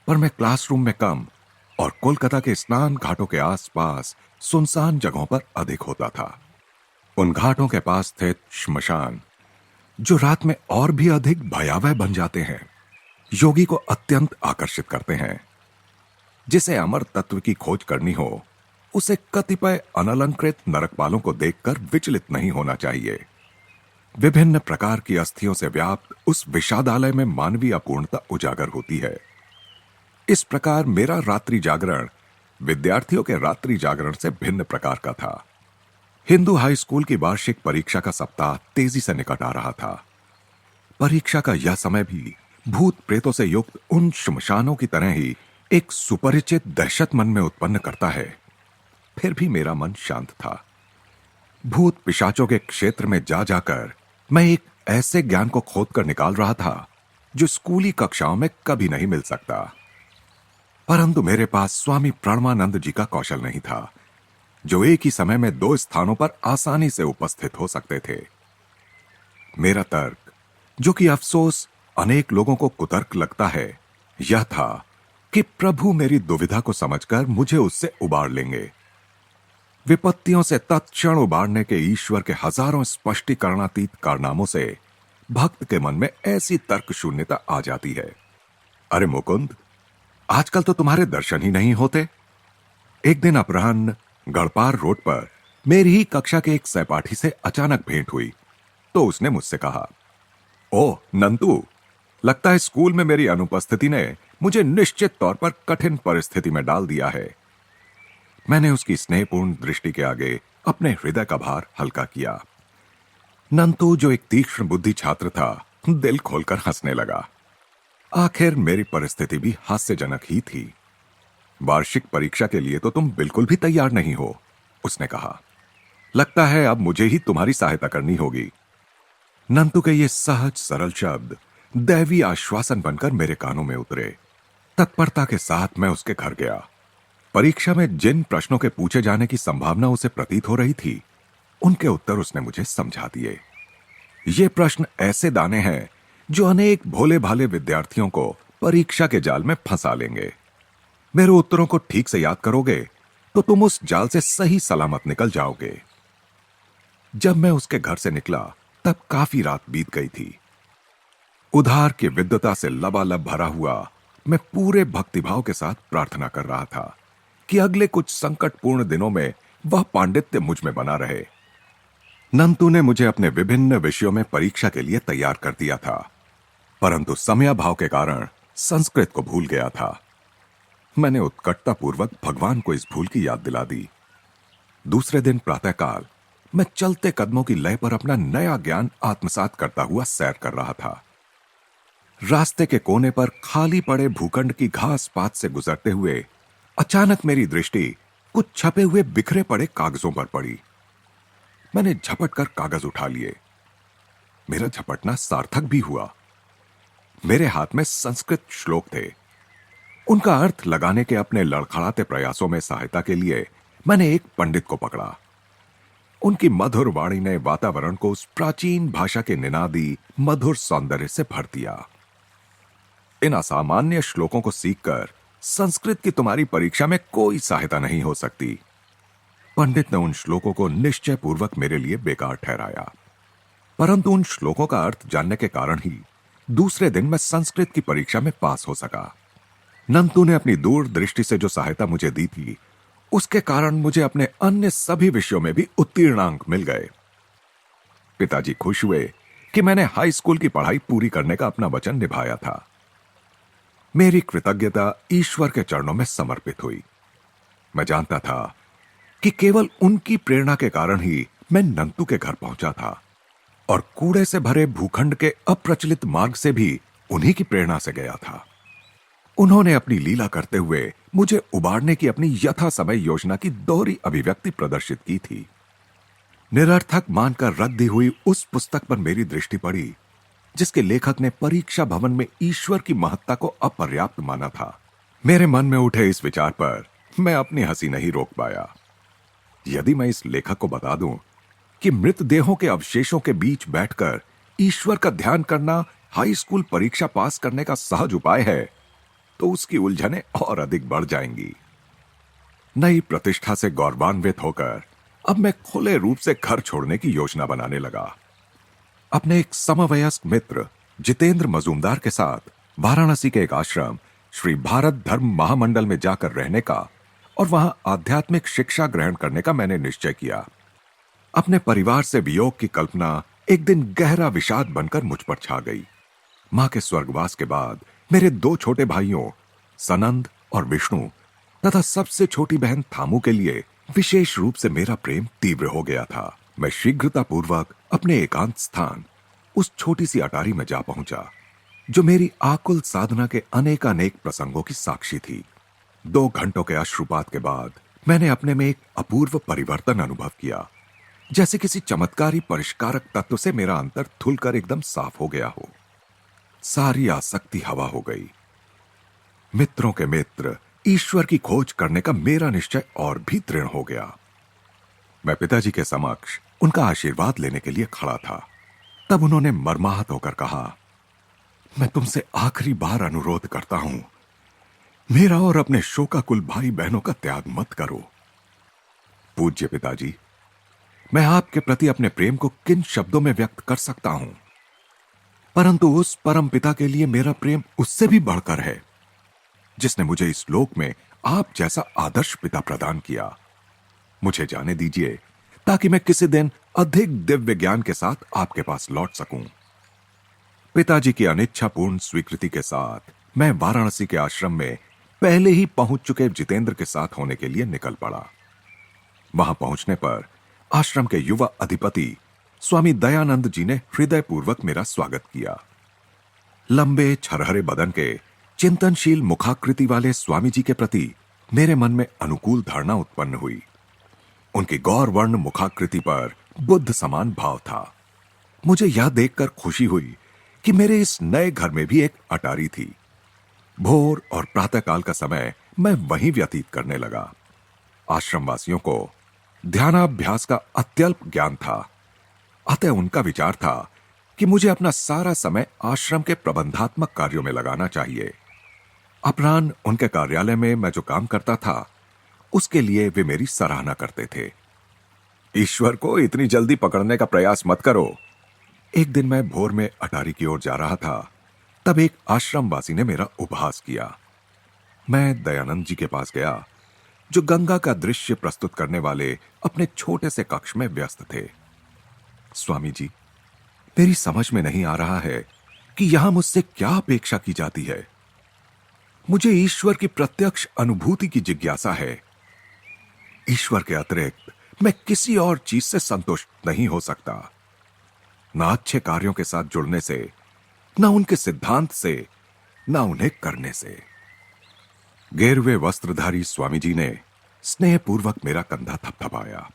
पर मैं क्लासरूम में कम और कोलकाता के स्नान घाटों के आसपास सुनसान जगहों पर अधिक होता था। उन घाटों के पास स्थित श्मशान, जो रात में और भी अधिक भयावह बन जाते हैं, योगी को अत्यंत आकर्षित करते हैं। जिसे अमर तत्व की खोज करनी हो, उसे कतिपय अनलंकृत नरकपालों को देखकर विचलित नहीं होना चाहिए। विभिन्न प्रकार की अस्थियों से व्याप्त उस विषादालय में मानवीय अपूर्णता उजागर होती है। इस प्रकार मेरा रात्रि जागरण विद्यार्थियों के रात्रि जागरण से भिन्न प्रकार का था। हिंदू हाई स्कूल की वार्षिक परीक्षा का सप्ताह तेजी से निकट आ रहा था। परीक्षा का यह समय भी भूत प्रेतों से युक्त उन श्मशानों की तरह ही एक सुपरिचित दहशत मन में उत्पन्न करता है। फिर भी मेरा मन शांत था। भूत पिशाचों के क्षेत्र में जा जाकर मैं एक ऐसे ज्ञान को खोद कर निकाल रहा था जो स्कूली कक्षाओं में कभी नहीं मिल सकता। परंतु मेरे पास स्वामी प्रणवानंद जी का कौशल नहीं था, जो एक ही समय में दो स्थानों पर आसानी से उपस्थित हो सकते थे। मेरा तर्क, जो कि अफसोस अनेक लोगों को कुतर्क लगता है, यह था कि प्रभु मेरी दुविधा को समझकर मुझे उससे उबार लेंगे। विपत्तियों से तत्क्षण उबारने के ईश्वर के हजारों स्पष्टीकरणातीत कारनामों से भक्त के मन में ऐसी तर्क शून्यता आ जाती है। अरे मुकुंद, आजकल तो तुम्हारे दर्शन ही नहीं होते। एक दिन अपराह्न गढ़पार रोड पर मेरी ही कक्षा के एक सहपाठी से अचानक भेंट हुई तो उसने मुझसे कहा, ओह नंतू, लगता है स्कूल में मेरी अनुपस्थिति ने मुझे निश्चित तौर पर कठिन परिस्थिति में डाल दिया है। मैंने उसकी स्नेहपूर्ण दृष्टि के आगे अपने हृदय का भार हल्का किया। नंतू, जो एक तीक्ष्ण बुद्धि छात्र था, दिल खोलकर हंसने लगा। आखिर मेरी परिस्थिति भी हास्यजनक ही थी। वार्षिक परीक्षा के लिए तो तुम बिल्कुल भी तैयार नहीं हो, उसने कहा। लगता है अब मुझे ही तुम्हारी सहायता करनी होगी। नंतू के ये सहज सरल शब्द दैवी आश्वासन बनकर मेरे कानों में उतरे। तत्परता के साथ मैं उसके घर गया। परीक्षा में जिन प्रश्नों के पूछे जाने की संभावना उसे प्रतीत हो रही थी, उनके उत्तर उसने मुझे समझा दिए। ये प्रश्न ऐसे दाने हैं जो अनेक भोले भाले विद्यार्थियों को परीक्षा के जाल में फंसा लेंगे। मेरे उत्तरों को ठीक से याद करोगे तो तुम उस जाल से सही सलामत निकल जाओगे। जब मैं उसके घर से निकला तब काफी रात बीत गई थी। उधार की विद्वता से लबालब भरा हुआ मैं पूरे भक्तिभाव के साथ प्रार्थना कर रहा था कि अगले कुछ संकटपूर्ण दिनों में वह पांडित्य मुझ में बना रहे। नंतू ने मुझे अपने विभिन्न विषयों में परीक्षा के लिए तैयार कर दिया था, परंतु समयाभाव के कारण संस्कृत को भूल गया था। मैंने उत्कटतापूर्वक भगवान को इस भूल की याद दिला दी। दूसरे दिन प्रातःकाल मैं चलते कदमों की लय पर अपना नया ज्ञान आत्मसात करता हुआ सैर कर रहा था। रास्ते के कोने पर खाली पड़े भूखंड की घास पात से गुजरते हुए अचानक मेरी दृष्टि कुछ छपे हुए बिखरे पड़े कागजों पर पड़ी। मैंने झपट कर कागज उठा लिए। मेरा झपटना सार्थक भी हुआ। मेरे हाथ में संस्कृत श्लोक थे। उनका अर्थ लगाने के अपने लड़खड़ाते प्रयासों में सहायता के लिए मैंने एक पंडित को पकड़ा। उनकी मधुर वाणी ने वातावरण को उस प्राचीन भाषा के निनादी मधुर सौंदर्य से भर दिया। इन असामान्य श्लोकों को सीखकर संस्कृत की तुम्हारी परीक्षा में कोई सहायता नहीं हो सकती। पंडित ने उन श्लोकों को निश्चय पूर्वक मेरे लिए बेकार ठहराया, परंतु उन श्लोकों का अर्थ जानने के कारण ही दूसरे दिन मैं संस्कृत की परीक्षा में पास हो सका। नंतू ने अपनी दूरदृष्टि से जो सहायता मुझे दी थी, उसके कारण मुझे अपने अन्य सभी विषयों में भी उत्तीर्णांक मिल गए। पिताजी खुश हुए कि मैंने हाई स्कूल की पढ़ाई पूरी करने का अपना वचन निभाया था। मेरी कृतज्ञता ईश्वर के चरणों में समर्पित हुई। मैं जानता था कि केवल उनकी प्रेरणा के कारण ही मैं नंतू के घर पहुंचा था और कूड़े से भरे भूखंड के अप्रचलित मार्ग से भी उन्हीं की प्रेरणा से गया था। उन्होंने अपनी लीला करते हुए मुझे उबारने की अपनी यथा समय योजना की दोहरी अभिव्यक्ति प्रदर्शित की थी। निरर्थक मानकर रद्दी हुई उस पुस्तक पर मेरी दृष्टि पड़ी जिसके लेखक ने परीक्षा भवन में ईश्वर की महत्ता को अपर्याप्त माना था। मेरे मन में उठे इस विचार पर मैं अपनी हंसी नहीं रोक पाया। यदि मैं इस लेखक को बता दूं कि मृतदेहों के अवशेषों के बीच बैठकर ईश्वर का ध्यान करना हाई स्कूल परीक्षा पास करने का सहज उपाय है, तो उसकी उलझनें और अधिक बढ़ जाएंगी। नई प्रतिष्ठा से गौरवान्वित होकर अब मैं खुले रूप से घर छोड़ने की योजना बनाने लगा। अपने एक समवयस्क मित्र जितेंद्र मजूमदार के साथ वाराणसी के एक आश्रम श्री भारत धर्म महामंडल में जाकर रहने का और वहां आध्यात्मिक शिक्षा ग्रहण करने का मैंने निश्चय किया। अपने परिवार से वियोग की कल्पना एक दिन गहरा विषाद बनकर मुझ पर छा गई। मां के स्वर्गवास के बाद मेरे दो छोटे भाइयों सनंद और विष्णु तथा सबसे छोटी बहन थामू के लिए विशेष रूप से मेरा प्रेम तीव्र हो गया था। मैं शीघ्रतापूर्वक अपने एकांत स्थान उस छोटी सी अटारी में जा पहुंचा जो मेरी आकुल साधना के अनेकानेक प्रसंगों की साक्षी थी। 2 घंटों के अश्रुपात के बाद मैंने अपने में एक अपूर्व परिवर्तन अनुभव किया, जैसे किसी चमत्कारी परिष्कारक तत्व से मेरा अंतर धुलकर एकदम साफ हो गया हो। सारी आसक्ति हवा हो गई। मित्रों के मित्र ईश्वर की खोज करने का मेरा निश्चय और भी दृढ़ हो गया। मैं पिताजी के समक्ष उनका आशीर्वाद लेने के लिए खड़ा था। तब उन्होंने मर्माहत होकर कहा, मैं तुमसे आखिरी बार अनुरोध करता हूं, मेरा और अपने शोकाकुल भाई बहनों का त्याग मत करो। पूज्य पिताजी, मैं आपके प्रति अपने प्रेम को किन शब्दों में व्यक्त कर सकता हूं, परंतु उस परम पिता के लिए मेरा प्रेम उससे भी बढ़कर है, जिसने मुझे इस लोक में आप जैसा आदर्श पिता प्रदान किया। मुझे जाने दीजिए ताकि मैं किसी दिन अधिक दिव्य ज्ञान के साथ आपके पास लौट सकूं। पिताजी की अनिच्छापूर्ण स्वीकृति के साथ मैं वाराणसी के आश्रम में पहले ही पहुंच चुके जितेंद्र के साथ होने के लिए निकल पड़ा। वहां पहुंचने पर आश्रम के युवा अधिपति स्वामी दयानंद जी ने हृदयपूर्वक मेरा स्वागत किया। लंबे छरहरे बदन के चिंतनशील मुखाकृति वाले स्वामी जी के प्रति मेरे मन में अनुकूल धारणा उत्पन्न हुई। उनकी गौरवर्ण मुखाकृति पर बुद्ध समान भाव था। मुझे यह देखकर खुशी हुई कि मेरे इस नए घर में भी एक अटारी थी। भोर और प्रातःकाल का समय मैं वहीं व्यतीत करने लगा। आश्रमवासियों को ध्यानाभ्यास का अत्यल्प ज्ञान था, अतः उनका विचार था कि मुझे अपना सारा समय आश्रम के प्रबंधात्मक कार्यों में लगाना चाहिए। अपराह्न उनके कार्यालय में मैं जो काम करता था उसके लिए वे मेरी सराहना करते थे। ईश्वर को इतनी जल्दी पकड़ने का प्रयास मत करो। एक दिन मैं भोर में अटारी की ओर जा रहा था, तब एक आश्रमवासी ने मेरा उपहास किया। मैं दयानंद जी के पास गया, जो गंगा का दृश्य प्रस्तुत करने वाले अपने छोटे से कक्ष में व्यस्त थे। स्वामी जी, मेरी समझ में नहीं आ रहा है कि यहां मुझसे क्या अपेक्षा की जाती है। मुझे ईश्वर की प्रत्यक्ष अनुभूति की जिज्ञासा है। ईश्वर के अतिरिक्त मैं किसी और चीज से संतुष्ट नहीं हो सकता, ना अच्छे कार्यों के साथ जुड़ने से, ना उनके सिद्धांत से, ना उन्हें करने से। गेरुए वस्त्रधारी स्वामी जी ने स्नेहपूर्वक मेरा कंधा थपथपाया।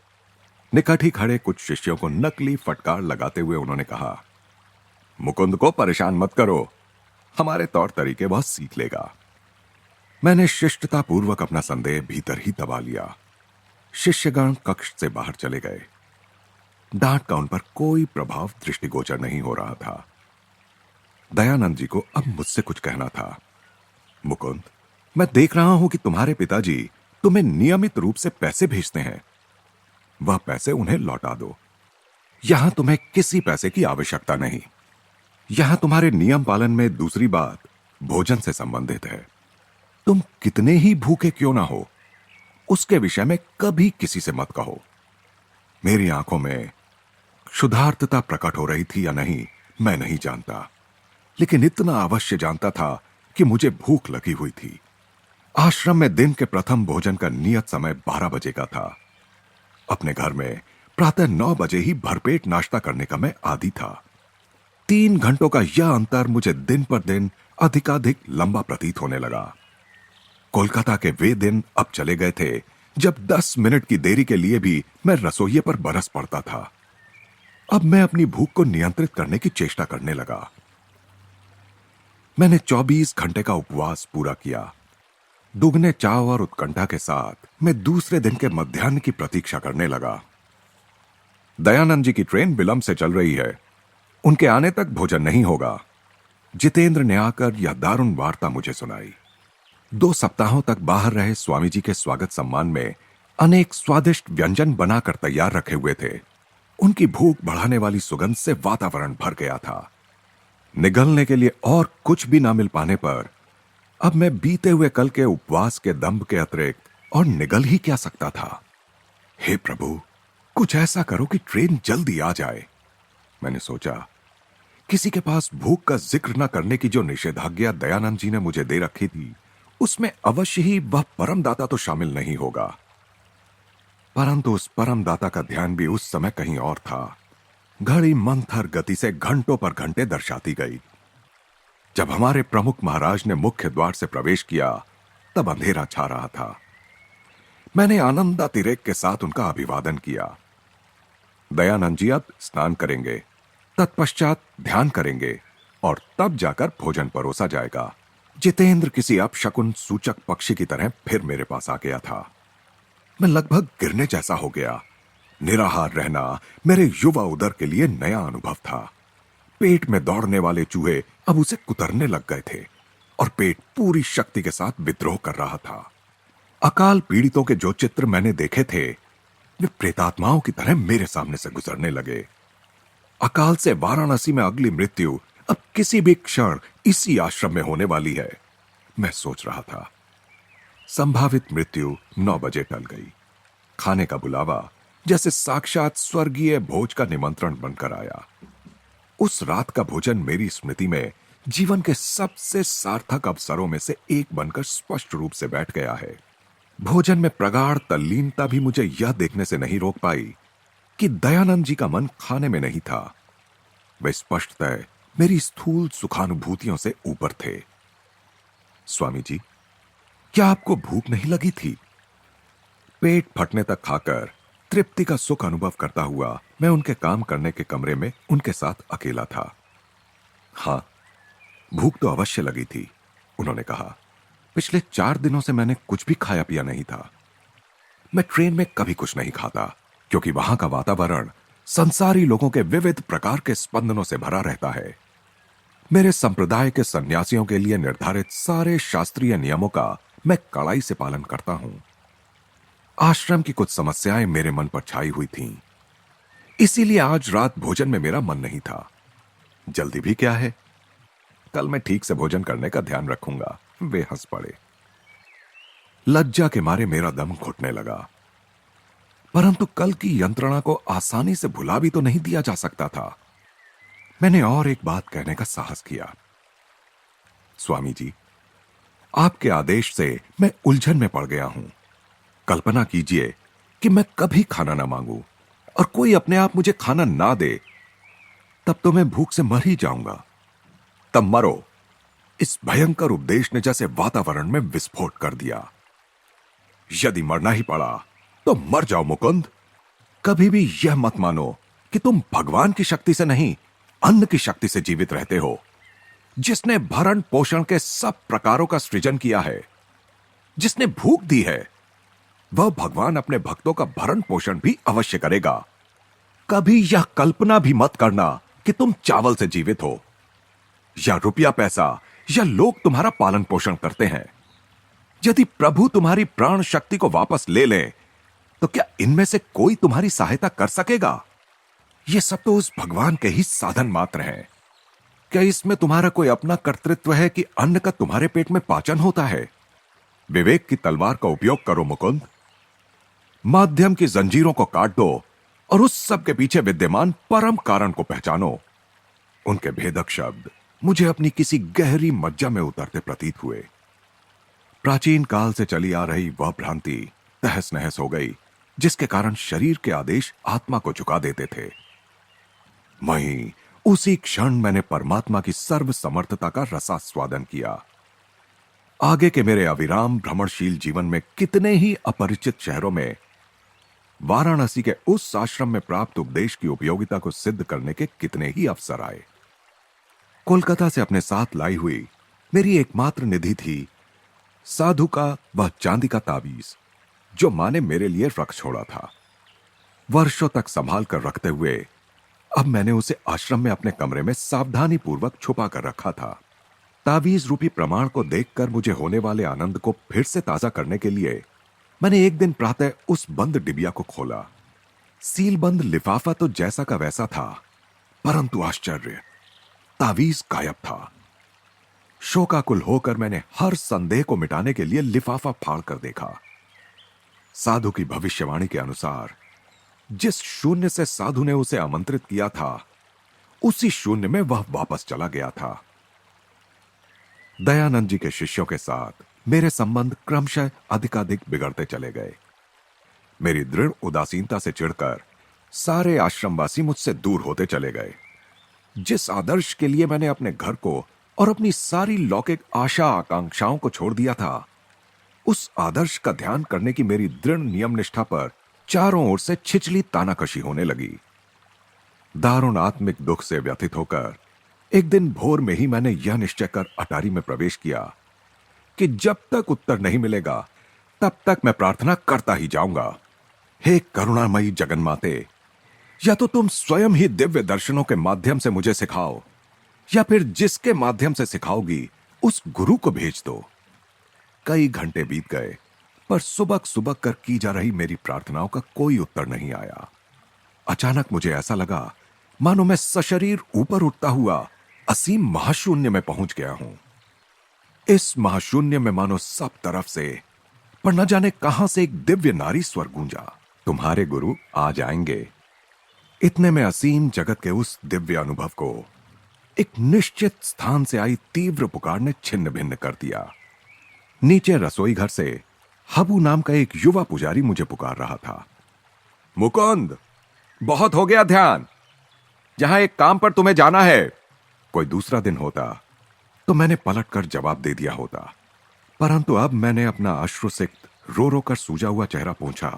निकट ही खड़े कुछ शिष्यों को नकली फटकार लगाते हुए उन्होंने कहा, मुकुंद को परेशान मत करो, हमारे तौर तरीके वह सीख लेगा। मैंने शिष्टतापूर्वक अपना संदेह भीतर ही दबा लिया। शिष्यगण कक्ष से बाहर चले गए। डांट का उन पर कोई प्रभाव दृष्टिगोचर नहीं हो रहा था। दयानंद जी को अब मुझसे कुछ कहना था। मुकुंद, मैं देख रहा हूं कि तुम्हारे पिताजी तुम्हें नियमित रूप से पैसे भेजते हैं। वह पैसे उन्हें लौटा दो। यहां तुम्हें किसी पैसे की आवश्यकता नहीं। यहां तुम्हारे नियम पालन में दूसरी बात भोजन से संबंधित है। तुम कितने ही भूखे क्यों ना हो, उसके विषय में कभी किसी से मत कहो। मेरी आंखों में क्षुधार्तता प्रकट हो रही थी या नहीं मैं नहीं जानता, लेकिन इतना अवश्य जानता था कि मुझे भूख लगी हुई थी। आश्रम में दिन के प्रथम भोजन का नियत समय 12 बजे का था। अपने घर में प्रातः 9 बजे ही भरपेट नाश्ता करने का मैं आदी था। 3 घंटों का यह अंतर मुझे दिन पर दिन अधिकाधिक लंबा प्रतीत होने लगा। कोलकाता के वे दिन अब चले गए थे जब 10 मिनट की देरी के लिए भी मैं रसोइये पर बरस पड़ता था। अब मैं अपनी भूख को नियंत्रित करने की चेष्टा करने लगा। मैंने 24 घंटे का उपवास पूरा किया। दुगने चाव और उत्कंठा के साथ मैं दूसरे दिन के मध्याह्न की प्रतीक्षा करने लगा। दयानंद जी की ट्रेन विलंब से चल रही है, उनके आने तक भोजन नहीं होगा। जितेंद्र ने आकर यह दारुण वार्ता मुझे सुनाई। 2 सप्ताहों तक बाहर रहे स्वामी जी के स्वागत सम्मान में अनेक स्वादिष्ट व्यंजन बनाकर तैयार रखे हुए थे। उनकी भूख बढ़ाने वाली सुगंध से वातावरण भर गया था। निगलने के लिए और कुछ भी ना मिल पाने पर अब मैं बीते हुए कल के उपवास के दंभ के अतिरिक्त और निगल ही क्या सकता था। हे प्रभु, कुछ ऐसा करो कि ट्रेन जल्दी आ जाए। मैंने सोचा, किसी के पास भूख का जिक्र न करने की जो निषेधाज्ञा दयानंद जी ने मुझे दे रखी थी, उसमें अवश्य ही वह परमदाता तो शामिल नहीं होगा। परंतु उस परमदाता का ध्यान भी उस समय कहीं और था। घड़ी मंथर गति से घंटों पर घंटे दर्शाती गई। जब हमारे प्रमुख महाराज ने मुख्य द्वार से प्रवेश किया, तब अंधेरा छा रहा था। मैंने आनंदातिरेक के साथ उनका अभिवादन किया। दयानंद जी अब स्नान करेंगे, तत्पश्चात ध्यान करेंगे और तब जाकर भोजन परोसा जाएगा। जितेंद्र किसी अपशकुन सूचक पक्षी की तरह फिर मेरे पास आ गया था। मैं लगभग गिरने जैसा हो गया। निराहार रहना मेरे युवा उदर के लिए नया अनुभव था। पेट में दौड़ने वाले चूहे अब उसे कुतरने लग गए थे और पेट पूरी शक्ति के साथ विद्रोह कर रहा था। अकाल पीड़ितों के जो चित्र मैंने देखे थे, वे प्रेतात्माओं की तरह मेरे सामने से गुजरने लगे। अकाल से वाराणसी में अगली मृत्यु अब किसी भी क्षण इसी आश्रम में होने वाली है, मैं सोच रहा था। संभावित मृत्यु 9 बजे टल गई। खाने का बुलावा जैसे साक्षात स्वर्गीय भोज का निमंत्रण बनकर आया। उस रात का भोजन मेरी स्मृति में जीवन के सबसे सार्थक अवसरों में से एक बनकर स्पष्ट रूप से बैठ गया है। भोजन में प्रगाढ़ तल्लीनता भी मुझे यह देखने से नहीं रोक पाई कि दयानंद जी का मन खाने में नहीं था। वे स्पष्टतः मेरी स्थूल सुखानुभूतियों से ऊपर थे। स्वामी जी, क्या आपको भूख नहीं लगी थी? पेट फटने तक खाकर तृप्ति का सुख अनुभव करता हुआ मैं उनके काम करने के कमरे में उनके साथ अकेला था। हां, भूख तो अवश्य लगी थी, उन्होंने कहा। पिछले 4 दिनों से मैंने कुछ भी खाया पिया नहीं था। मैं ट्रेन में कभी कुछ नहीं खाता, क्योंकि वहां का वातावरण संसारी लोगों के विविध प्रकार के स्पंदनों से भरा रहता है। मेरे संप्रदाय के सन्यासियों के लिए निर्धारित सारे शास्त्रीय नियमों का मैं कड़ाई से पालन करता हूं। आश्रम की कुछ समस्याएं मेरे मन पर छाई हुई थीं, इसीलिए आज रात भोजन में मेरा मन नहीं था। जल्दी भी क्या है, कल मैं ठीक से भोजन करने का ध्यान रखूंगा। वे हंस पड़े। लज्जा के मारे मेरा दम घुटने लगा, परंतु कल की यंत्रणा को आसानी से भुला भी तो नहीं दिया जा सकता था। मैंने और एक बात कहने का साहस किया। स्वामी जी, आपके आदेश से मैं उलझन में पड़ गया हूं। कल्पना कीजिए कि मैं कभी खाना ना मांगू और कोई अपने आप मुझे खाना ना दे, तब तो मैं भूख से मर ही जाऊंगा। तब मरो, इस भयंकर उपदेश ने जैसे वातावरण में विस्फोट कर दिया। यदि मरना ही पड़ा तो मर जाओ मुकुंद। कभी भी यह मत मानो कि तुम भगवान की शक्ति से नहीं, अन्न की शक्ति से जीवित रहते हो। जिसने भरण पोषण के सब प्रकारों का सृजन किया है, जिसने भूख दी है, वह भगवान अपने भक्तों का भरण पोषण भी अवश्य करेगा। कभी यह कल्पना भी मत करना कि तुम चावल से जीवित हो, या रुपया पैसा या लोग तुम्हारा पालन पोषण करते हैं। यदि प्रभु तुम्हारी प्राण शक्ति को वापस ले लें, तो क्या इनमें से कोई तुम्हारी सहायता कर सकेगा? ये सब तो उस भगवान के ही साधन मात्र हैं। क्या इसमें तुम्हारा कोई अपना कर्तृत्व है कि अन्न का तुम्हारे पेट में पाचन होता है? विवेक की तलवार का उपयोग करो मुकुंद। माध्यम की जंजीरों को काट दो और उस सब के पीछे विद्यमान परम कारण को पहचानो। उनके भेदक शब्द मुझे अपनी किसी गहरी मज्जा में उतरते प्रतीत हुए। प्राचीन काल से चली आ रही वह भ्रांति तहस नहस हो गई, जिसके कारण शरीर के आदेश आत्मा को झुका देते थे। वहीं उसी क्षण मैंने परमात्मा की सर्व समर्थता का रसास्वादन किया। आगे के मेरे अविराम भ्रमणशील जीवन में कितने ही अपरिचित शहरों में वाराणसी के उस आश्रम में प्राप्त उपदेश की उपयोगिता को सिद्ध करने के कितने ही अवसर आए। कोलकाता से अपने साथ लाई हुई मेरी एकमात्र निधि थी साधु का वह चांदी का ताबीज, जो मां ने मेरे लिए रख छोड़ा था। वर्षों तक संभाल कर रखते हुए अब मैंने उसे आश्रम में अपने कमरे में सावधानी पूर्वक छुपा कर रखा था। ताबीज रूपी प्रमाण को देखकर मुझे होने वाले आनंद को फिर से ताजा करने के लिए मैंने एक दिन प्रातः उस बंद डिबिया को खोला। सीलबंद लिफाफा तो जैसा का वैसा था, परंतु आश्चर्य, तावीज गायब था। शोकाकुल होकर मैंने हर संदेह को मिटाने के लिए लिफाफा फाड़ कर देखा। साधु की भविष्यवाणी के अनुसार जिस शून्य से साधु ने उसे आमंत्रित किया था, उसी शून्य में वह वापस चला गया था। दयानंद जी के शिष्यों के साथ मेरे संबंध क्रमशः अधिकाधिक बिगड़ते चले गए। मेरी दृढ़ उदासीनता से चिढ़कर सारे आश्रमवासी मुझसे दूर होते चले गए। जिस आदर्श के लिए मैंने अपने घर को और अपनी सारी लौकिक आशा आकांक्षाओं को छोड़ दिया था, उस आदर्श का ध्यान करने की मेरी दृढ़ नियम निष्ठा पर चारों ओर से छिछली तानाकशी होने लगी। दारुण आत्मिक दुख से व्यथित होकर एक दिन भोर में ही मैंने यह निश्चय कर अटारी में प्रवेश किया कि जब तक उत्तर नहीं मिलेगा तब तक मैं प्रार्थना करता ही जाऊंगा। हे करुणामयी जगन्माते, या तो तुम स्वयं ही दिव्य दर्शनों के माध्यम से मुझे सिखाओ, या फिर जिसके माध्यम से सिखाओगी उस गुरु को भेज दो। कई घंटे बीत गए, पर सुबह सुबह कर की जा रही मेरी प्रार्थनाओं का कोई उत्तर नहीं आया। अचानक मुझे ऐसा लगा मानो मैं सशरीर ऊपर उठता हुआ असीम महाशून्य में पहुंच गया हूं। इस महाशून्य में मानो सब तरफ से, पर न जाने कहां से एक दिव्य नारी स्वर गूंजा, तुम्हारे गुरु आ जाएंगे। इतने में असीम जगत के उस दिव्य अनुभव को एक निश्चित स्थान से आई तीव्र पुकार ने छिन्न भिन्न कर दिया। नीचे रसोई घर से हबू नाम का एक युवा पुजारी मुझे पुकार रहा था। मुकुंद, बहुत हो गया ध्यान, जहां एक काम पर तुम्हें जाना है। कोई दूसरा दिन होता तो मैंने पलटकर जवाब दे दिया होता, परंतु अब मैंने अपना अश्रुसिक्त रो रो कर सूजा हुआ चेहरा पोंछा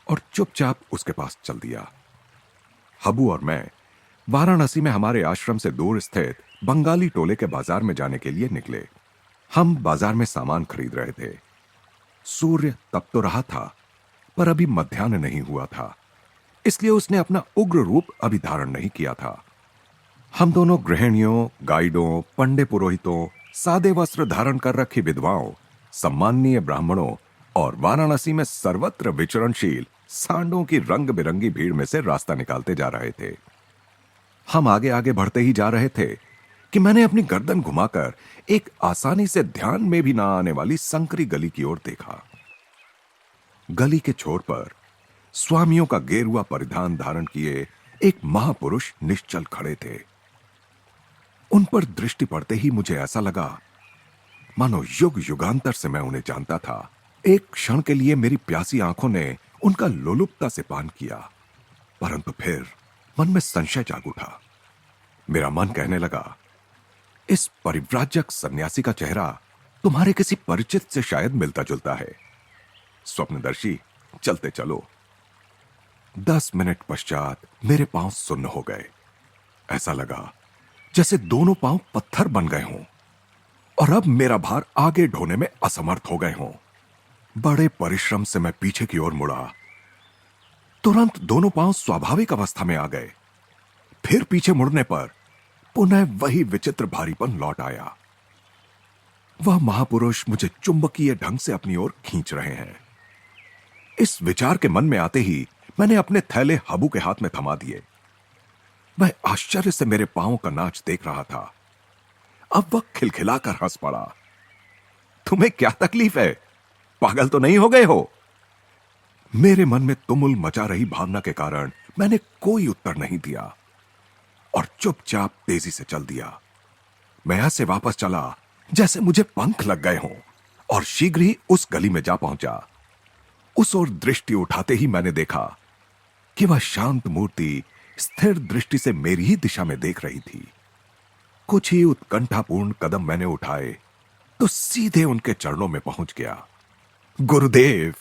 और चुपचाप उसके पास चल दिया। हबू और मैं वाराणसी में हमारे आश्रम से दूर स्थित बंगाली टोले के बाजार में जाने के लिए निकले। हम बाजार में सामान खरीद रहे थे। सूर्य तप तो रहा था, पर अभी मध्याह्न नहीं हुआ था, इसलिए उसने अपना उग्र रूप अभी धारण नहीं किया था। हम दोनों गृहिणियों, गाइडों, पंडे पुरोहितों, सादे वस्त्र धारण कर रखी विधवाओं, सम्माननीय ब्राह्मणों और वाराणसी में सर्वत्र विचरणशील सांडों की रंग बिरंगी भीड़ में से रास्ता निकालते जा रहे थे। हम आगे आगे बढ़ते ही जा रहे थे कि मैंने अपनी गर्दन घुमाकर एक आसानी से ध्यान में भी ना आने वाली संकरी गली की ओर देखा। गली के छोर पर स्वामियों का गेरुआ परिधान धारण किए एक महापुरुष निश्चल खड़े थे। उन पर दृष्टि पड़ते ही मुझे ऐसा लगा मानो युग युगांतर से मैं उन्हें जानता था। एक क्षण के लिए मेरी प्यासी आंखों ने उनका लोलुपता से पान किया, परंतु फिर मन में संशय जाग उठा। मेरा मन कहने लगा, इस परिव्राजक सन्यासी का चेहरा तुम्हारे किसी परिचित से शायद मिलता जुलता है। स्वप्नदर्शी, चलते चलो। 10 मिनट पश्चात मेरे पांव सुन्न हो गए। ऐसा लगा जैसे दोनों पांव पत्थर बन गए हों और अब मेरा भार आगे ढोने में असमर्थ हो गए हों। बड़े परिश्रम से मैं पीछे की ओर मुड़ा। तुरंत दोनों पांव स्वाभाविक अवस्था में आ गए। फिर पीछे मुड़ने पर पुनः वही विचित्र भारीपन लौट आया। वह महापुरुष मुझे चुंबकीय ढंग से अपनी ओर खींच रहे हैं। इस विचार के मन में आते ही मैंने अपने थैले हबू के हाथ में थमा दिए। वह आश्चर्य से मेरे पांव का नाच देख रहा था। अब वह खिलखिलाकर हंस पड़ा। तुम्हें क्या तकलीफ है? पागल तो नहीं हो गए हो? मेरे मन में तुमुल मचा रही भावना के कारण मैंने कोई उत्तर नहीं दिया और चुपचाप तेजी से चल दिया। मैं ऐसे वापस चला जैसे मुझे पंख लग गए हों और शीघ्र ही उस गली में जा पहुंचा। उस ओर दृष्टि उठाते ही मैंने देखा कि वह शांत मूर्ति स्थिर दृष्टि से मेरी ही दिशा में देख रही थी। कुछ ही उत्कंठापूर्ण कदम मैंने उठाए तो सीधे उनके चरणों में पहुंच गया। गुरुदेव!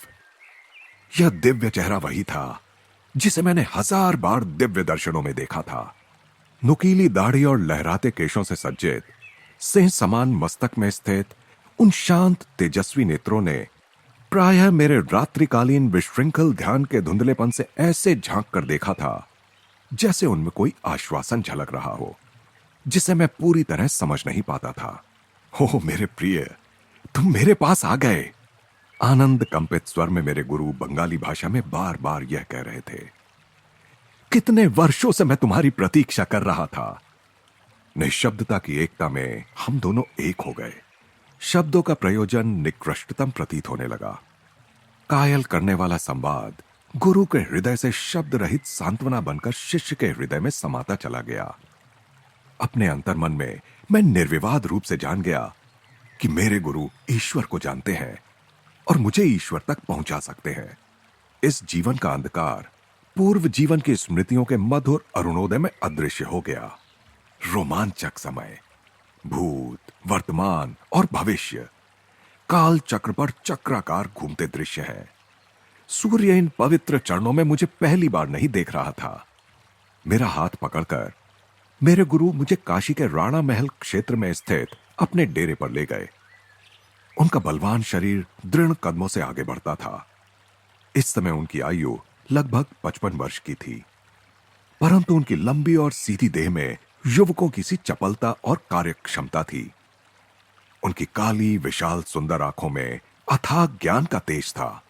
यह दिव्य चेहरा वही था जिसे मैंने 1000 बार दिव्य दर्शनों में देखा था। नुकीली दाढ़ी और लहराते केशों से सज्जित, सिंह समान मस्तक में स्थित उन शांत तेजस्वी नेत्रों ने प्रायः मेरे रात्रिकालीन विशृंखल ध्यान के धुंधलेपन से ऐसे झांक कर देखा था जैसे उनमें कोई आश्वासन झलक रहा हो जिसे मैं पूरी तरह समझ नहीं पाता था। हो मेरे प्रिय, तुम मेरे पास आ गए। आनंद कंपित स्वर में मेरे गुरु बंगाली भाषा में बार बार यह कह रहे थे। कितने वर्षों से मैं तुम्हारी प्रतीक्षा कर रहा था। निःशब्दता की एकता में हम दोनों एक हो गए। शब्दों का प्रयोजन निकृष्टतम प्रतीत होने लगा। कायल करने वाला संवाद गुरु के हृदय से शब्द रहित सांत्वना बनकर शिष्य के हृदय में समाता चला गया। अपने अंतर्मन में मैं निर्विवाद रूप से जान गया कि मेरे गुरु ईश्वर को जानते हैं और मुझे ईश्वर तक पहुंचा सकते हैं। इस जीवन का अंधकार पूर्व जीवन की स्मृतियों के मधुर अरुणोदय में अदृश्य हो गया। रोमांचक समय, भूत, वर्तमान और भविष्य काल चक्र पर चक्राकार घूमते दृश्य हैं। सूर्य इन पवित्र चरणों में मुझे पहली बार नहीं देख रहा था। मेरा हाथ पकड़कर मेरे गुरु मुझे काशी के राणा महल क्षेत्र में स्थित अपने डेरे पर ले गए। उनका बलवान शरीर दृढ़ कदमों से आगे बढ़ता था। इस समय उनकी आयु लगभग 55 वर्ष की थी, परंतु उनकी लंबी और सीधी देह में युवकों की सी चपलता और कार्यक्षमता थी। उनकी काली विशाल सुंदर आंखों में अथाह ज्ञान का तेज था।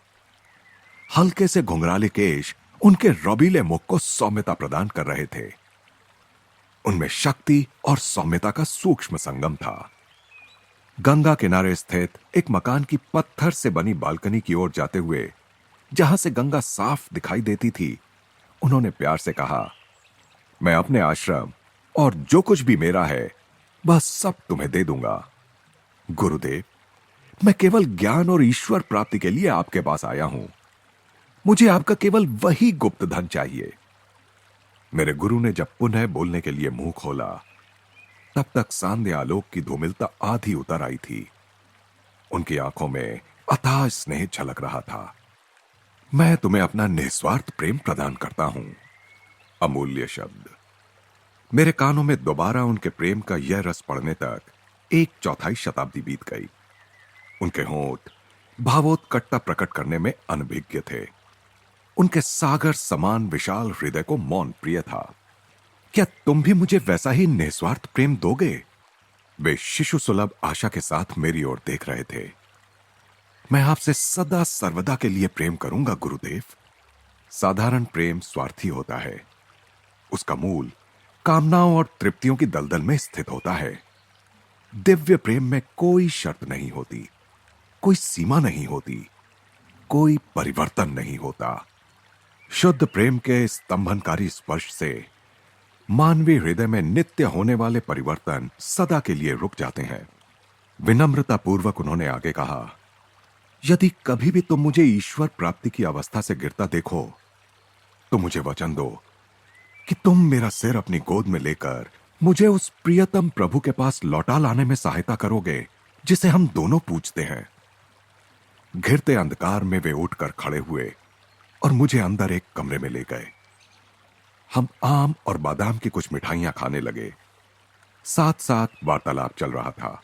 हल्के से घुंघराले केश उनके रौबीले मुख को सौम्यता प्रदान कर रहे थे। उनमें शक्ति और सौम्यता का सूक्ष्म संगम था। गंगा किनारे स्थित एक मकान की पत्थर से बनी बालकनी की ओर जाते हुए, जहां से गंगा साफ दिखाई देती थी, उन्होंने प्यार से कहा, मैं अपने आश्रम और जो कुछ भी मेरा है वह सब तुम्हें दे दूंगा। गुरुदेव, मैं केवल ज्ञान और ईश्वर प्राप्ति के लिए आपके पास आया हूं। मुझे आपका केवल वही गुप्त धन चाहिए। मेरे गुरु ने जब पुनः बोलने के लिए मुंह खोला, तब तक सांध्य आलोक की धूमिलता आधी उतर आई थी। उनकी आंखों में अथाह स्नेह झलक रहा था। मैं तुम्हें अपना निस्वार्थ प्रेम प्रदान करता हूं। अमूल्य शब्द। मेरे कानों में दोबारा उनके प्रेम का यह रस पड़ने तक 1/4 शताब्दी बीत गई। उनके होंठ भावोत्कटता प्रकट करने में अनभिज्ञ थे। उनके सागर समान विशाल हृदय को मौन प्रिय था। क्या तुम भी मुझे वैसा ही निस्वार्थ प्रेम दोगे? वे शिशु सुलभ आशा के साथ मेरी ओर देख रहे थे। मैं आपसे सदा सर्वदा के लिए प्रेम करूंगा गुरुदेव। साधारण प्रेम स्वार्थी होता है। उसका मूल कामनाओं और तृप्तियों की दलदल में स्थित होता है। दिव्य प्रेम में कोई शर्त नहीं होती, कोई सीमा नहीं होती, कोई परिवर्तन नहीं होता। शुद्ध प्रेम के स्तंभनकारी स्पर्श से मानवीय हृदय में नित्य होने वाले परिवर्तन सदा के लिए रुक जाते हैं। विनम्रता पूर्वक उन्होंने आगे कहा, यदि कभी भी तुम मुझे ईश्वर प्राप्ति की अवस्था से गिरता देखो, तो मुझे वचन दो कि तुम मेरा सिर अपनी गोद में लेकर मुझे उस प्रियतम प्रभु के पास लौटा लाने में सहायता करोगे जिसे हम दोनों पूजते हैं। घिरते अंधकार में वे उठकर खड़े हुए और मुझे अंदर एक कमरे में ले गए। हम आम और बादाम की कुछ मिठाइयां खाने लगे। साथ साथ वार्तालाप चल रहा था।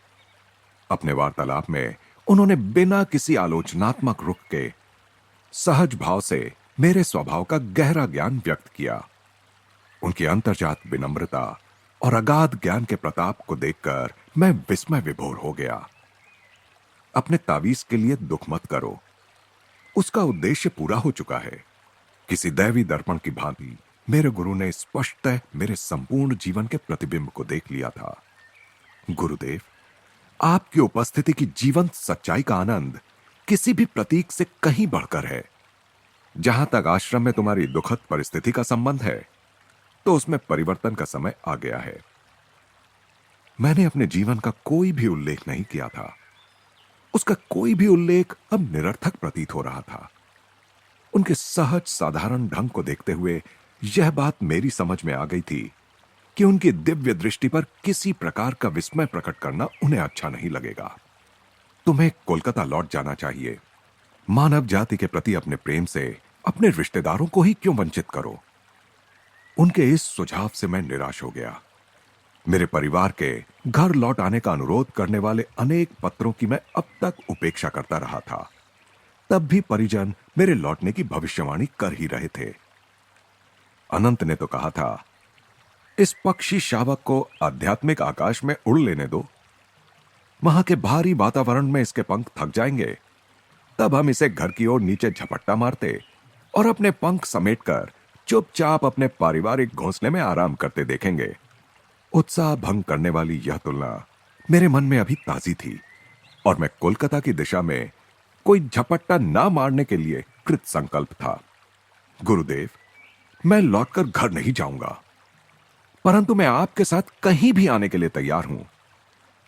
अपने वार्तालाप में उन्होंने बिना किसी आलोचनात्मक रुख के सहज भाव से मेरे स्वभाव का गहरा ज्ञान व्यक्त किया। उनकी अंतर्जात विनम्रता और अगाध ज्ञान के प्रताप को देखकर मैं विस्मय विभोर हो गया। अपने तावीज के लिए दुख मत करो, उसका उद्देश्य पूरा हो चुका है। किसी दैवी दर्पण की भांति मेरे गुरु ने स्पष्टतः मेरे संपूर्ण जीवन के प्रतिबिंब को देख लिया था। गुरुदेव, आपकी उपस्थिति की जीवंत सच्चाई का आनंद किसी भी प्रतीक से कहीं बढ़कर है। जहां तक आश्रम में तुम्हारी दुखद परिस्थिति का संबंध है, तो उसमें परिवर्तन का समय आ गया है। मैंने अपने जीवन का कोई भी उल्लेख नहीं किया था। उसका कोई भी उल्लेख अब निरर्थक प्रतीत हो रहा था। उनके सहज साधारण ढंग को देखते हुए यह बात मेरी समझ में आ गई थी कि उनकी दिव्य दृष्टि पर किसी प्रकार का विस्मय प्रकट करना उन्हें अच्छा नहीं लगेगा। तुम्हें कोलकाता लौट जाना चाहिए। मानव जाति के प्रति अपने प्रेम से अपने रिश्तेदारों को ही क्यों वंचित करो? उनके इस सुझाव से मैं निराश हो गया। मेरे परिवार के घर लौट आने का अनुरोध करने वाले अनेक पत्रों की मैं अब तक उपेक्षा करता रहा था। तब भी परिजन मेरे लौटने की भविष्यवाणी कर ही रहे थे। अनंत ने तो कहा था, इस पक्षी शावक को आध्यात्मिक आकाश में उड़ लेने दो। वहां के भारी वातावरण में इसके पंख थक जाएंगे, तब हम इसे घर की ओर नीचे झपट्टा मारते और अपने पंख समेटकर चुपचाप अपने पारिवारिक घोंसले में आराम करते देखेंगे। उत्साह भंग करने वाली यह तुलना मेरे मन में अभी ताजी थी और मैं कोलकाता की दिशा में कोई झपट्टा ना मारने के लिए कृत संकल्प था। गुरुदेव, मैं लौटकर घर नहीं जाऊंगा। परंतु मैं आपके साथ कहीं भी आने के लिए तैयार हूं।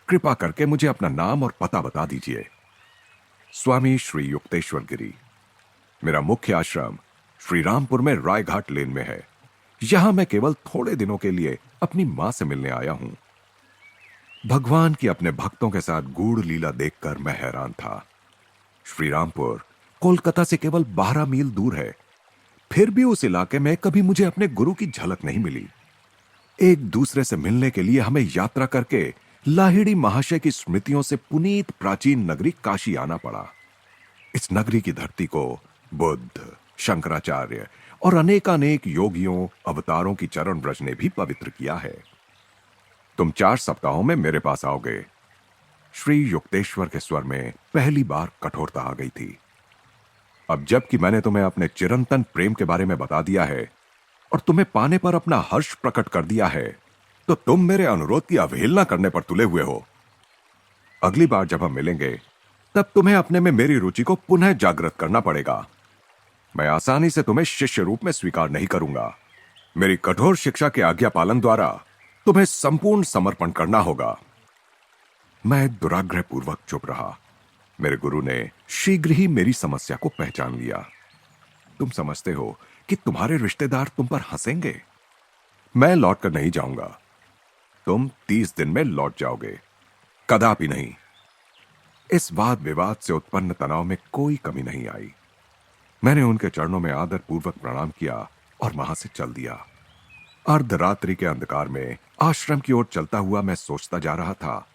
कृपा करके मुझे अपना नाम और पता बता दीजिए। स्वामी श्री युक्तेश्वर गिरी। मेरा मुख्य आश्रम श्री रामपुर में रायघाट लेन में है। यहां मैं केवल थोड़े दिनों के लिए अपनी मां से मिलने आया हूं। भगवान की अपने भक्तों के साथ गूढ़ लीला देखकर मैं हैरान था। श्री रामपुर कोलकाता से केवल 12 मील दूर है, फिर भी उस इलाके में कभी मुझे अपने गुरु की झलक नहीं मिली। एक दूसरे से मिलने के लिए हमें यात्रा करके लाहिड़ी महाशय की स्मृतियों से पुनीत प्राचीन नगरी काशी आना पड़ा। इस नगरी की धरती को बुद्ध, शंकराचार्य और अनेकानेक योगियों, अवतारों की चरण ब्रज ने भी पवित्र किया है। तुम 4 सप्ताहों में मेरे पास आओगे। श्री युक्तेश्वर के स्वर में पहली बार कठोरता आ गई थी। अब जबकि मैंने तुम्हें अपने चिरंतन प्रेम के बारे में बता दिया है और तुम्हें पाने पर अपना हर्ष प्रकट कर दिया है, तो तुम मेरे अनुरोध की अवहेलना करने पर तुले हुए हो। अगली बार जब हम मिलेंगे तब तुम्हें अपने में मेरी रुचि को पुनः जागृत करना पड़ेगा। मैं आसानी से तुम्हें शिष्य रूप में स्वीकार नहीं करूंगा। मेरी कठोर शिक्षा के आज्ञा पालन द्वारा तुम्हें संपूर्ण समर्पण करना होगा। मैं दुराग्रह पूर्वक चुप रहा। मेरे गुरु ने शीघ्र ही मेरी समस्या को पहचान लिया। तुम समझते हो कि तुम्हारे रिश्तेदार तुम पर हंसेंगे। मैं लौट कर नहीं जाऊंगा। तुम 30 दिन में लौट जाओगे। कदापि नहीं। इस वाद विवाद से उत्पन्न तनाव में कोई कमी नहीं आई। मैंने उनके चरणों में आदर पूर्वक प्रणाम किया और वहां से चल दिया। अर्धरात्रि के अंधकार में आश्रम की ओर चलता हुआ मैं सोचता जा रहा था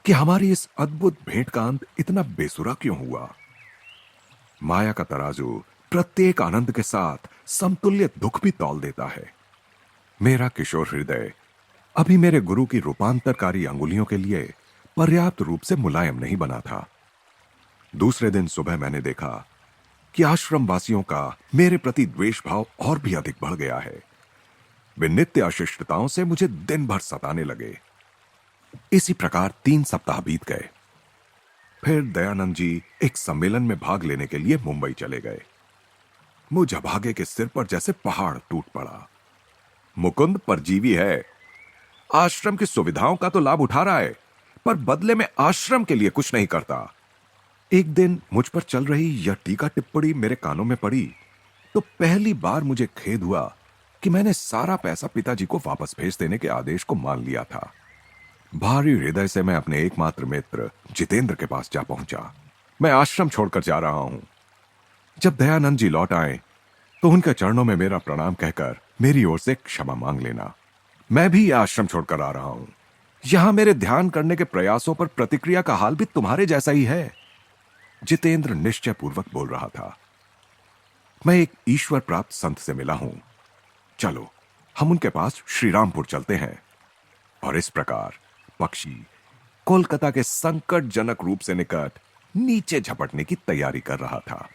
कि हमारी इस अद्भुत भेंट का अंत इतना बेसुरा क्यों हुआ। माया का तराजू प्रत्येक आनंद के साथ समतुल्य दुख भी तौल देता है। मेरा किशोर हृदय अभी मेरे गुरु की रूपांतरकारी अंगुलियों के लिए पर्याप्त रूप से मुलायम नहीं बना था। दूसरे दिन सुबह मैंने देखा कि आश्रम वासियों का मेरे प्रति द्वेष भाव और भी अधिक बढ़ गया है। वे नित्य अशिष्टताओं से मुझे दिन भर सताने लगे। इसी प्रकार 3 सप्ताह बीत गए। फिर दयानंद जी एक सम्मेलन में भाग लेने के लिए मुंबई चले गए। मुझ अभागे के सिर पर जैसे पहाड़ टूट पड़ा। मुकुंद परजीवी है। आश्रम की सुविधाओं का तो लाभ उठा रहा है, पर बदले में आश्रम के लिए कुछ नहीं करता। एक दिन मुझ पर चल रही यह टीका टिप्पणी मेरे कानों में पड़ी तो पहली बार मुझे खेद हुआ कि मैंने सारा पैसा पिताजी को वापस भेज देने के आदेश को मान लिया था। भारी हृदय से मैं अपने एकमात्र मित्र जितेंद्र के पास जा पहुंचा। मैं आश्रम छोड़कर जा रहा हूं। जब दयानंद जी लौट आए तो उनके चरणों में मेरा प्रणाम कहकर मेरी ओर से क्षमा मांग लेना। मैं भी यह आश्रम छोड़कर आ रहा हूं। यहां मेरे ध्यान करने के प्रयासों पर प्रतिक्रिया का हाल भी तुम्हारे जैसा ही है। जितेंद्र निश्चय पूर्वक बोल रहा था। मैं एक ईश्वर प्राप्त संत से मिला हूं। चलो हम उनके पास श्री रामपुर चलते हैं। और इस प्रकार पक्षी कोलकाता के संकटजनक रूप से निकट नीचे झपटने की तैयारी कर रहा था।